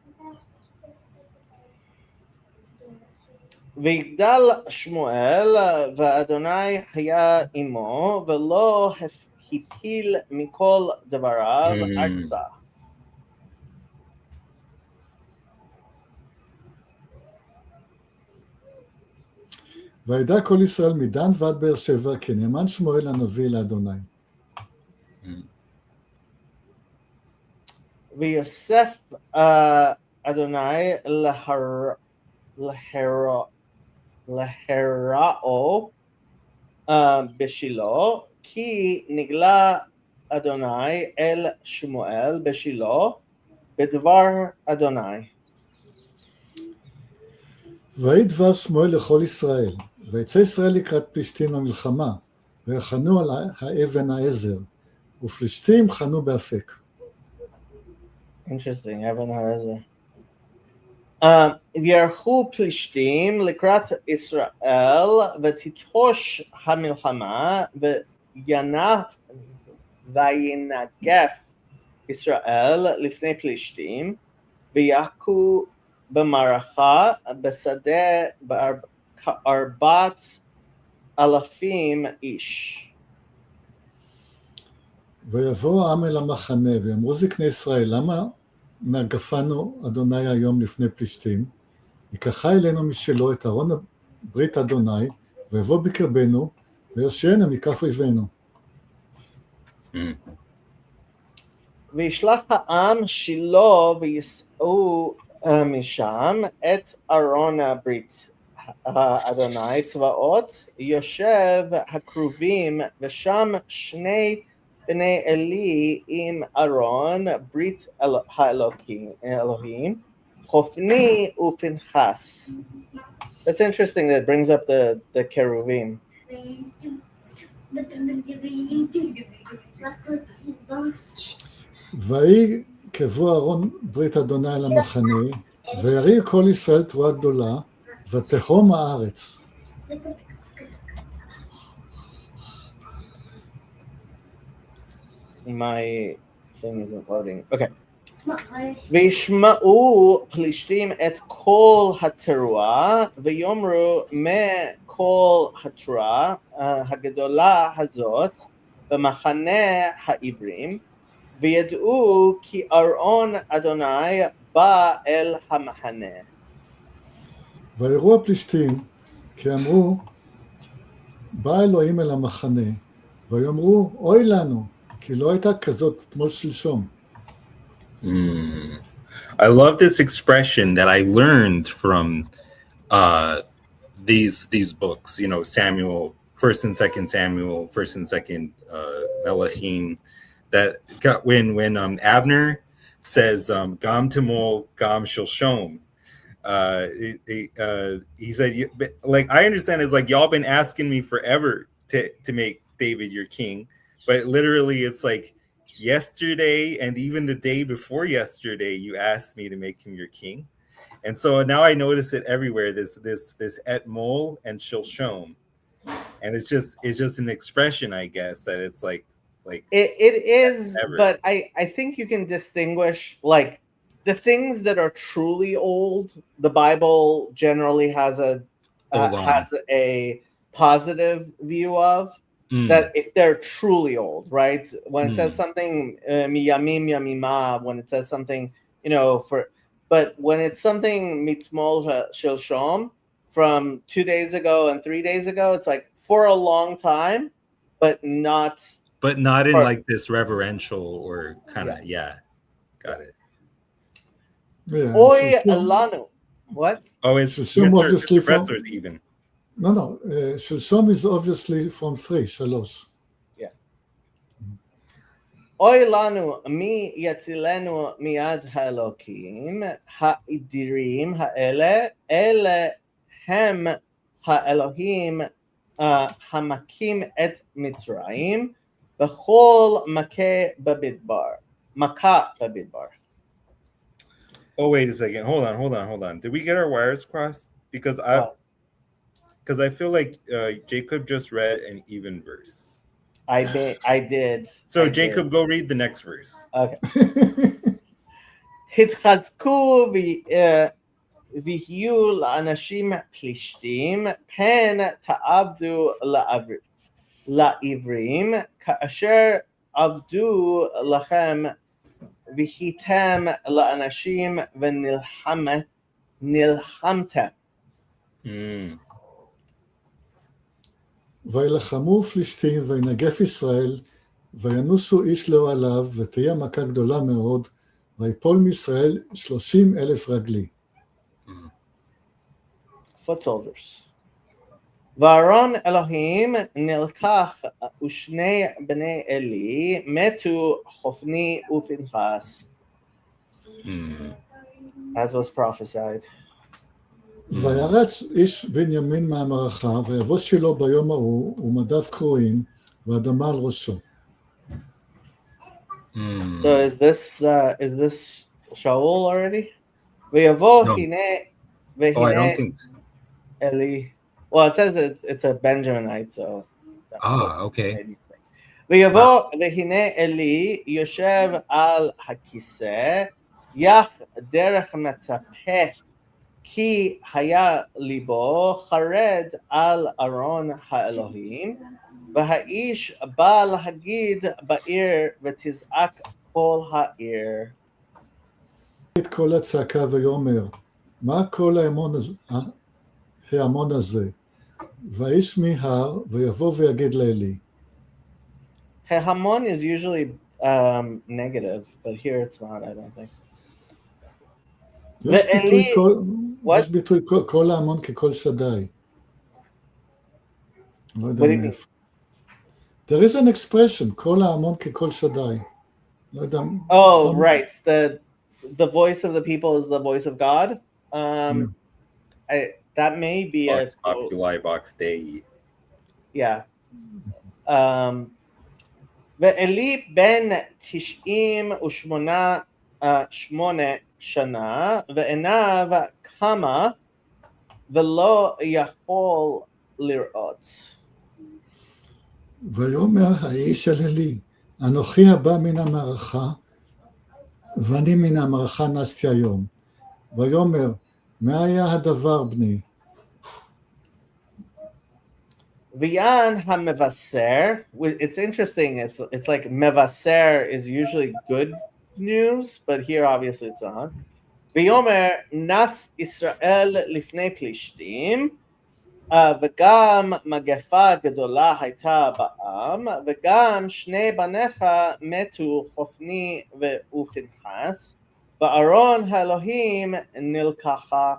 ויגדל שמואל ואדוני היה עמו ולא הפיל מכל דבריו ארצה. וידע כל ישראל מדן ועד באר שבע כי נאמן שמואל הנביא לאדוני. ויוסף אדוני להראו בשילה, כי נגלה אדוני אל שמואל בשילה בדבר אדוני. ויהי דבר שמואל לכל ישראל, ויצא ישראל לקראת פלישתים למלחמה, ויחנו על האבן העזר, ופלישתים חנו באפק. Interesting, אבן העזר. ויערכו פלישתים לקראת ישראל ותתחוש המלחמה וינגף ישראל לפני פלישתים ויכו במערכה בשדה 4,000 איש. ויבוא העם אל המחנה ויאמרו זקני ישראל למה נגפנו אדוני היום לפני פלישתים, ייקחה אלינו משלו את ארון ברית אדוני, ויבוא בקרבנו, ויושיענו מכף אויבינו. וישלח העם שילה ויישאו משם את ארון ברית אדוני צבאות, יושב הכרובים, ושם שני בני עלי עם ארון ברית האלוהים, חופני ופנחס. That's interesting that it brings up the cherubim. ויהי כבוא ארון ברית אדוני אל המחנה, ויריא כל ישראל תרועה גדולה, ותהום הארץ. My thing isn't loading. Okay. וישמעו פלישתים את כל התרועה, ויאמרו מה כל התרועה הגדולה הזאת במחנה העברים, וידעו כי ארון אדוני בא אל המחנה. ויראו הפלישתים, כי אמרו, בא אלוהים אל המחנה, ויאמרו, אוי לנו, כי לא הייתה כזאת תמול שלשום. I love this expression that I learned from these books, you know, Samuel, 1st and 2nd Samuel, 1st and 2nd Melachim, that got when Abner says Gam Timol Gam Shilshom. He said, like, I understand it's like y'all been asking me forever to make David your king, but literally it's like yesterday and even the day before yesterday you asked me to make him your king. And so now I notice it everywhere, this etmol and shilshom, and it's just an expression, I guess, that it's like Like It is, Ever. but I think you can distinguish like the things that are truly old. The Bible generally has Hold on. has a positive view of Mm, that if they're truly old, right? When it says Mm. something miyamim yamima, when it says something, but when it's something mitzmol shelshom from 2 days ago and 3 days ago, it's like for a long time, but not. but not in Or- like this reverential or kind of got it. Yeah, Oy שלשום- lanu. What? Oh, it's Shishim Mr. obviously from- Presler's even. No, שלשום is obviously from 3, 3. אוי לנו מי יצילנו מיד האלוקים, האדירים האלה, אלה הם האלוהים המכים את מצרים בכל מכה במדבר. Oh, wait a second. Hold on. Did we get our wires crossed? Because I feel like Jacob just read an even verse. I did. So I Jacob, did. go read the next verse. Okay. התחזקו ויהיו לאנשים פלישתים, פן תעבדו לעברים, כאשר עבדו לכם והייתם לאנשים ונלחמתם. וילחמו פלישתים וינגף ישראל, וינוסו איש לאוהליו, ותהיה מכה גדולה מאוד, ויפול מישראל 30,000 רגלי. Foot soldiers. ואהרון אלוהים נלקח ושני בני אלי מתו חופני ופנחס. As was prophesied. וירץ איש בנימין מהמערכה, ויבוא שילה ביום ההוא, ומדיו קרועים, ואדמה על ראשו. So is this Shaul already? ויבוא No. הנה Oh, I don't think. Eli. Well, it says it's a Benjaminite, so. that's what Okay. made me think. ויבוא והנה אלי יושב על הכיסא, יח דרך מצפה, כי היה ליבו חרד על ארון האלוהים, והאיש בא להגיד בעיר ותזעק כל העיר. את כל הצעקה ויאמר, מה כל ההמון הזה? והאיש מיהר, ויבוא ויגיד לאלי. Hamon is usually negative, but here it's not, I don't think. יש ביטוי ואלי- כל- What? יש ביטוי כל ההמון ככל שדי. לא יודע What do you מאיפה. There is an expression, כל ההמון ככל שדי. לא יודע. Oh, don't- right. The voice of the people is the voice of God. That may be a Vox Populi, Vox Dei. yeah. ואלי בן 98 שנה, ועיניו קמה ולא יכול לראות. ויאמר האיש אל אלי, אנוכי הבא מן המערכה, ואני מן המערכה נסתי היום. ויאמר, מה היה הדבר בני? V'yan ha-mevaser, it's interesting, it's like mevaser is usually good news, but here obviously it's not. V'yomer nas Israel lifnei plishtim, וגם מגפה גדולה הייתה בעם, וגם שני בניך מתו חופני ופנחס, וארון האלוהים נלקחה.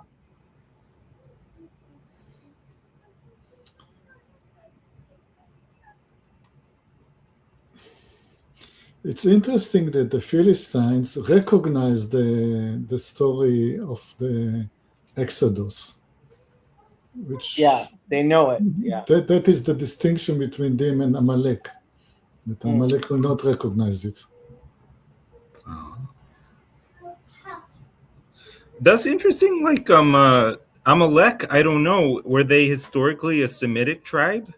It's interesting that the Philistines recognize the story of the Exodus, which Yeah, they know it. Yeah. that is the distinction between them and Amalek. But Amalek will not recognize it. That's interesting. Like Amalek, I don't know. Were they historically a Semitic tribe?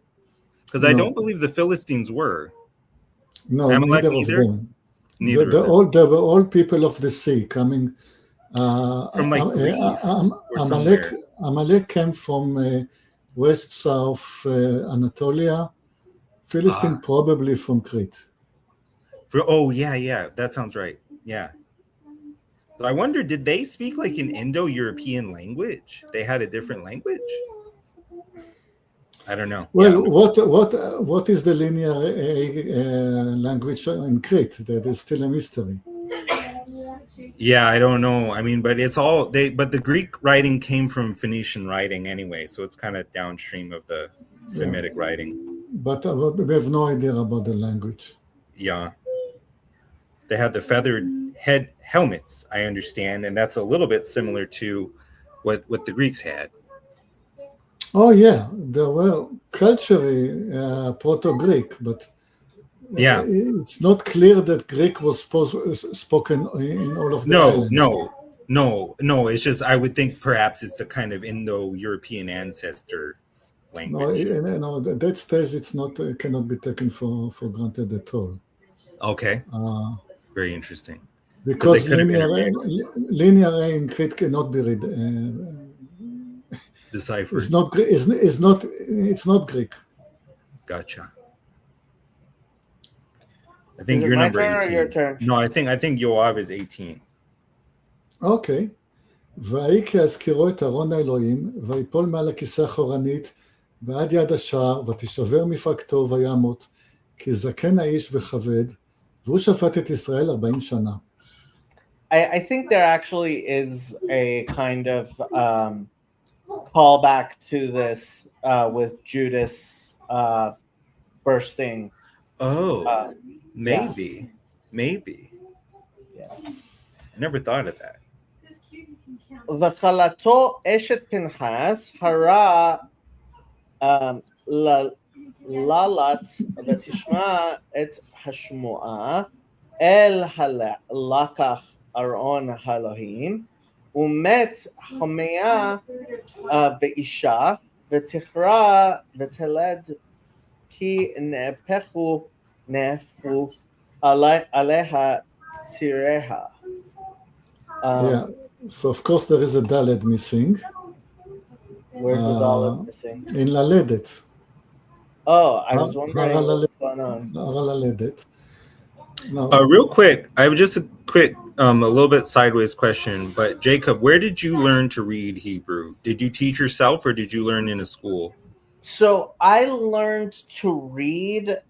Because I No. don't believe the Philistines were. No, Amalek neither of neither? them. Neither of They them. they were all people of the sea coming. From like Greece or Amalek, somewhere. Amalek came from west south Anatolia. Philistine Ah, probably from Crete. oh yeah, that sounds right. Yeah. So I wonder, did they speak like an Indo-European language? They had a different language? I don't know. Well, Yeah. what is the linear language in Crete? That is still a mystery. Yeah, I don't know. I mean, but it's all but the Greek writing came from Phoenician writing anyway, so it's kind of downstream of the Semitic writing. But we have no idea about the language. Yeah. They had the feathered head helmets, I understand, and that's a little bit similar to what the Greeks had. Oh yeah, there were culturally Proto-Greek, but Yeah. it's not clear that Greek was spoken in all of the islands. No. It's just I would think perhaps it's a kind of Indo-European ancestor language. No, at that stage it's not cannot be taken for granted at all. Okay. Very interesting. Because they could have linear A in Crete cannot be read. Deciphered. It's not Greek. Gotcha. I think Is it you're my number turn or 18. your turn? No, I think Yoav is 18. אוקיי. ויהי כי יזכרו את ארון האלוהים, ויפול מעל הכיסא האחורנית, ועד יד השער, ותשבר מפרקתו וימות, כי זקן האיש וכבד, והוא שפט את ישראל 40 שנה. I think there actually is a kind of callback to this with Judas bursting. Oh, maybe. Yeah. I never thought of that. וחלתו אשת פנחס הרע ללת ותשמע את השמועה אל הלקח ארון האלוהים ומת חמיה ואישה ותכרע ותלד כי נהפכו עליה ציריה. Yeah. So of course there is a Daled missing. Where's the dollar missing? In ללדת. Oh, I was wondering what's going on. הרע ללדת. No. Real quick, I have just a quick, a little bit sideways question. But Jacob, where did you learn to read Hebrew? Did you teach yourself, or did you learn in a school? So I learned to read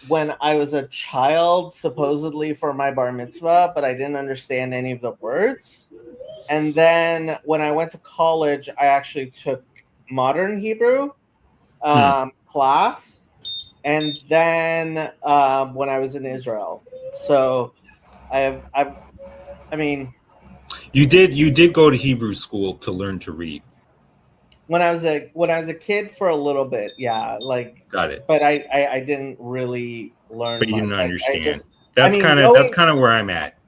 when I was a child, supposedly for my bar mitzvah, but I didn't understand any of the words. And then when I went to college, I actually took modern Hebrew class. And then when I was in Israel, so I mean, You did go to Hebrew school to learn to read. when I was a kid for a little bit, yeah, like. Got it. But I didn't really learn. But you much. didn't understand. I just, That's mean, kind of where I'm at.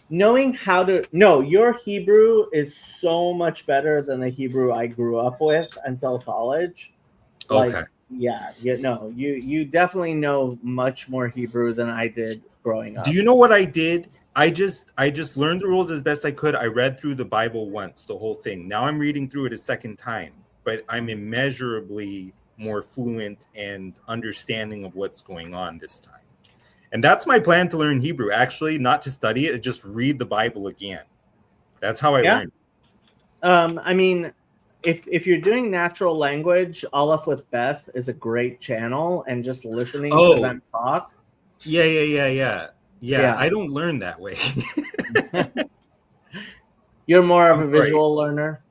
knowing how to your Hebrew is so much better than the Hebrew I grew up with until college. Like, Okay. yeah, you definitely know much more Hebrew than I did growing up. Do you know what I did? I just learned the rules as best I could. I read through the Bible once, the whole thing. Now I'm reading through it a second time, but I'm immeasurably more fluent and understanding of what's going on this time. And that's my plan to learn Hebrew. Actually, not to study it, just read the Bible again. That's how I learned. I mean, if you're doing natural language, Aleph with Beth is a great channel, and just listening to them talk. Yeah, I don't learn that way. You're more of a visual learner.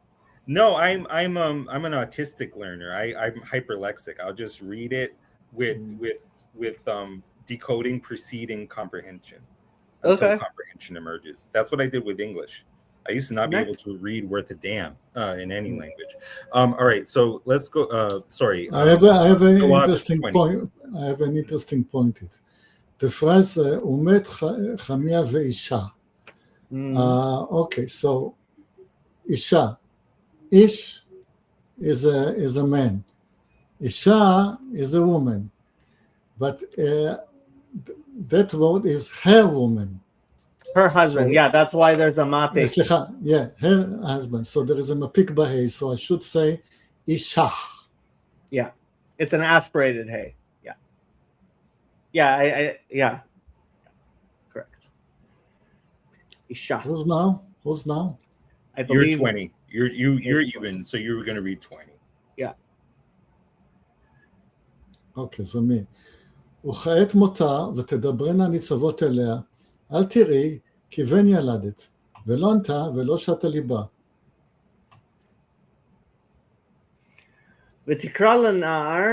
No, I'm an autistic learner. I'm hyperlexic. I'll just read it with decoding preceding comprehension until comprehension emerges. That's what I did with English. I used to not be able to read worth a damn in any language. All right, so let's go. Sorry, I have an interesting point. I have an interesting point. The phrase "umet chamia veisha." Okay, so isha, ish is a man, isha is a woman, but that word is her woman. Her husband. So- Yeah, that's why there's a mapik. סליחה, yeah, her husband. So there is a mapik bahei. So I should say isha. Yeah, it's an aspirated hay. Yeah, yeah, correct. Isha. Who's now? I You're believe 20. You're even, so you're going to read 20. אוקיי, זה מי? וכעת מותה ותדברנה ניצבות אליה, אל תראי כי בן ילדת, ולא ענתה ולא שתה ליבה. ותקרא לנער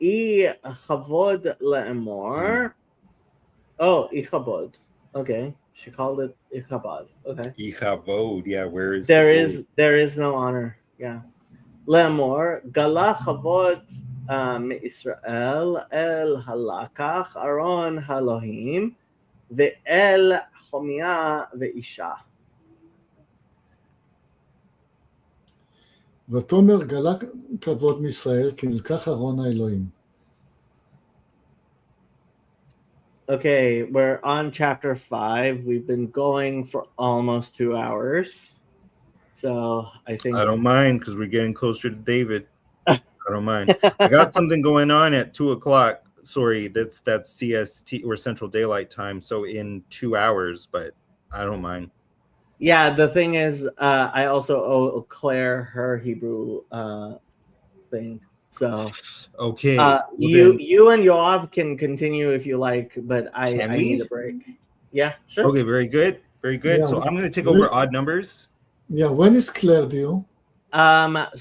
אי כבוד לאמור. Oh, אי כבוד. Okay, she called it אי כבוד. Okay. Ichavod, yeah, where is There is no honor. Yeah. לאמור, גלה כבוד מישראל אל הלקח ארון האלוהים ואל חומיה ואישה. ותאמר גלה כבוד מישראל כי נלקח ארון האלוהים. Okay, we're on chapter 5. We've been going for almost 2 hours. So I think I don't mind because we're getting closer to David. I don't mind. I got something going on at 2:00. Sorry, that's CST or Central Daylight Time. So in 2 hours, but I don't mind. yeah, the thing is, I also owe Claire her Hebrew thing. So Okay. you and Yoav can continue if you like, but I Can we? need a break. Yeah, sure. Okay, very good. Very good. Yeah. So I'm going to take over odd numbers. Yeah, when is Claire due?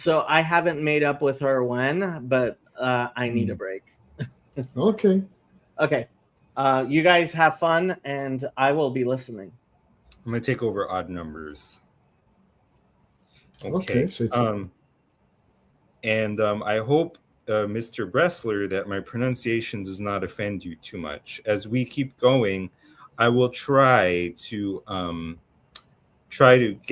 So I haven't made up with her when, but I need a break. Okay. Okay. You guys have fun and I will be listening. I'm going to take over odd numbers. Okay, so it's- And I hope, Mr. Bressler, that my pronunciation does not offend you too much. As we keep going, I will try to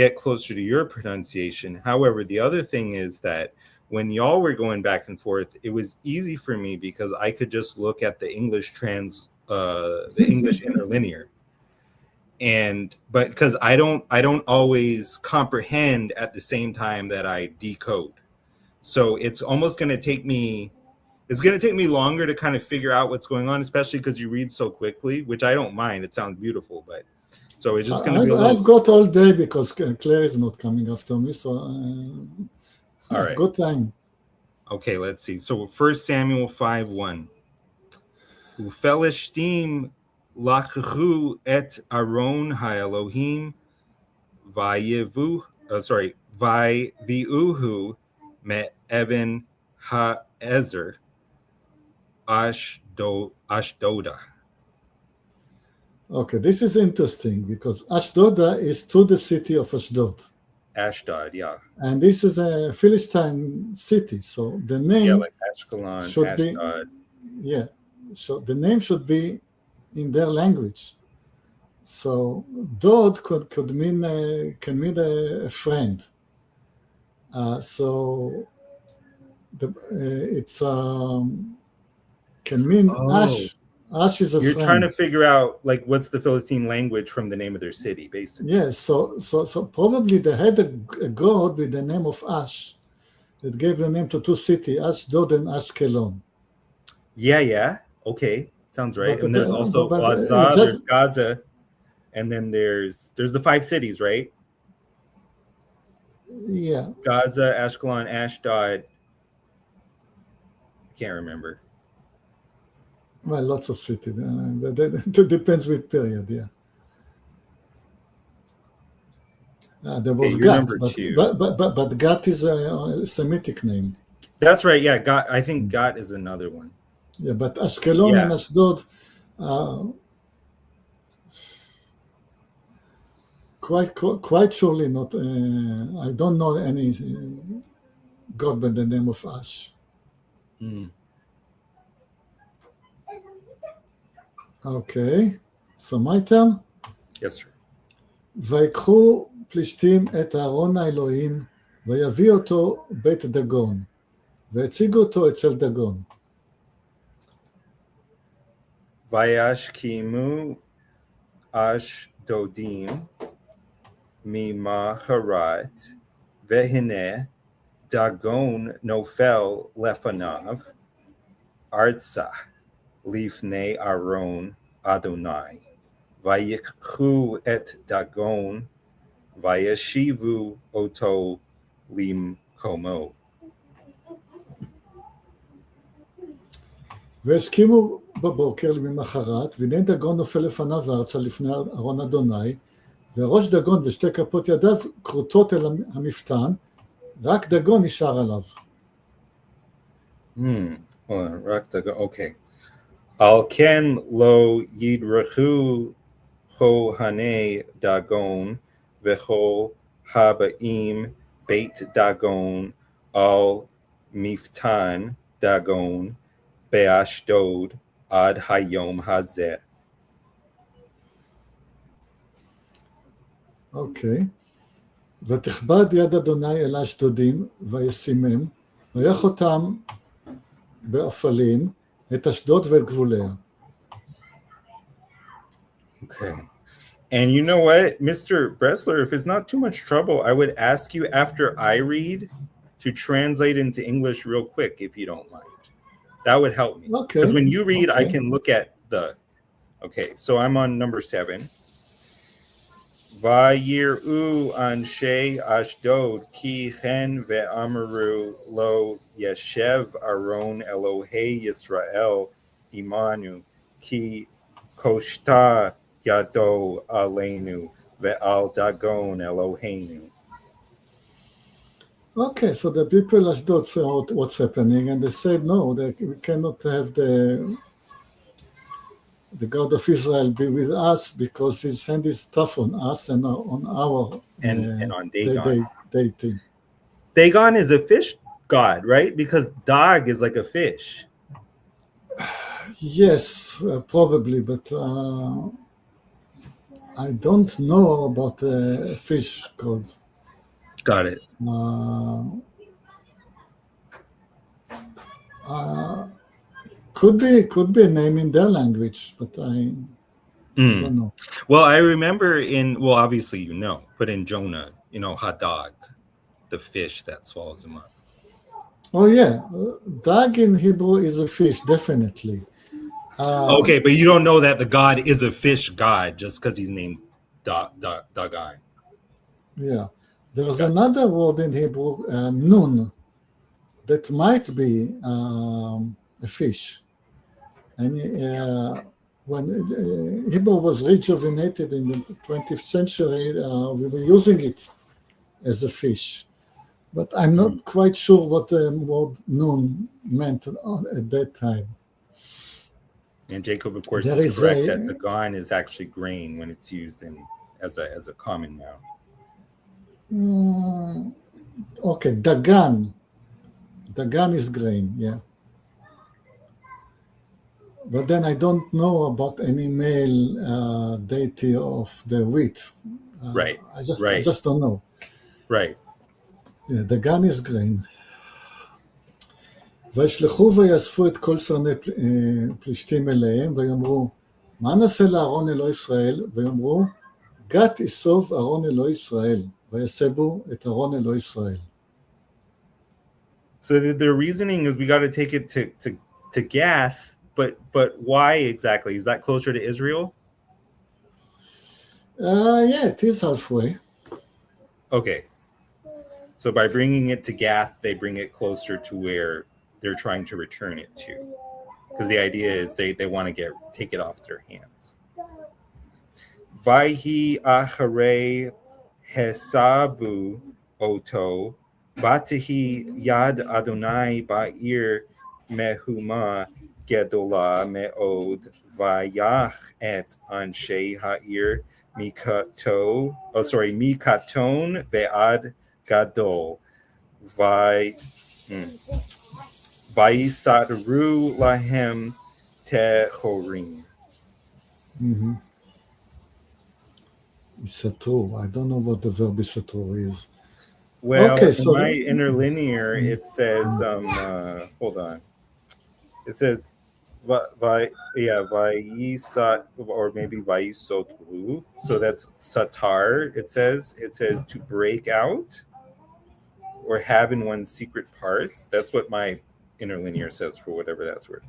get closer to your pronunciation. However, the other thing is that when y'all were going back and forth, it was easy for me because I could just look at the English the English interlinear. But because I don't always comprehend at the same time that I decode. So it's almost going to take me longer to kind of figure out what's going on, especially because you read so quickly, which I don't mind. It sounds beautiful, but so it's just going to be a little. I've got all day because Claire is not coming after me, so All I've right. got time. Okay, let's see. So 1 Samuel 5:1. Ufelishtim lakhu et Aron ha'Elohim vayivuhu me'evan ha'ezer Ashdoda. Okay, this is interesting because Ashdoda is to the city of Ashdod. Ashdod, yeah. And this is a Philistine city, so the name Yeah, like Ashkelon, should be- Ashdod. yeah, so the name should be in their language. So Dod could mean can mean a friend. So it's can mean Oh. Ash. Ash is a You're friend. trying to figure out like what's the Philistine language from the name of their city, basically. Yeah, so probably they had a god with the name of Ash that gave the name to two cities, Ashdod and Ashkelon. Yeah. Okay, sounds right. But and there's the- also but- Gaza, just- there's Gaza, and then there's the 5 cities, right? Yeah, Gaza, Ashkelon, Ashdod. I can't remember. well, lots of cities. That depends with period, yeah. There was Okay, you're Gat, number 2. but Gat is a Semitic name. That's right. Yeah, Gat. I think Gat is another one. Yeah, but Ashkelon Yeah. and Ashdod, quite surely not. I don't know any god by the name of Ash. Hmm. Okay, so my turn. Yes, sir. ויקחו פלישתים את אהרון האלוהים, ויביא אותו בית דגון, והציגו אותו אצל דגון. Vayashkimu Ashdodim Mimaharat Vehine Dagon Nofel Lefanav Artsa Lifnei Aron Adonai Vayikhu et Dagon Vayashivu Oto Lim Komo. והשכימו בבוקר למחרת, והנה דגון נופל לפניו ארצה לפני ארון אדוני, וראש דגון ושתי כפות ידיו כרותות אל המפתן, רק דגון נשאר עליו. Hold on, Rak Dagon. Okay. Al ken lo yidrachu Kohane Dagon vechol habaim beit Dagon al miftan Dagon be'ashdod ad hayom hazeh. אוקיי. ותכבד יד אדוני אל אשדודים, וישימם, ויך אותם באפלים, את אשדוד ואת גבוליה. Okay. And you know what, Mr. Bressler, if it's not too much trouble, I would ask you after I read to translate into English real quick, if you don't mind. That would help me. Okay. Because when you read, I Okay. can look at the. Okay, so I'm on number 7. Vayiru anshe Ashdod ki chen ve'amaru lo yeshev Aron Elohei Yisrael imanu ki koshta yado aleinu ve'al Dagon Eloheinu. Okay, so the people Ashdod saw what's happening, and they said, no, we cannot have the God of Israel be with us because his hand is tough on us and on our And on Dagon. deity. Dagon is a fish god, right? Because Dag is like a fish. Yes, probably, but I don't know about fish gods. Got it. Could be a name in their language, but I don't know. Well, I remember obviously you know, but in Jonah, Hadag, the fish that swallows him up. Oh yeah, dag in Hebrew is a fish, definitely. Okay, but you don't know that the god is a fish god just because he's named Dagon. Yeah, there's another word in Hebrew, nun, that might be a fish. And when Hebrew was rejuvenated in the 20th century, we were using it as a fish. But I'm not quite sure what the word nun meant at that time. And Jacob, of course, There is is correct a- that Dagon is actually grain when it's used as a common noun. Okay, Dagan. Dagan is grain, yeah. But then I don't know about any male deity of the wheat. Right. I right. just don't know. Right. Yeah, Dagan is grain. וישלחו ויאספו את כל סרני פלישתים אליהם, ויאמרו, מה נעשה לארון אלוהי ישראל? ויאמרו, גת יסוב ארון אלוהי ישראל, ויסבו את ארון אלוהי ישראל. So the reasoning is we got to take it to Gath, but why exactly? Is that closer to Israel? Yeah, it is halfway. Okay. So by bringing it to Gath, they bring it closer to where they're trying to return it to. Because the idea is they want to take it off their hands. Vayhi acharei hesabu oto vatihi yad Adonai ba'ir mehuma gedola me'od vayach et anshe ha'ir mikaton ve'ad gadol Vayisatru lahem tehorim. Isatru. I don't know what the verb isatru is. Well, Okay, in so my interlinear, it says, hold on. It says, Vayisat, or maybe Vayisotru. So that's satar. It says to break out or have in one's secret parts. That's what my interlinear says for whatever that's worth.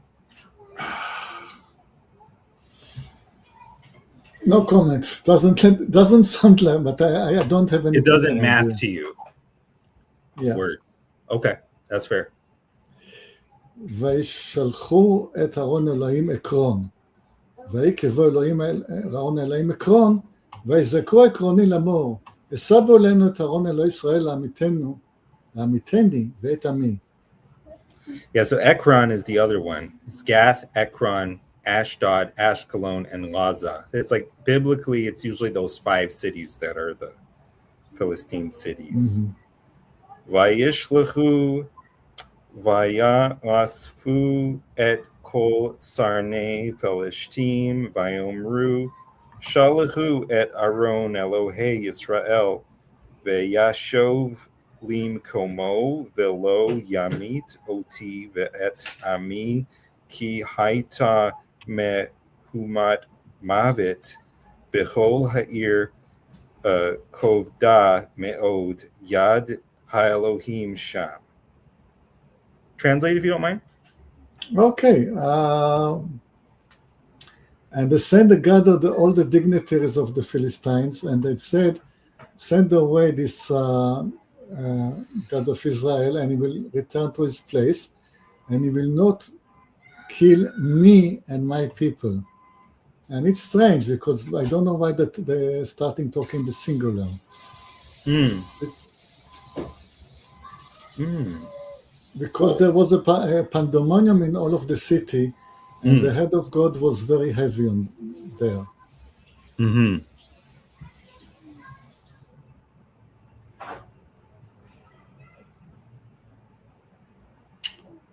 No comment. Doesn't sound like, but I don't have any. It doesn't better math idea. to you. Yeah. Word. Okay, that's fair. וישלחו את ארון אלוהים עקרון. ויקבו אלוהים ארון אלוהים עקרון, ויזכרו עקרוני לאמור, הסבו אלינו את ארון אלוהי ישראל לעמיתני ואת עמי. Yeah, so Ekron is the other one. It's Gath, Ekron, Ashdod, Ashkelon, and Laza. It's like biblically, it's usually those 5 cities that are the Philistine cities. Vayishlechu, Vayasfu et kol sarnei Philishtim, Vayomru, Shalachu et Aron Elohei Yisrael, Vayashov lim komo velo yamit oti ve'et ami ki haita mehumat mavet bechol ha'ir kovda me'od yad ha'elohim sham. Translate if you don't mind. Okay. And they sent the God of all the dignitaries of the Philistines, and they said, send away this God of Israel, and he will return to his place, and he will not kill me and my people. And it's strange because I don't know why that they're starting talking the singular. Because there was a pandemonium in all of the city, and the head of God was very heavy on there.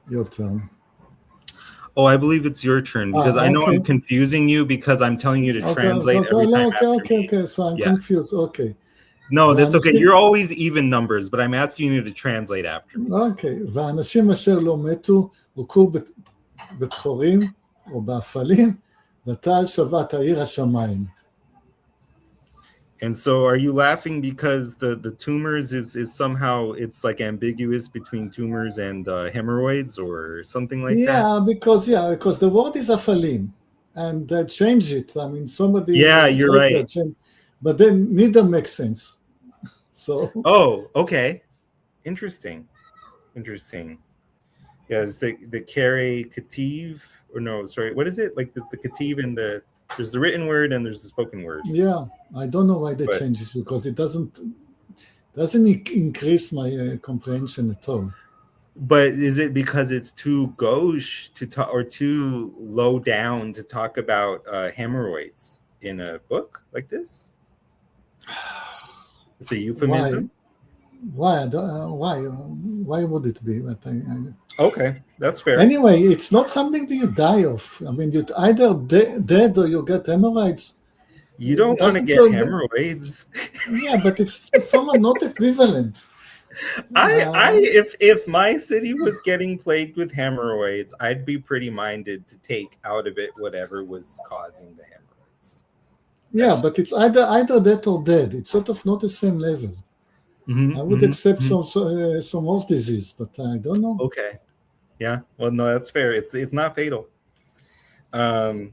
Your turn. Oh, I believe it's your turn because I know okay. I'm confusing you because I'm telling you to translate every time after me. Okay. So I'm confused. Okay. No, that's okay. You're always even numbers, but I'm asking you to translate after me. Okay. והאנשים אשר לא מתו הוכו בדחורים או באפלים, ותעל שבת העיר השמיים. And so are you laughing because the tumors is somehow it's like ambiguous between tumors and hemorrhoids or something like that? Yeah, because the word is afalim, and they change it. I mean, somebody. Yeah, you're right. But then neither makes sense. So. Oh, okay. Interesting. Yeah, it's the Kare Kativ, or no, sorry, what is it? Like there's the Kativ and there's the written word and there's the spoken word. Yeah, I don't know why they change it because it doesn't increase my comprehension at all. But is it because it's too gauche to talk or too low down to talk about hemorrhoids in a book like this? It's a euphemism. Why would it be? But okay, that's fair. Anyway, it's not something that you die of. I mean, you're either dead or you get hemorrhoids. You don't want to get hemorrhoids. Yeah, but it's somehow not equivalent. If my city was getting plagued with hemorrhoids, I'd be pretty minded to take out of it whatever was causing the hemorrhoids. Yeah, but it's either that or dead. It's sort of not the same level. I would accept some horse disease, but I don't know. Okay. Yeah. Well, no, that's fair. It's not fatal. I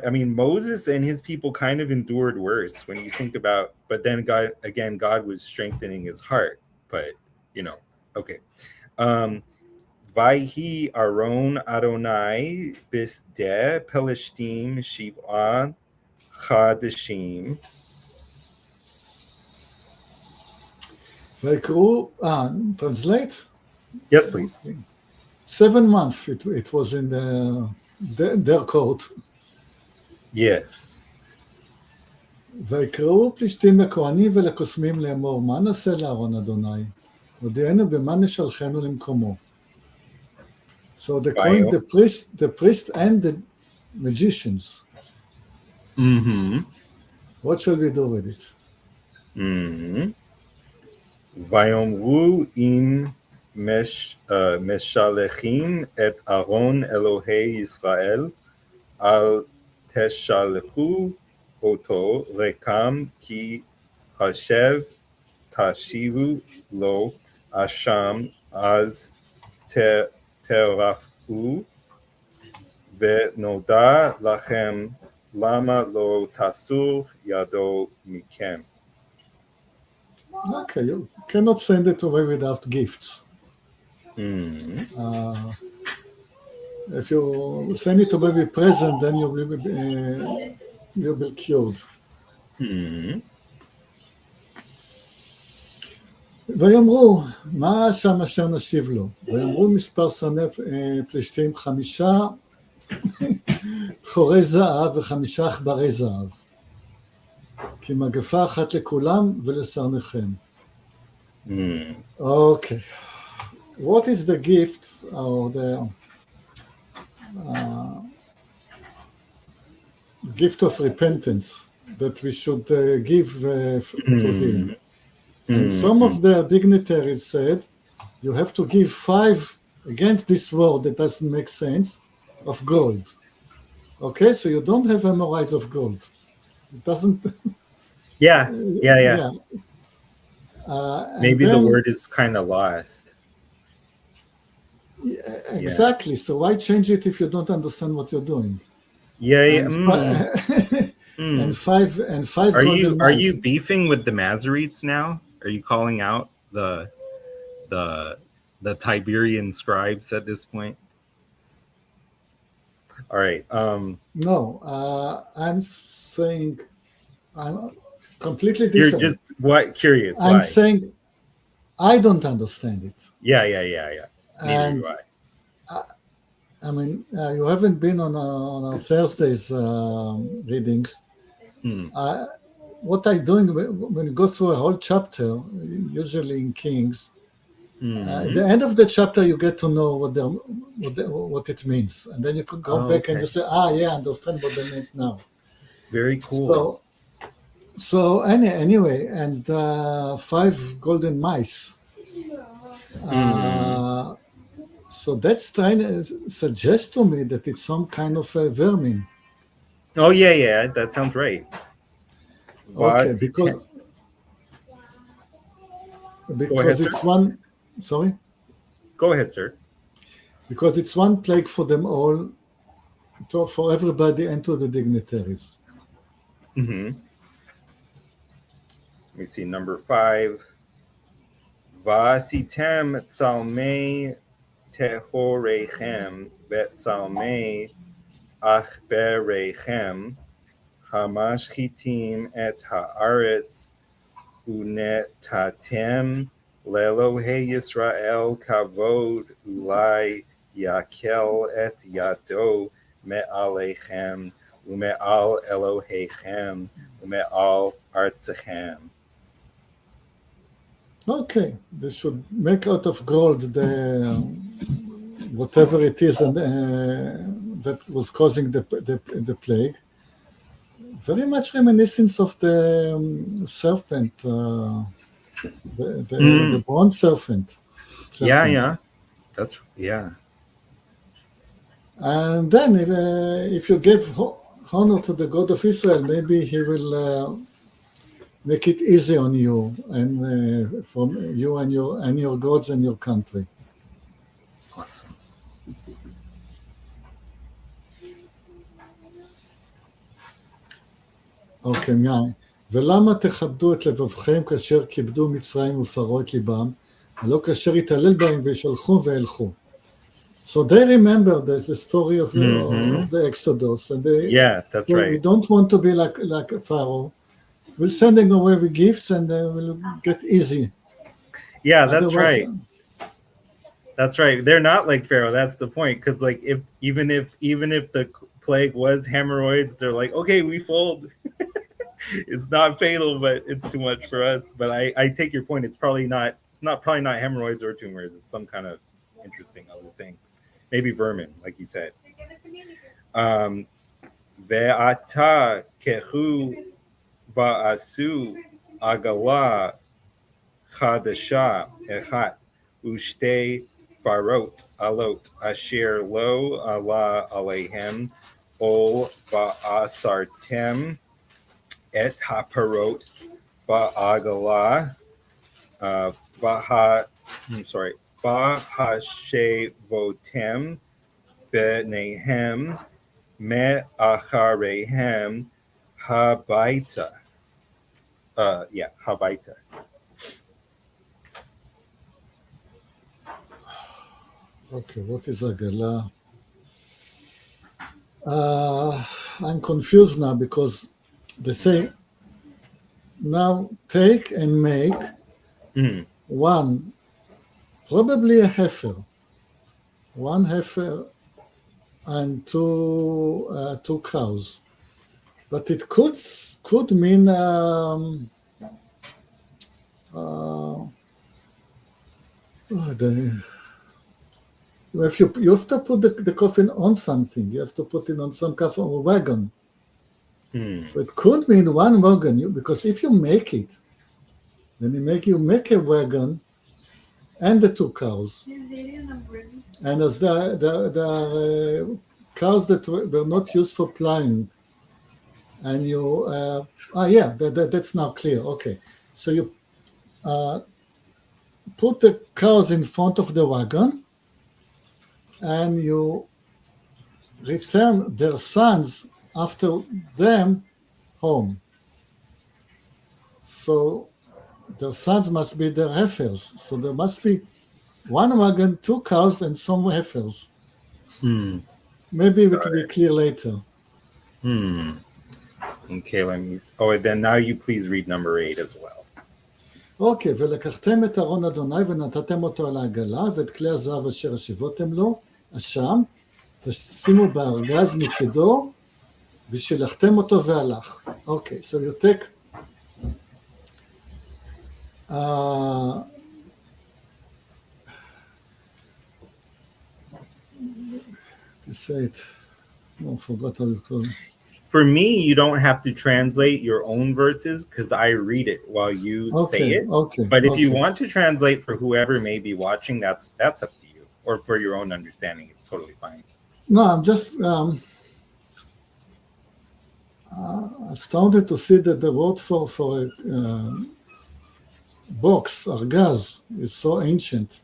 mean, Moses and his people kind of endured worse when you think about, but then God was strengthening his heart. But, okay. Vayhi Aron Adonai Bisdeh Pelishtim Shiv'ah Chadashim. Translate? Yes, please. 7 months it was in their court. Yes. ויקראו פלישתים לכהנים ולקוסמים לאמור, מה נעשה לארון אדוני? הודיענו במה נשלחנו למקומו. So the coin, the priest and the magicians. What shall we do with it? Vayomru im משלחים את ארון אלוהי ישראל, אל תשלחו אותו ריקם, כי השב תשיבו לו אשם, אז תרפאו, ונודע לכם למה לא תסור ידו מכם. Okay, you cannot send it away without gifts. If you send it away with present, then you'll be killed. ויאמרו, מה שם אשר נשיב לו? ויאמרו מספר שונאי פלישתים 5 תחורי זהב ו5 עכברי זהב. כי מגפה אחת לכולם ולשרניכם. Okay. What is the gift or the gift of repentance that we should give to him? And some of the dignitaries said, you have to give 5 against this word that doesn't make sense of gold. Okay, so you don't have hemorrhoids of gold. It doesn't. Yeah. Maybe then, the word is kind of lost. Exactly. So why change it if you don't understand what you're doing? And five. Are you beefing with the Masoretes now? Are you calling out the Tiberian scribes at this point? All right. No, I'm saying I'm completely different. You're just curious. I'm why? saying I don't understand it. Yeah. Neither do I. I mean, you haven't been on our Thursdays readings. What I'm doing when you go through a whole chapter, usually in Kings, at the end of the chapter you get to know what it means, and then you can go back and you say, I understand what they meant now. Very cool. So anyway, and 5 golden mice. So that's trying to suggest to me that it's some kind of a vermin. Oh yeah, that sounds right. Okay, because it's one. Sorry. Go ahead, sir. Because it's one plague for them all, for everybody and to the dignitaries. Let me see, number 5. Vasitem tsalmei tehorechem betsalmei achberechem hamashchitim et haaretz unetatem lelohei Yisrael kavod ulai yakel et yado me'alechem ume'al Elohechem ume'al artzechem. Okay, they should make out of gold the whatever it is that was causing the plague. Very much reminiscence of the serpent, the bronze serpent. Yeah. And then if you give honor to the God of Israel, maybe he will make it easy on you and from you and your gods and your country. Awesome. אוקיי, ולמה תכבדו את לבבכם כאשר כיבדו מצרים ופרעה את ליבם, הלא כאשר יתעלל בהם וישלחו וילכו. So they remember the story of the Exodus, and that's right. We don't want to be like Pharaoh. We'll send them away with gifts, and they will get easy. Yeah, that's right. That's right. They're not like Pharaoh. That's the point. Because like, even if the plague was hemorrhoids, they're like, okay, we fold. It's not fatal, but it's too much for us. But I take your point. It's probably not hemorrhoids or tumors. It's some kind of interesting other thing. Maybe vermin, like you said. Ve'ata kehu ba'asu agala chadasha echat Ushte farot alot asher lo Allah alehem ol ba'asartem et haparot ba'agala Bahashevotem benehem me acharehem habaita. Habaita. Okay, what is Agala? I'm confused now because they say now take and make one, probably a heifer, one heifer and two cows, but it could mean if you have to put the coffin on something, you have to put it on some kind of a wagon. So it could mean one wagon, because if you make it, then you make a wagon and the two cows. And as there are cows that were not used for plowing, and you that's now clear. Okay, so you put the cows in front of the wagon, and you return their sons after them home. So their sons must be their heifers. So there must be one wagon, two cows, and some heifers. Maybe it will be clear later. Okay, let me. Oh, and then now you please read number 8 as well. אוקיי, ולקחתם את ארון אדוני ונתתם אותו על העגלה ואת כלי הזהב אשר השיבותם לו, אשם, תשימו בארגז מצידו ושילחתם אותו והלך. אוקיי, so you take to say it. Oh, I forgot how to call it. For me, you don't have to translate your own verses because I read it while you say it. Okay. But if you want to translate for whoever may be watching, that's up to you. Or for your own understanding, it's totally fine. No, I'm just astounded to see that the word for a box, argaz, is so ancient.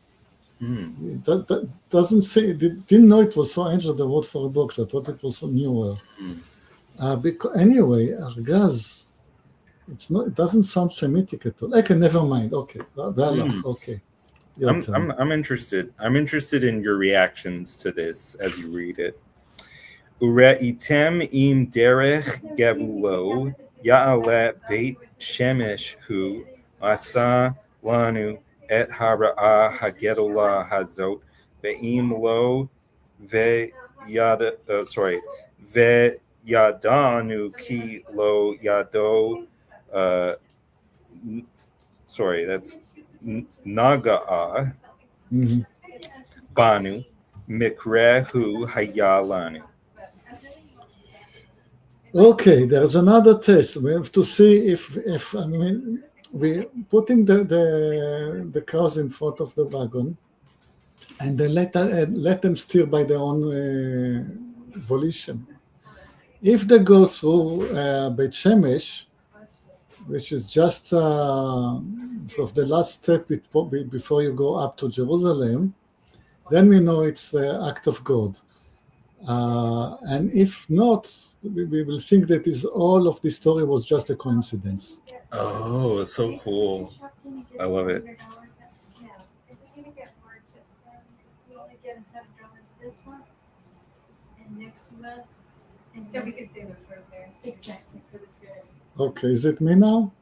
That doesn't say, didn't know it was so ancient, the word for a box. I thought it was so newer. Because anyway, argaz, it doesn't sound Semitic at all. Okay, never mind. Okay, okay. I'm interested. I'm interested in your reactions to this as you read it. Ureitem im derech gevulo ya'ale beit shemesh hu asa lanu et hara'ah hagedolah hazot ve'im lo ve'yadanu ki lo yado that's Naga'a Banu Mikrehu Hayalanu. Okay, there's another test. We have to see if we're putting the cows in front of the wagon, and then let them steer by their own volition. If they go through Beit Shemesh, which is just sort of the last step before you go up to Jerusalem, then we know it's the act of God. And if not, we will think that all of this story was just a coincidence. Oh, it's so cool. I love it. Yeah, it's going to get more expensive. You only get $100 this month, and next month. And So we could say what's right there. Exactly, for the fair. Okay, is it me now?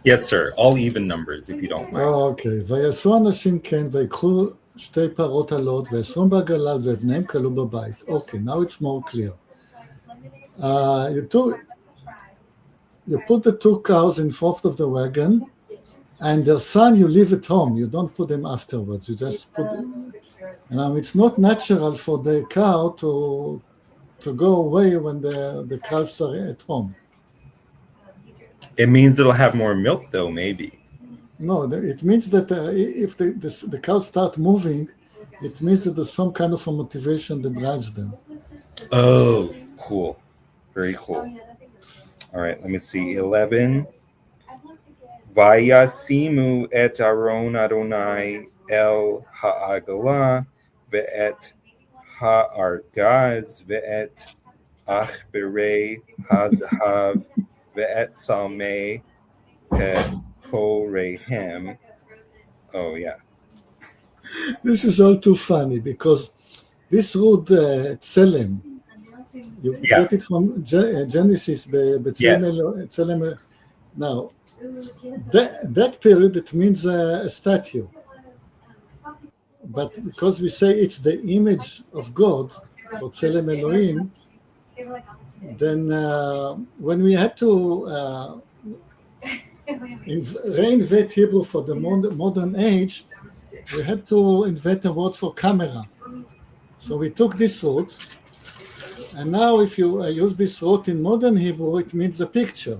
Yes, sir. All even numbers, if you don't mind. אוקיי, ויעשו אנשים כן, ויקחו שתי פרות עלות, וישום בעגלה, ובניהם כלו בבית. אוקיי, now it's more clear. You put the two cows in front of the wagon, and their son you leave at home. You don't put them afterwards. You just put them. Now, it's not natural for the cow to go away when the calves are at home. It means it'll have more milk, though, maybe. No, it means that if the cows start moving, it means that there's some kind of a motivation that drives them. Oh, cool. Very cool. All right, let me see. 11. Vayasimu et Aron Adonai el ha'agala ve'et ha'argaz ve'et achberei hazahav ve'et salmei pehorehem. Oh, yeah. This is all too funny because this word tselem, you Yeah. get it from Genesis, tselem. Now, that period, it means a statue. But because we say it's the image of God, for tselem Elohim, then when we had to reinvent Hebrew for the modern age, we had to invent a word for camera. So we took this root, and now if you use this root in modern Hebrew, it means a picture.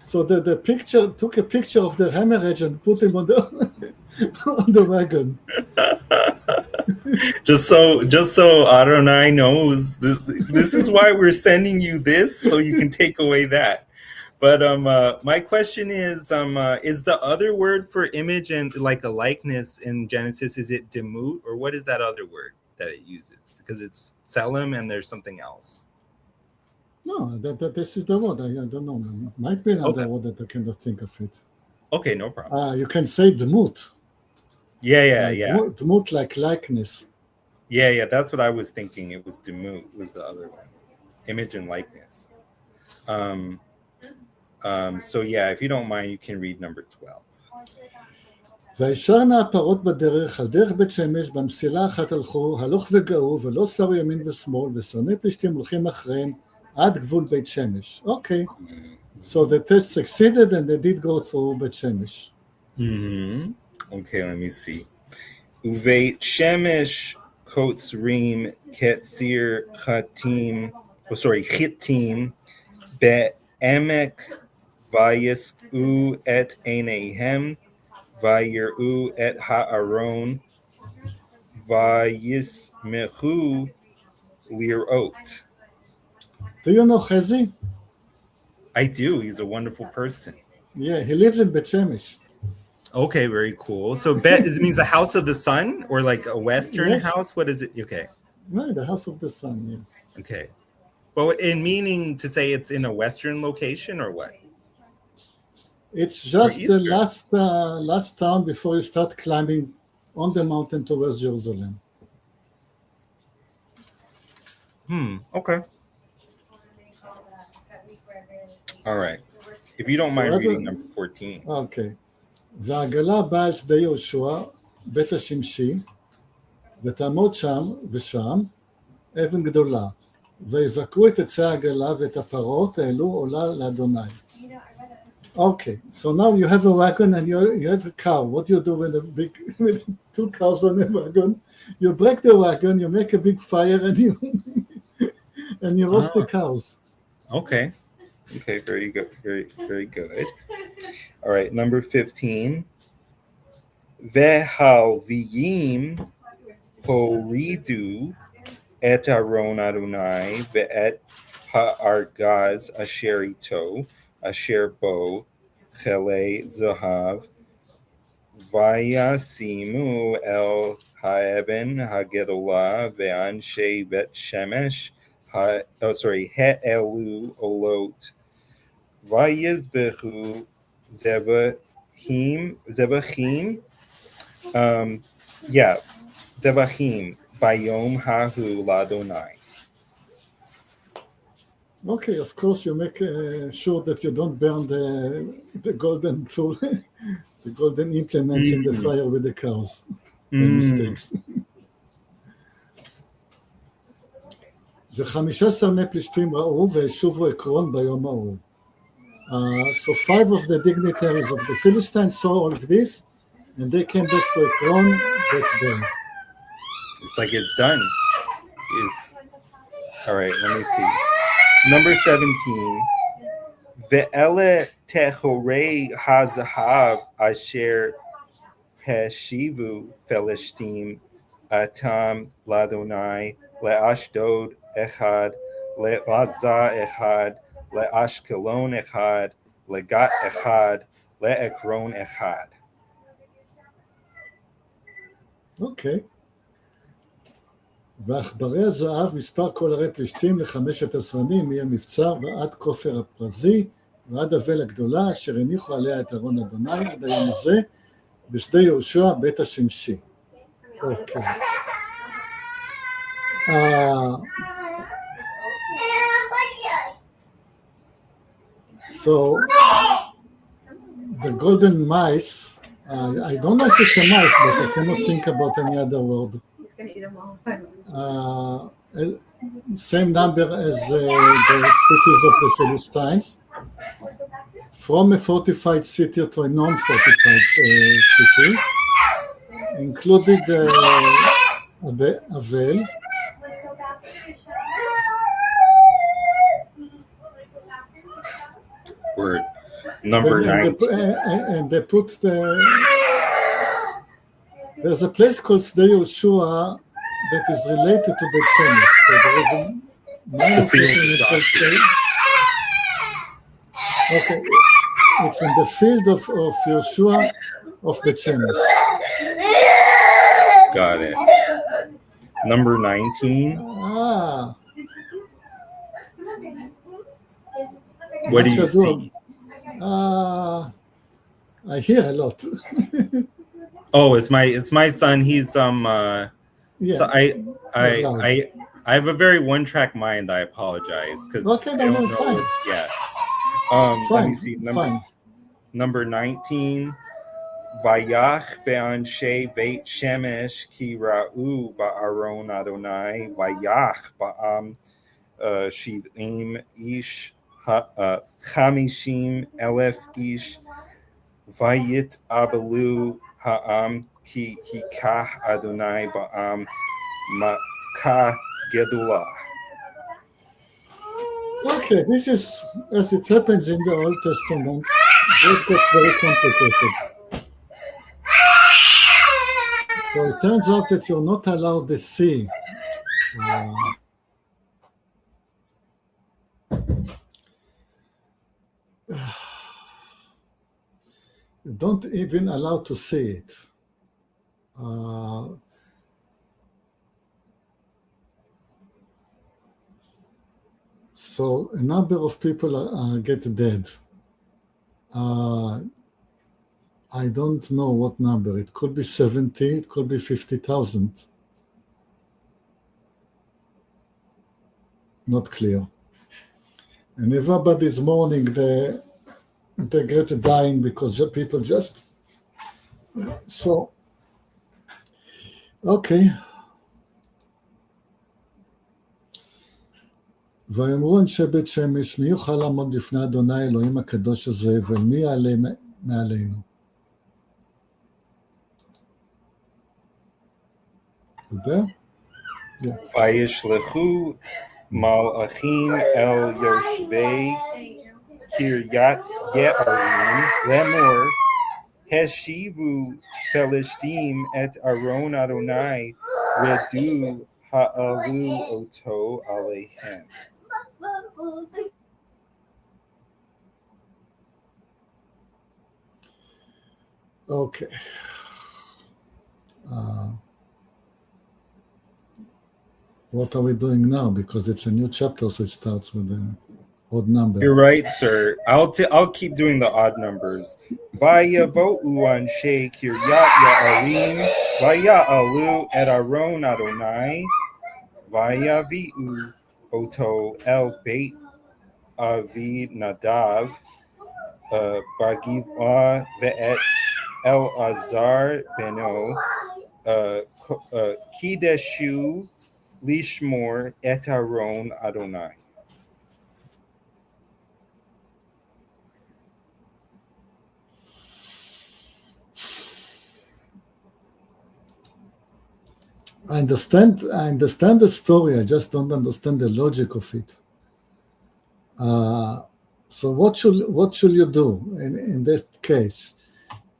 So the picture took a picture of the hemorrhage and put him on the on the wagon. Just so Adonai knows, this is why we're sending you this, so you can take away that. But my question is the other word for image and like a likeness in Genesis, is it demut, or what is that other word that it uses? Because it's tselem and there's something else. No, this is the word. I don't know. Might be another word that I cannot think of it. Okay, no problem. You can say demut. Yeah. Demut like likeness. Yeah. That's what I was thinking. It was demut was the other one. Image and likeness. So yeah, if you don't mind, you can read number 12. וישרנה הפרות בדרך, על דרך בית שמש, במסילה אחת הלכו, הלוך וגאו, ולא סרו ימין ושמאל, ושונאי פלישתים הולכים אחריהם, עד גבול בית שמש. Okay. So the test succeeded and they did go through בית שמש. Okay, let me see. Uveit shemesh kotzrim ketzir chitim be'emek vayis'u et eineihem vayir'u et ha'aron vayismechu lir'ot. Do you know Chezi? I do. He's a wonderful person. Yeah, he lives in Bet Shemesh. Okay, very cool. So Bet means the house of the sun, or like a Western Yes. house? What is it? Okay. Right, the house of the sun, yeah. Okay. But in meaning to say it's in a Western location or what? It's just the Eastern. last town before you start climbing on the mountain towards Jerusalem. Okay. All right. If you don't So mind other- reading number 14. אוקיי. והעגלה באה אל שדה יהושע, בית השמשי, ותעמוד שם ושם אבן גדולה, ויבקרו את עצי העגלה ואת הפרות האלו עולה לאדוני. Okay, so now you have a wagon and you have a cow. What do you do with with 2 cows on a wagon? You break the wagon, you make a big fire, and you roast the cows. Okay. Okay, very good. Very, very good. All right, number 15. Vehalviyim horidu et Aron Adonai ve'et ha'argaz asher ito asher bo chele zahav vayasimu el ha'eben ha'gedolah ve'anshe bet shemesh he'elu olot vayizbechu zevachim zevachim bayom hahu ladonai. Okay, of course you make sure that you don't burn the golden tool, the golden implements in the fire with the cows. Mistakes. ו15 בני פלישתים ראו והשובו עקרון ביום ההוא. So 5 of the dignitaries of the Philistines saw all of this, and they came back to Ekron that day. It's like it's done. All right, let me see. Number 17. Ve'ele Tehorei hazahav asher Heshivu Felishtim Atam Ladonai Leashdod Echad Le'Gaza Echad Le'Ashkelon Echad Legat Echad Le'Ekron Echad. אוקיי. ועכברי הזהב, מספר כל ערי פלישתים לחמשת הסרנים, מהמבצר ועד כופר הפרזי, ועד אבל הגדולה, אשר הניחו עליה את ארון אדוני עד היום הזה, בשדה יהושע בית השמשי. אוקיי. So, the golden mice, I don't know if it's a mice, but I cannot think about any other word. He's gonna eat them all. Same number as the cities of the Philistines. From a fortified city to a non-fortified city, included Avel. Word. Number 19. And they put there's a place called Sde Yehoshua that is related to Beit Shemesh. So there is a minor place. Okay, it's in the field of Yehoshua of Beit Shemesh. Got it. Number 19. What do you see? I hear a lot. Oh, it's my son. He's Yeah. So I have a very one-track mind. I apologize because Okay, I no, don't no, know. fine. Yeah. Let Fine, me see. fine. Number 19. Vayach be'anshe Beit Shemesh ki ra'u ba'aron Adonai vayach ba'am shiv'im ish chamishim elef ish vayit abalu ha'am ki hikach Adonai ba'am makah gedulah. Okay, this is, as it happens in the Old Testament, this gets very complicated. So it turns out that you're not allowed to see. You don't even allow to see it. So a number of people get dead. I don't know what number. It could be 70, it could be 50,000. Not clear. And everybody's mourning they get dying because people just... So, okay. ויאמרו אנשי בית שמש, מי יוכל לעמוד בפני אדוני אלוהים הקדוש הזה, ומי יעלה מעלינו? You there? Yeah. Vayishlechu malachim el yoshvei kiryat ye'arim lemor heshivu felishtim et aron Adonai redu ha'alu oto aleichem. Okay. What are we doing now? Because it's a new chapter, so it starts with an odd number. You're right, sir. I'll keep doing the odd numbers. Vayavo'u anshe kiryat ye'arim vaya'alu et aron Adonai vayavi'u oto el beit avi nadav bagivah ve'et el azar beno kideshu lishmor et aron Adonai. I understand the story. I just don't understand the logic of it. So what should you do in this case?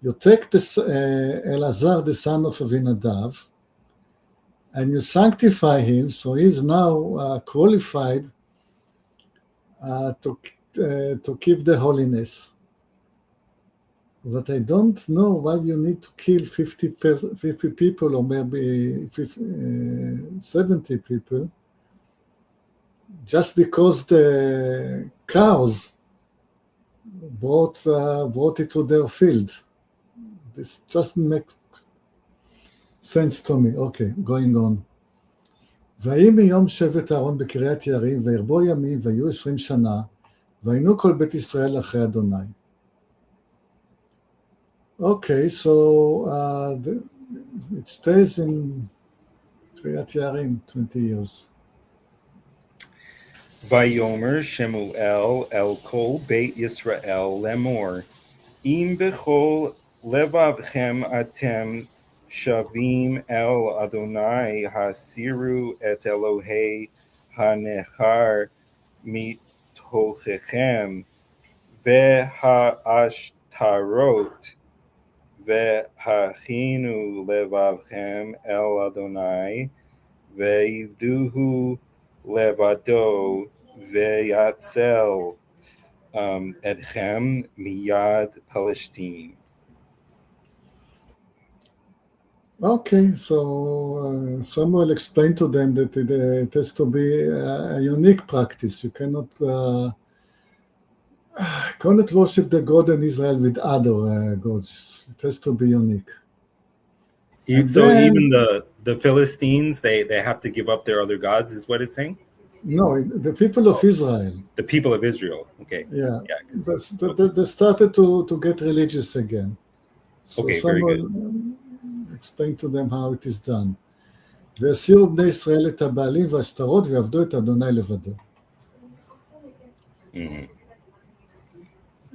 You take this Elazar, the son of Avinadav, and you sanctify him, so he's now qualified to keep the holiness. But I don't know why you need to kill 50 people or maybe 70 people just because the cows brought it to their field. This just makes sense to me. Okay, going on. ויהי מיום שבט אהרון בקריית יערים, וירבו ימים, ויהיו 20 שנה, והיינו כל בית ישראל אחרי אדוני. Okay, so it stays in קריית יערים 20 years. Vayomer Shemuel el kol beit Yisrael lemor, im bechol levavchem atem shavim el Adonai hasiru et Elohei hanechar mitochechem ve'ha'ashtarot ve'hachinu levavchem el Adonai ve'ivduhu levado veyatzel etchem miyad Palestine. Okay, so Samuel explained to them that it has to be a unique practice. You cannot worship the God in Israel with other gods. It has to be unique. So even the Philistines, they have to give up their other gods, is what it's saying? No, the people of Israel. The people of Israel, okay. Yeah, 'Cause they started to get religious again. So Okay, very Samuel explained to them how it is done. והסירו בני ישראל את הבעלים והשטרות ועבדו את אדוני לבדו.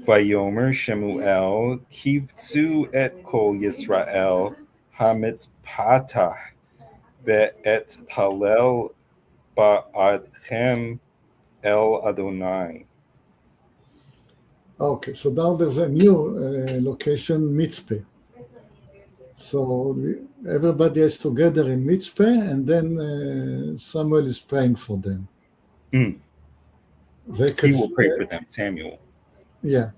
Vayomer Shemuel kivtzu et kol Yisrael hamitzpatah ve'et palel ba'adchem el Adonai. Okay, so now there's a new location, Mitzpeh. So everybody is together in Mitzpeh, and then Samuel is praying for them. He will pray for them, Samuel. Yeah.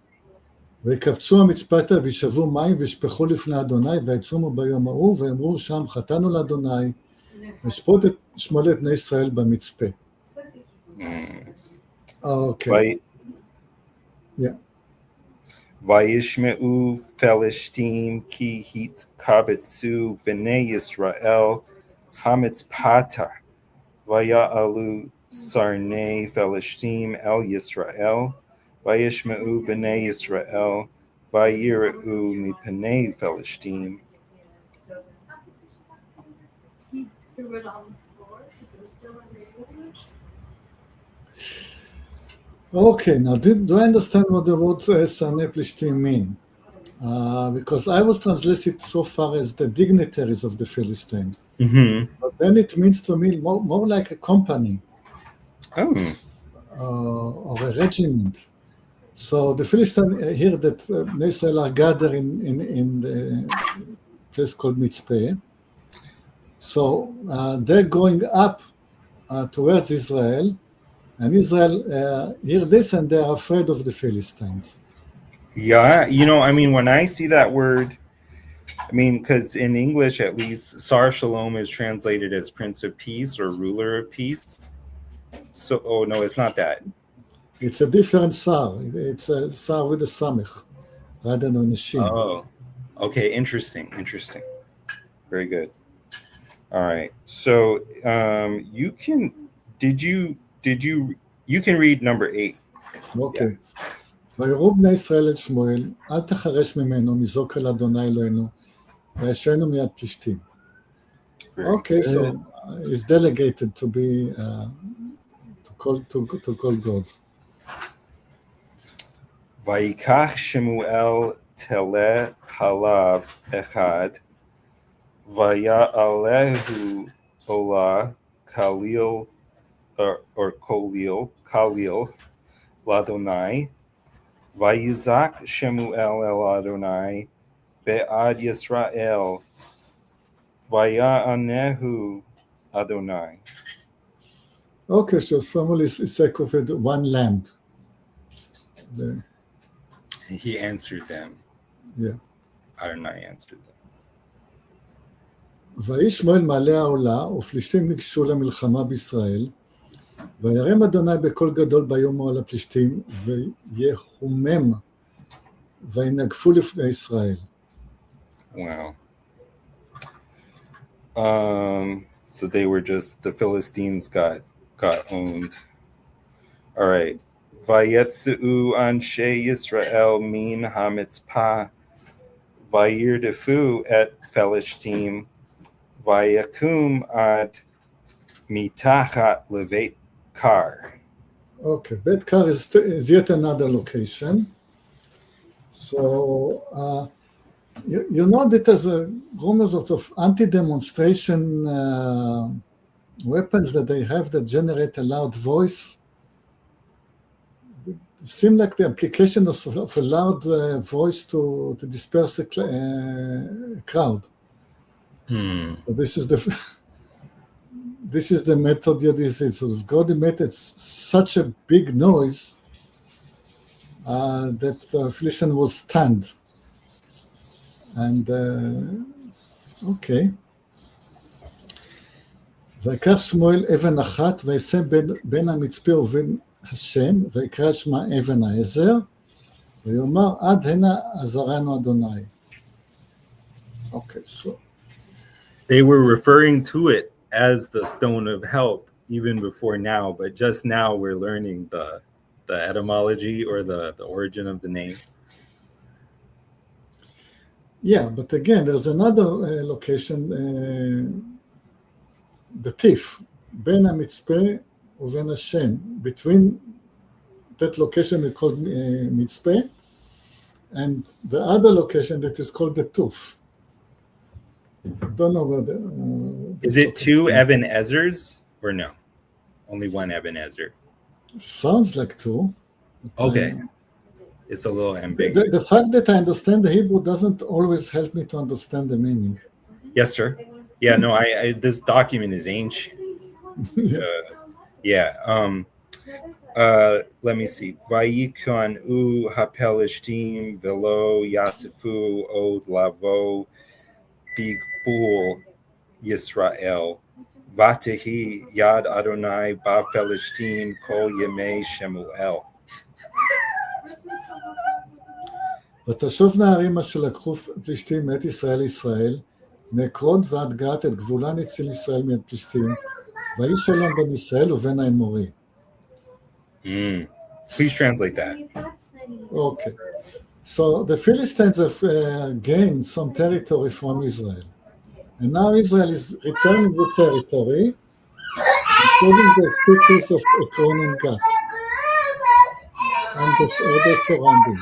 ויקבצו המצפתה וישבו מים וישפכו לפני אדוני ויצומו ביום ההוא ואמרו שם חטאנו לאדוני ושפוט את שמואל בני ישראל במצפה. Okay. Yeah. Vayishmeu Philistine ki hit kabetsu v'nei Yisrael hamitzpata vaya'alu sarnei Philistine el Yisrael vayishmeu b'nei Yisrael vayireu mipenei Philistine. He threw it on the floor because it was still under the wood. Okay, now do I understand what the word Sarnei Plishtim mean? Because I was translated so far as the dignitaries of the Philistines. But then it means to me more like a company or a regiment. So the Philistines hear that Israel are gathered in the place called Mitzpeh. So they're going up towards Israel. And Israel hear this and they're afraid of the Philistines. Yeah, I mean, when I see that word, I mean, because in English at least, Sar Shalom is translated as Prince of Peace or Ruler of Peace. So, oh no, it's not that. It's a different Sar. It's a Sar with a Samech rather than a Shin. Oh, okay, interesting. Very good. All right, so you can read number 8. אוקיי. ויראו בני ישראל את שמואל, אל תחרש ממנו, מזעוק אל אדוני אלוהינו, וישענו מיד פלישתים. Okay, so it's delegated to be to call God. ויקח שמואל תלה חלב אחד, ויעלהו עולה כליל or Khalil, Ladonai, Vayizak Shemuel el Adonai be'ad Yisrael Vaya'anehu Adonai. Okay, so Samuel is sacrificed one lamb. He answered them. Yeah. Adonai answered them. ויהי שמואל מעלה העולה, ופלישתים ניגשו למלחמה בישראל, וירם אדוני בקול גדול ביום על הפלישתים, ויחומם, וינגפו לפני ישראל. Wow. So they were just, the Philistines got owned. All right. Vayetzu anshe Yisrael min hamitzpah vayirdefu et Philistine vayakum ad mitachat levet kar. Okay, Bet Kar is yet another location. So, you know that as a rumors of anti-demonstration weapons that they have that generate a loud voice. It seems like the application of a loud voice to disperse a crowd. So this is the method that is it. So God made such a big noise that Philistine was stunned. And okay. ויקח שמואל אבן אחת, וישם בין המצפה ובין השם, ויקרא שמה אבן העזר, ויאמר עד הנה עזרנו אדוני. Okay, so. They were referring to it as the stone of help even before now, but just now we're learning the etymology or the origin of the name. Yeah, but again, there's another location, the Tif, בין המצפה ובין השם. Between that location is called מצפה, and the other location that is called the Tuf. Don't know whether. Is it two Evan Ezers or no? Only one Evan Ezer. Sounds like two. Okay. It's a little ambiguous. The fact that I understand the Hebrew doesn't always help me to understand the meaning. Yes, sir. Yeah, no, I this document is ancient. Let me see. Vayikon u hapelishtim velo yasifu od lavo bigbul Yisrael vatehi yad Adonai ba Pelishtim kol yemei Shemuel. ותשוב נערים אשר לקחו פלישתים מאת ישראל לישראל, מעקרון ועד גת את גבולן הציל ישראל מאת פלישתים, ויהי שלום בין ישראל ובין האמורי. Please translate that. Okay. So the Philistines have gained some territory from Israel. And now Israel is returning the territory, including the cities of Ekron and Gat, and the surrounding.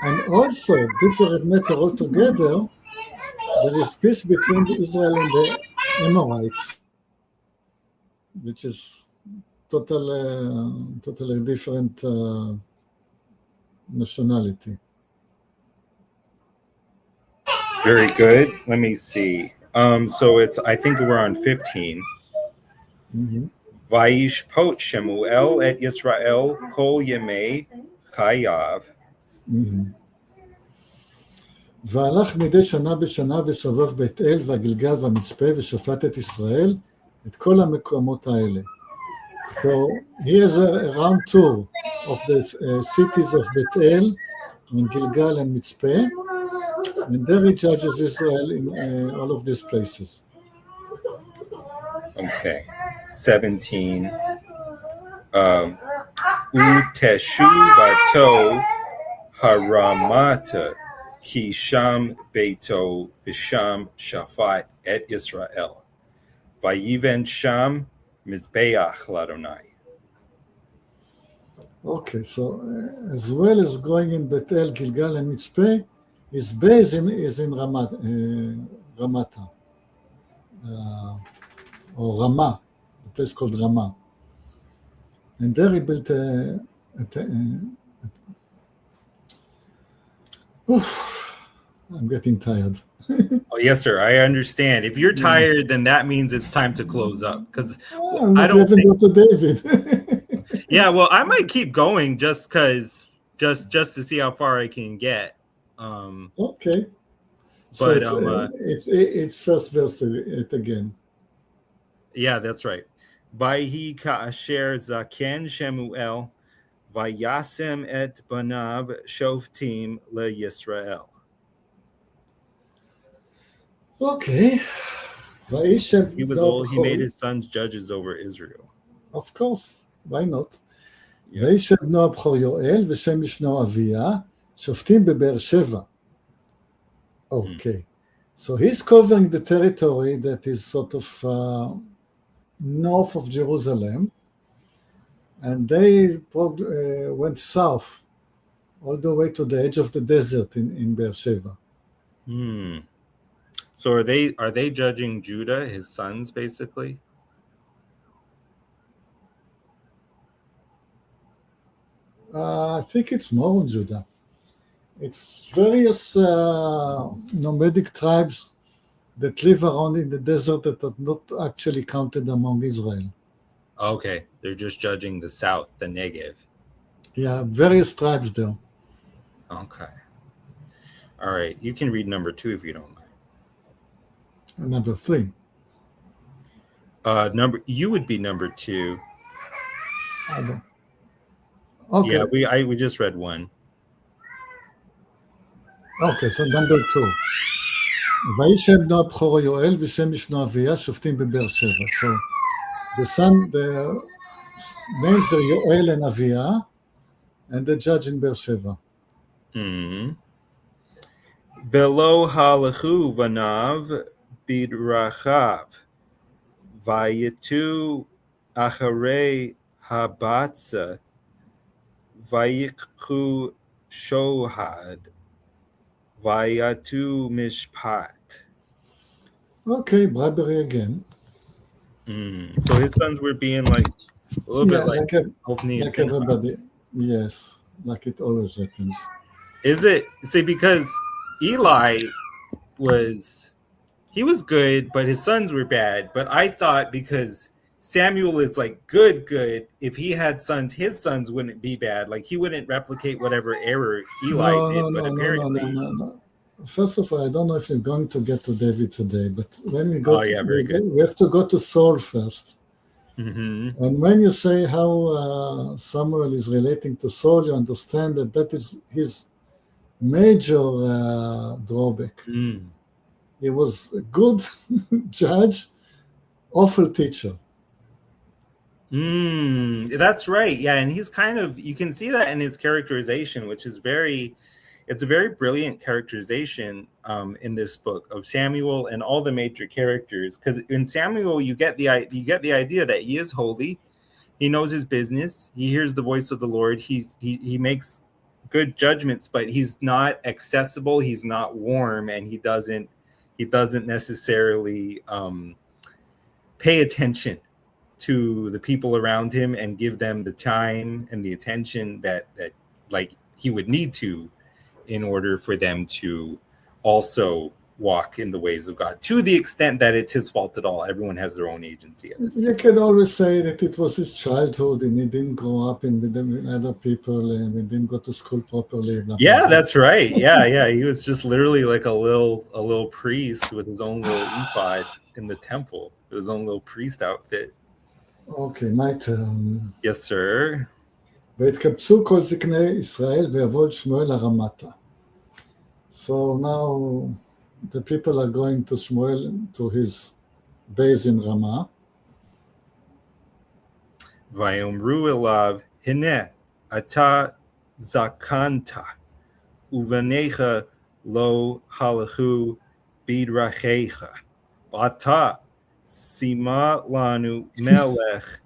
And also, different matter altogether, there is peace between Israel and the Amorites, which is totally different nationality. Very good. Let me see. So I think we're on 15. Vaish pot Shemuel et Yisrael kol yemei chayav. והלך מדי שנה בשנה וסובב בית אל והגלגל והמצפה ושפט את ישראל, את כל המקומות האלה. So here's a round tour of the cities of Bet El, and Gilgal and Mitzpeh, and there he judges Israel in all of these places. Okay, 17. Uteshu bato haramata ki sham beito visham shafat et Israel. Vayiven sham mizbeach ladonai. Okay, so as well as going in Bet El, Gilgal, and Mitzpeh, his base is in Ramata, or Ramah, a place called Ramah. And there he built a I'm getting tired. Oh, yes, sir. I understand. If you're tired, then that means it's time to close up. Because I'm I not don't even think. go to David. Yeah, well, I might keep going just to see how far I can get. Okay. But It's first verse again. yeah, that's right. Vayhi ka'asher zaken Shemuel, vayasem et banav shoftim leYisrael. Okay. Vayishem He was old. He made his sons judges over Israel. Of course. Why not? Yeah. וישב בנו הבכור יואל ושם משנו אביה, שופטים בבאר שבע. Okay. So he's covering the territory that is sort of north of Jerusalem, and they went south all the way to the edge of the desert in Beersheba. So are they judging Judah, his sons, basically? I think it's more Judah. It's various nomadic tribes that live around in the desert that are not actually counted among Israel. Okay, they're just judging the south, the Negev. Yeah, various tribes there. Okay. All right, you can read number 2 if you don't mind. And number 3. You would be number 2. Okay. Yeah, we just read 1. Okay, so number 2. וישב בנו הבכור יואל ושם משנו אביה שופטים בבאר שבע. So the names are Yoel and Avia, and the judge in Beer Sheva. Velo halachu vanav bidrachav vayitu acharei habatza vayikhu shohad vayatu mishpat. Okay, bribery again. So his sons were being like a little bit like everybody. Yes, like it always happens. Is it? See, because Eli was good, but his sons were bad. But I thought because Samuel is like good, if he had sons, his sons wouldn't be bad. Like he wouldn't replicate whatever error Eli did. But apparently, no. First of all, I don't know if we're going to get to David today, but when we go, we have to go to Saul first. Mm-hmm. And when you say how Samuel is relating to Saul, you understand that is his major drawback. He was a good judge, awful teacher. That's right. Yeah, and he's kind of, you can see that in his characterization, which is it's a very brilliant characterization in this book of Samuel and all the major characters. Because in Samuel, you get the idea that he is holy, he knows his business, he hears the voice of the Lord, he makes good judgments, but he's not accessible, he's not warm, and he doesn't necessarily pay attention to the people around him and give them the time and the attention that like he would need to in order for them to also walk in the ways of God, to the extent that it's his fault at all. Everyone has their own agency. You can always say that it was his childhood and he didn't grow up with other people and he didn't go to school properly. Yeah, that's right. Yeah. He was just literally like a little priest with his own little ephod in the temple, with his own little priest outfit. Okay, my turn. Yes, sir. והתקבצו כל זקני ישראל ויבוא אל שמואל הרמתה. So now the people are going to Shmuel, to his base in Ramah. Vayomru elav hine ata zakanta uvanecha lo halachu bidrachecha ata sima lanu melech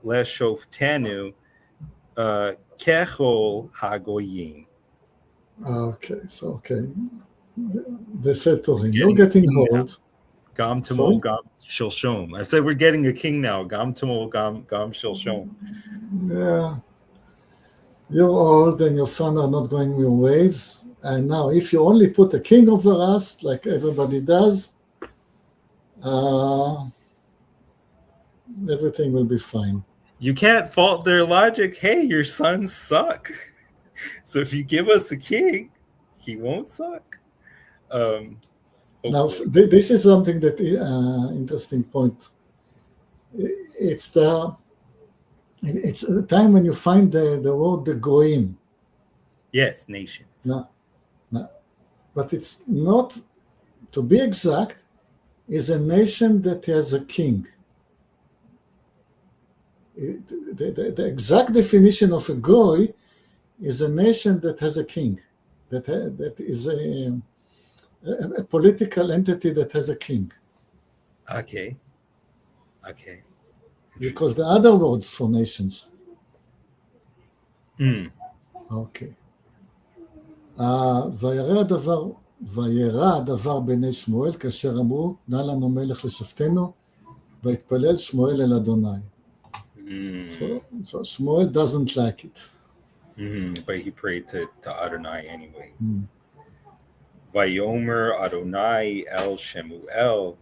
leshoftenu kechol hagoyim. Okay. They said to him, "You're getting old." Gam Tamol Gam Shilshom. I said we're getting a king now. Gam Tamol Gam Shilshom. Yeah. you're old and your son are not going your ways. And now, if you only put a king over us, like everybody does, everything will be fine. You can't fault their logic. Hey, your sons suck. So if you give us a king, he won't suck. Now, Hopefully. this is something that interesting point. It's a time when you find the word the goyim. Yes, nations. No, but it's not, to be exact, is a nation that has a king. The exact definition of a goy is a nation that has a king, that is a political entity that has a king. Okay. Because the other words for nations. אוקיי. וירא הדבר בעיני שמואל כאשר אמרו, נא לנו מלך לשפטנו, ויתפלל שמואל אל אדוני. So Shmuel doesn't like it. But he prayed to Adonai anyway. Vayomer Adonai el Shemuel,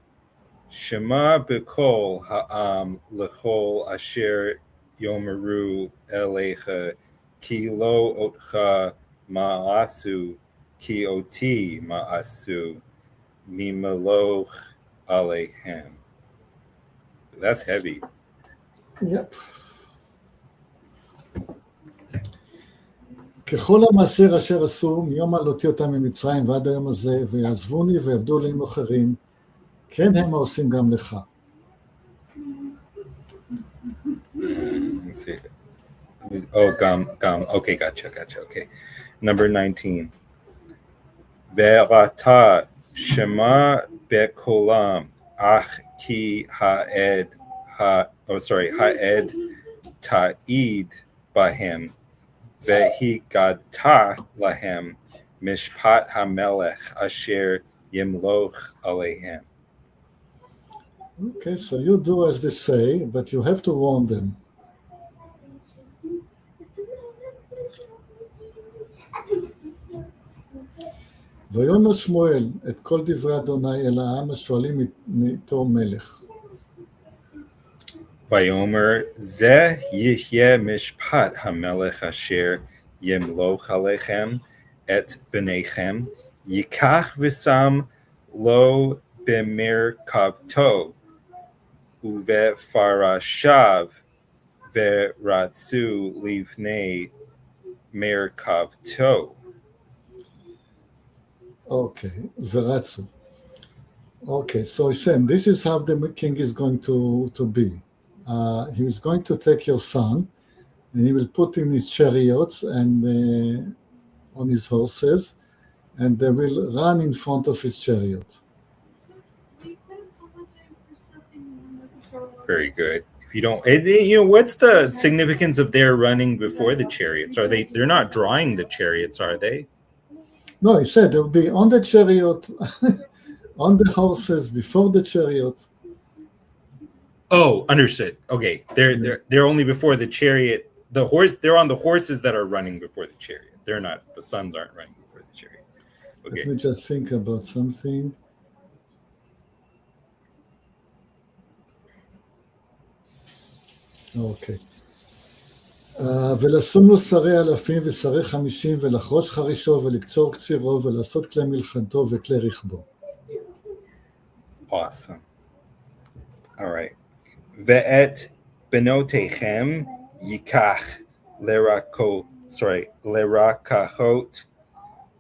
Shema b'kol ha'am l'chol asher yomeru elecha, ki lo otcha ma'asu, ki oti ma'asu, mimaloch alehem. That's heavy. Yep. ככל המעשר אשר עשו מיום עלותי אותם ממצרים ועד היום הזה, ויעזבוני ויעבדו אלוהים אחרים, כן הם העושים גם לך. Let's see. Oh, gam. Okay, gotcha. Okay. Number 19. Ve'ata shema bekolam ach ki ha'ed ta'id bahem ve'higata lahem mishpat hamelech asher yimloch alehem. Okay, so you do as they say, but you have to warn them. ויאמר שמואל את כל דברי אדוני אל העם השואלים מאיתו מלך. ויאמר זה יהיה משפט המלך אשר ימלוך עליכם את בניכם, ייקח ושם לו במרכבתו ובפרשיו ורצו לפני מרכבתו. Okay, ורצו. Okay, so he's saying this is how the king is going to be. He is going to take your son, and he will put in his chariots and on his horses, and they will run in front of his chariot. Very good. If you don't, what's the significance of their running before the chariots? They're not drawing the chariots, are they? No, he said they'll be on the chariot, on the horses before the chariot. Oh, understood. Okay, they're only before the chariot. The horse, they're on the horses that are running before the chariot. They're not. The sons aren't running before the chariot. Okay. Let me just think about something. אוקיי. ולשום לו שרי אלפים ושרי 50 ולחרוש חרישו ולקצור קצירו ולעשות כלי מלחמתו וכלי רכבו. Awesome. All right. ואת בנותיכם ייקח לרקחות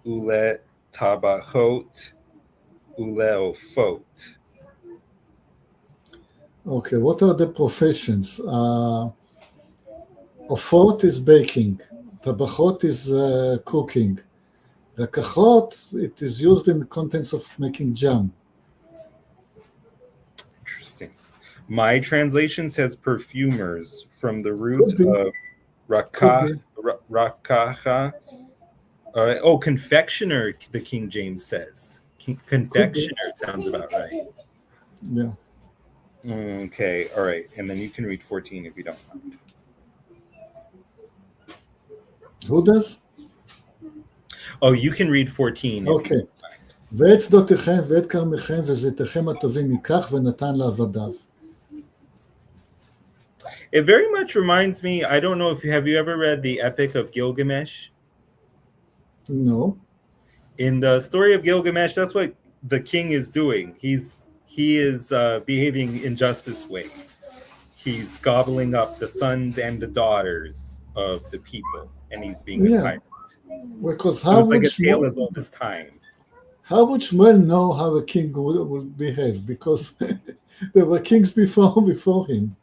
ולטבחות ולעופות. Okay, what are the professions? Ofot is baking, tabachot is cooking. Rakachot, it is used in the contents of making jam. Interesting. My translation says perfumers from the root of rakacha. Confectioner, the King James says. Confectioner sounds about right. Yeah. Okay, all right. And then you can read 14 if you don't mind. Who does? Oh, you can read 14. if אוקיי. you- ואת שדותיכם ואת כרמיכם וזיתיכם הטובים ייקח ונתן לעבדיו. It very much reminds me. I don't know if you have ever read the Epic of Gilgamesh. No. In the story of Gilgamesh, that's what the king is doing. He is behaving in justice way. He's gobbling up the sons and the daughters of the people, and he's being a Yeah. tyrant. Because It how was like would a tale Shmuel, as old as time. how would Shmuel know how a king would behave? Because there were kings before him.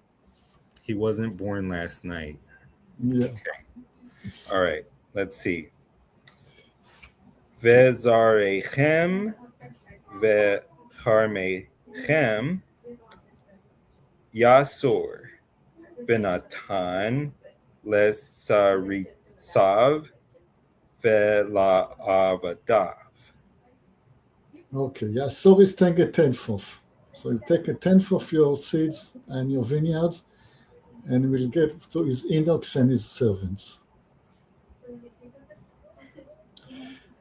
He wasn't born last night. Yeah. All right, let's see. Vezarechem vecharmechem Yasor Venatan Lesarisav Velaavadav. Okay. Yeah. So is take a tenth of. So you take a tenth of your seeds and your vineyards, and will get to his eunuchs and his servants.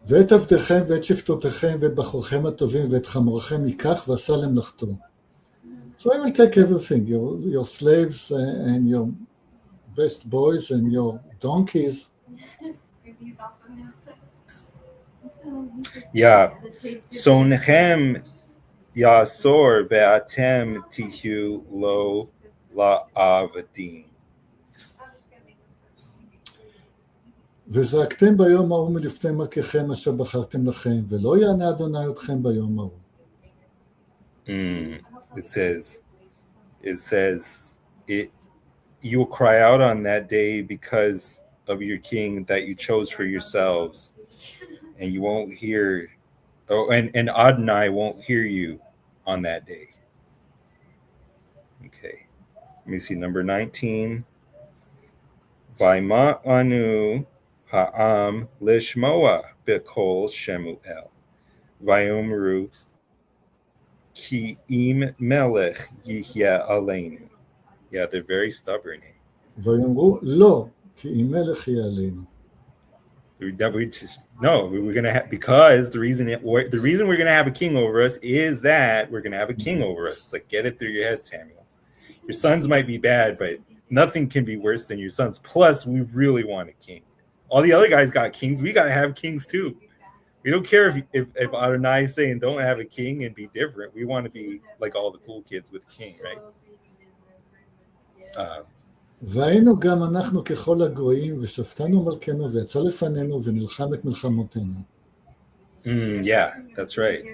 ואת עבדיכם ואת שפטותיכם ואת בחורכם הטובים ואת חמורכם ייקח ועשה למלאכתו. So I will take everything, your slaves and your best boys and your donkeys. Yeah. Sonechem Yasor Ve'atem Tihu Lo La'avadim. וזעקתם ביום ההוא מלפני מלכיכם אשר בחרתם לכם, ולא יענה אדוני אתכם ביום ההוא. It says, you will cry out on that day because of your king that you chose for yourselves, and you won't hear, and Adonai won't hear you on that day. Okay, let me see, number 19. Vaima anu ha'am lishmoa bekol Shemuel. Vayomru ki im melech yihya aleinu. Yeah, they're very stubborn. ויאמרו לא, כי אם מלך יהיה עלינו. We're gonna have, because the reason we're gonna have a king over us is that we're gonna have a king over us. Like, get it through your head, Samuel. Your sons might be bad, but nothing can be worse than your sons. Plus, we really want a king. All the other guys got kings. We gotta have kings too. We don't care if Adonai is saying don't have a king and be different. We want to be like all the cool kids with a king, right? והיינו גם אנחנו ככל הגויים, ושפטנו מלכנו, ויצא לפנינו, ונלחם את מלחמותינו. Yeah, that's right.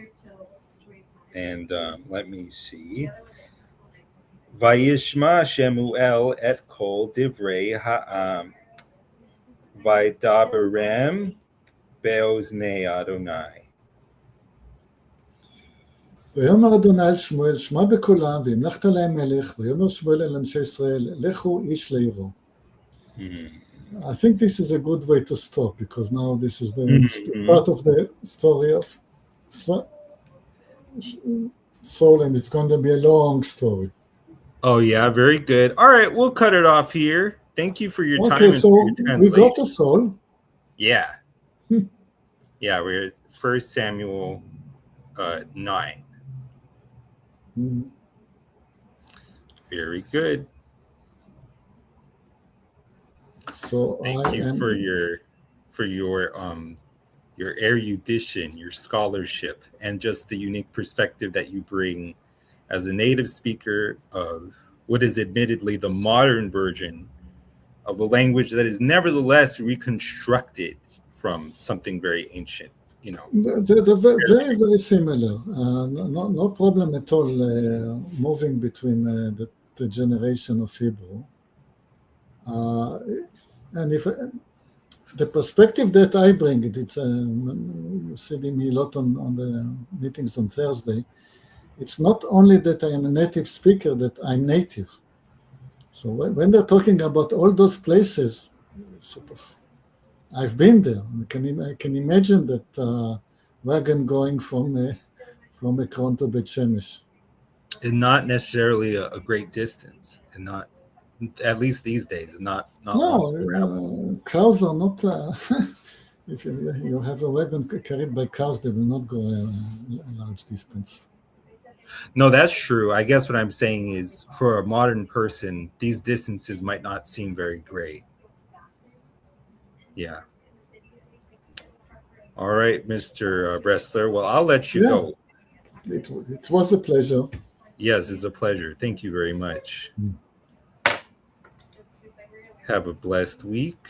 And let me see. Vayishma Shemuel et kol divrei ha'am, vaydaberem beoznei Adonai. ויאמר אדוני אל שמואל, שמע בקולם, והמלכת להם מלך, ויאמר שמואל אל אנשי ישראל, לכו איש לעירו. I think this is a good way to stop, because now this is the part of the story of Saul, and it's going to be a long story. Oh yeah, very good. All right, we'll cut it off here. Thank you for your time. Okay, and so for your we translation. got to Saul. Yeah. Yeah, we're at 1 Samuel 9. Very good. So Thank you for your erudition, your scholarship, and just the unique perspective that you bring as a native speaker of what is admittedly the modern version of a language that is nevertheless reconstructed from something very ancient. You know, they're very, very similar. No problem at all moving between the generation of Hebrew. And if the perspective that I bring, it's you see me a lot on the meetings on Thursday. It's not only that I am a native speaker, that I'm native. So when they're talking about all those places, sort of, I've been there. I can imagine that wagon going from Ekron to Bet Shemesh. and not necessarily a great distance, and not At least these days, not No, long forever. cows are not. If you have a wagon carried by cows, they will not go a large distance. No, that's true. I guess what I'm saying is, for a modern person, these distances might not seem very great. Yeah. All right, Mr. Bressler. Well, I'll let you Yeah. go. It was a pleasure. Yes, it's a pleasure. Thank you very much. Have a blessed week.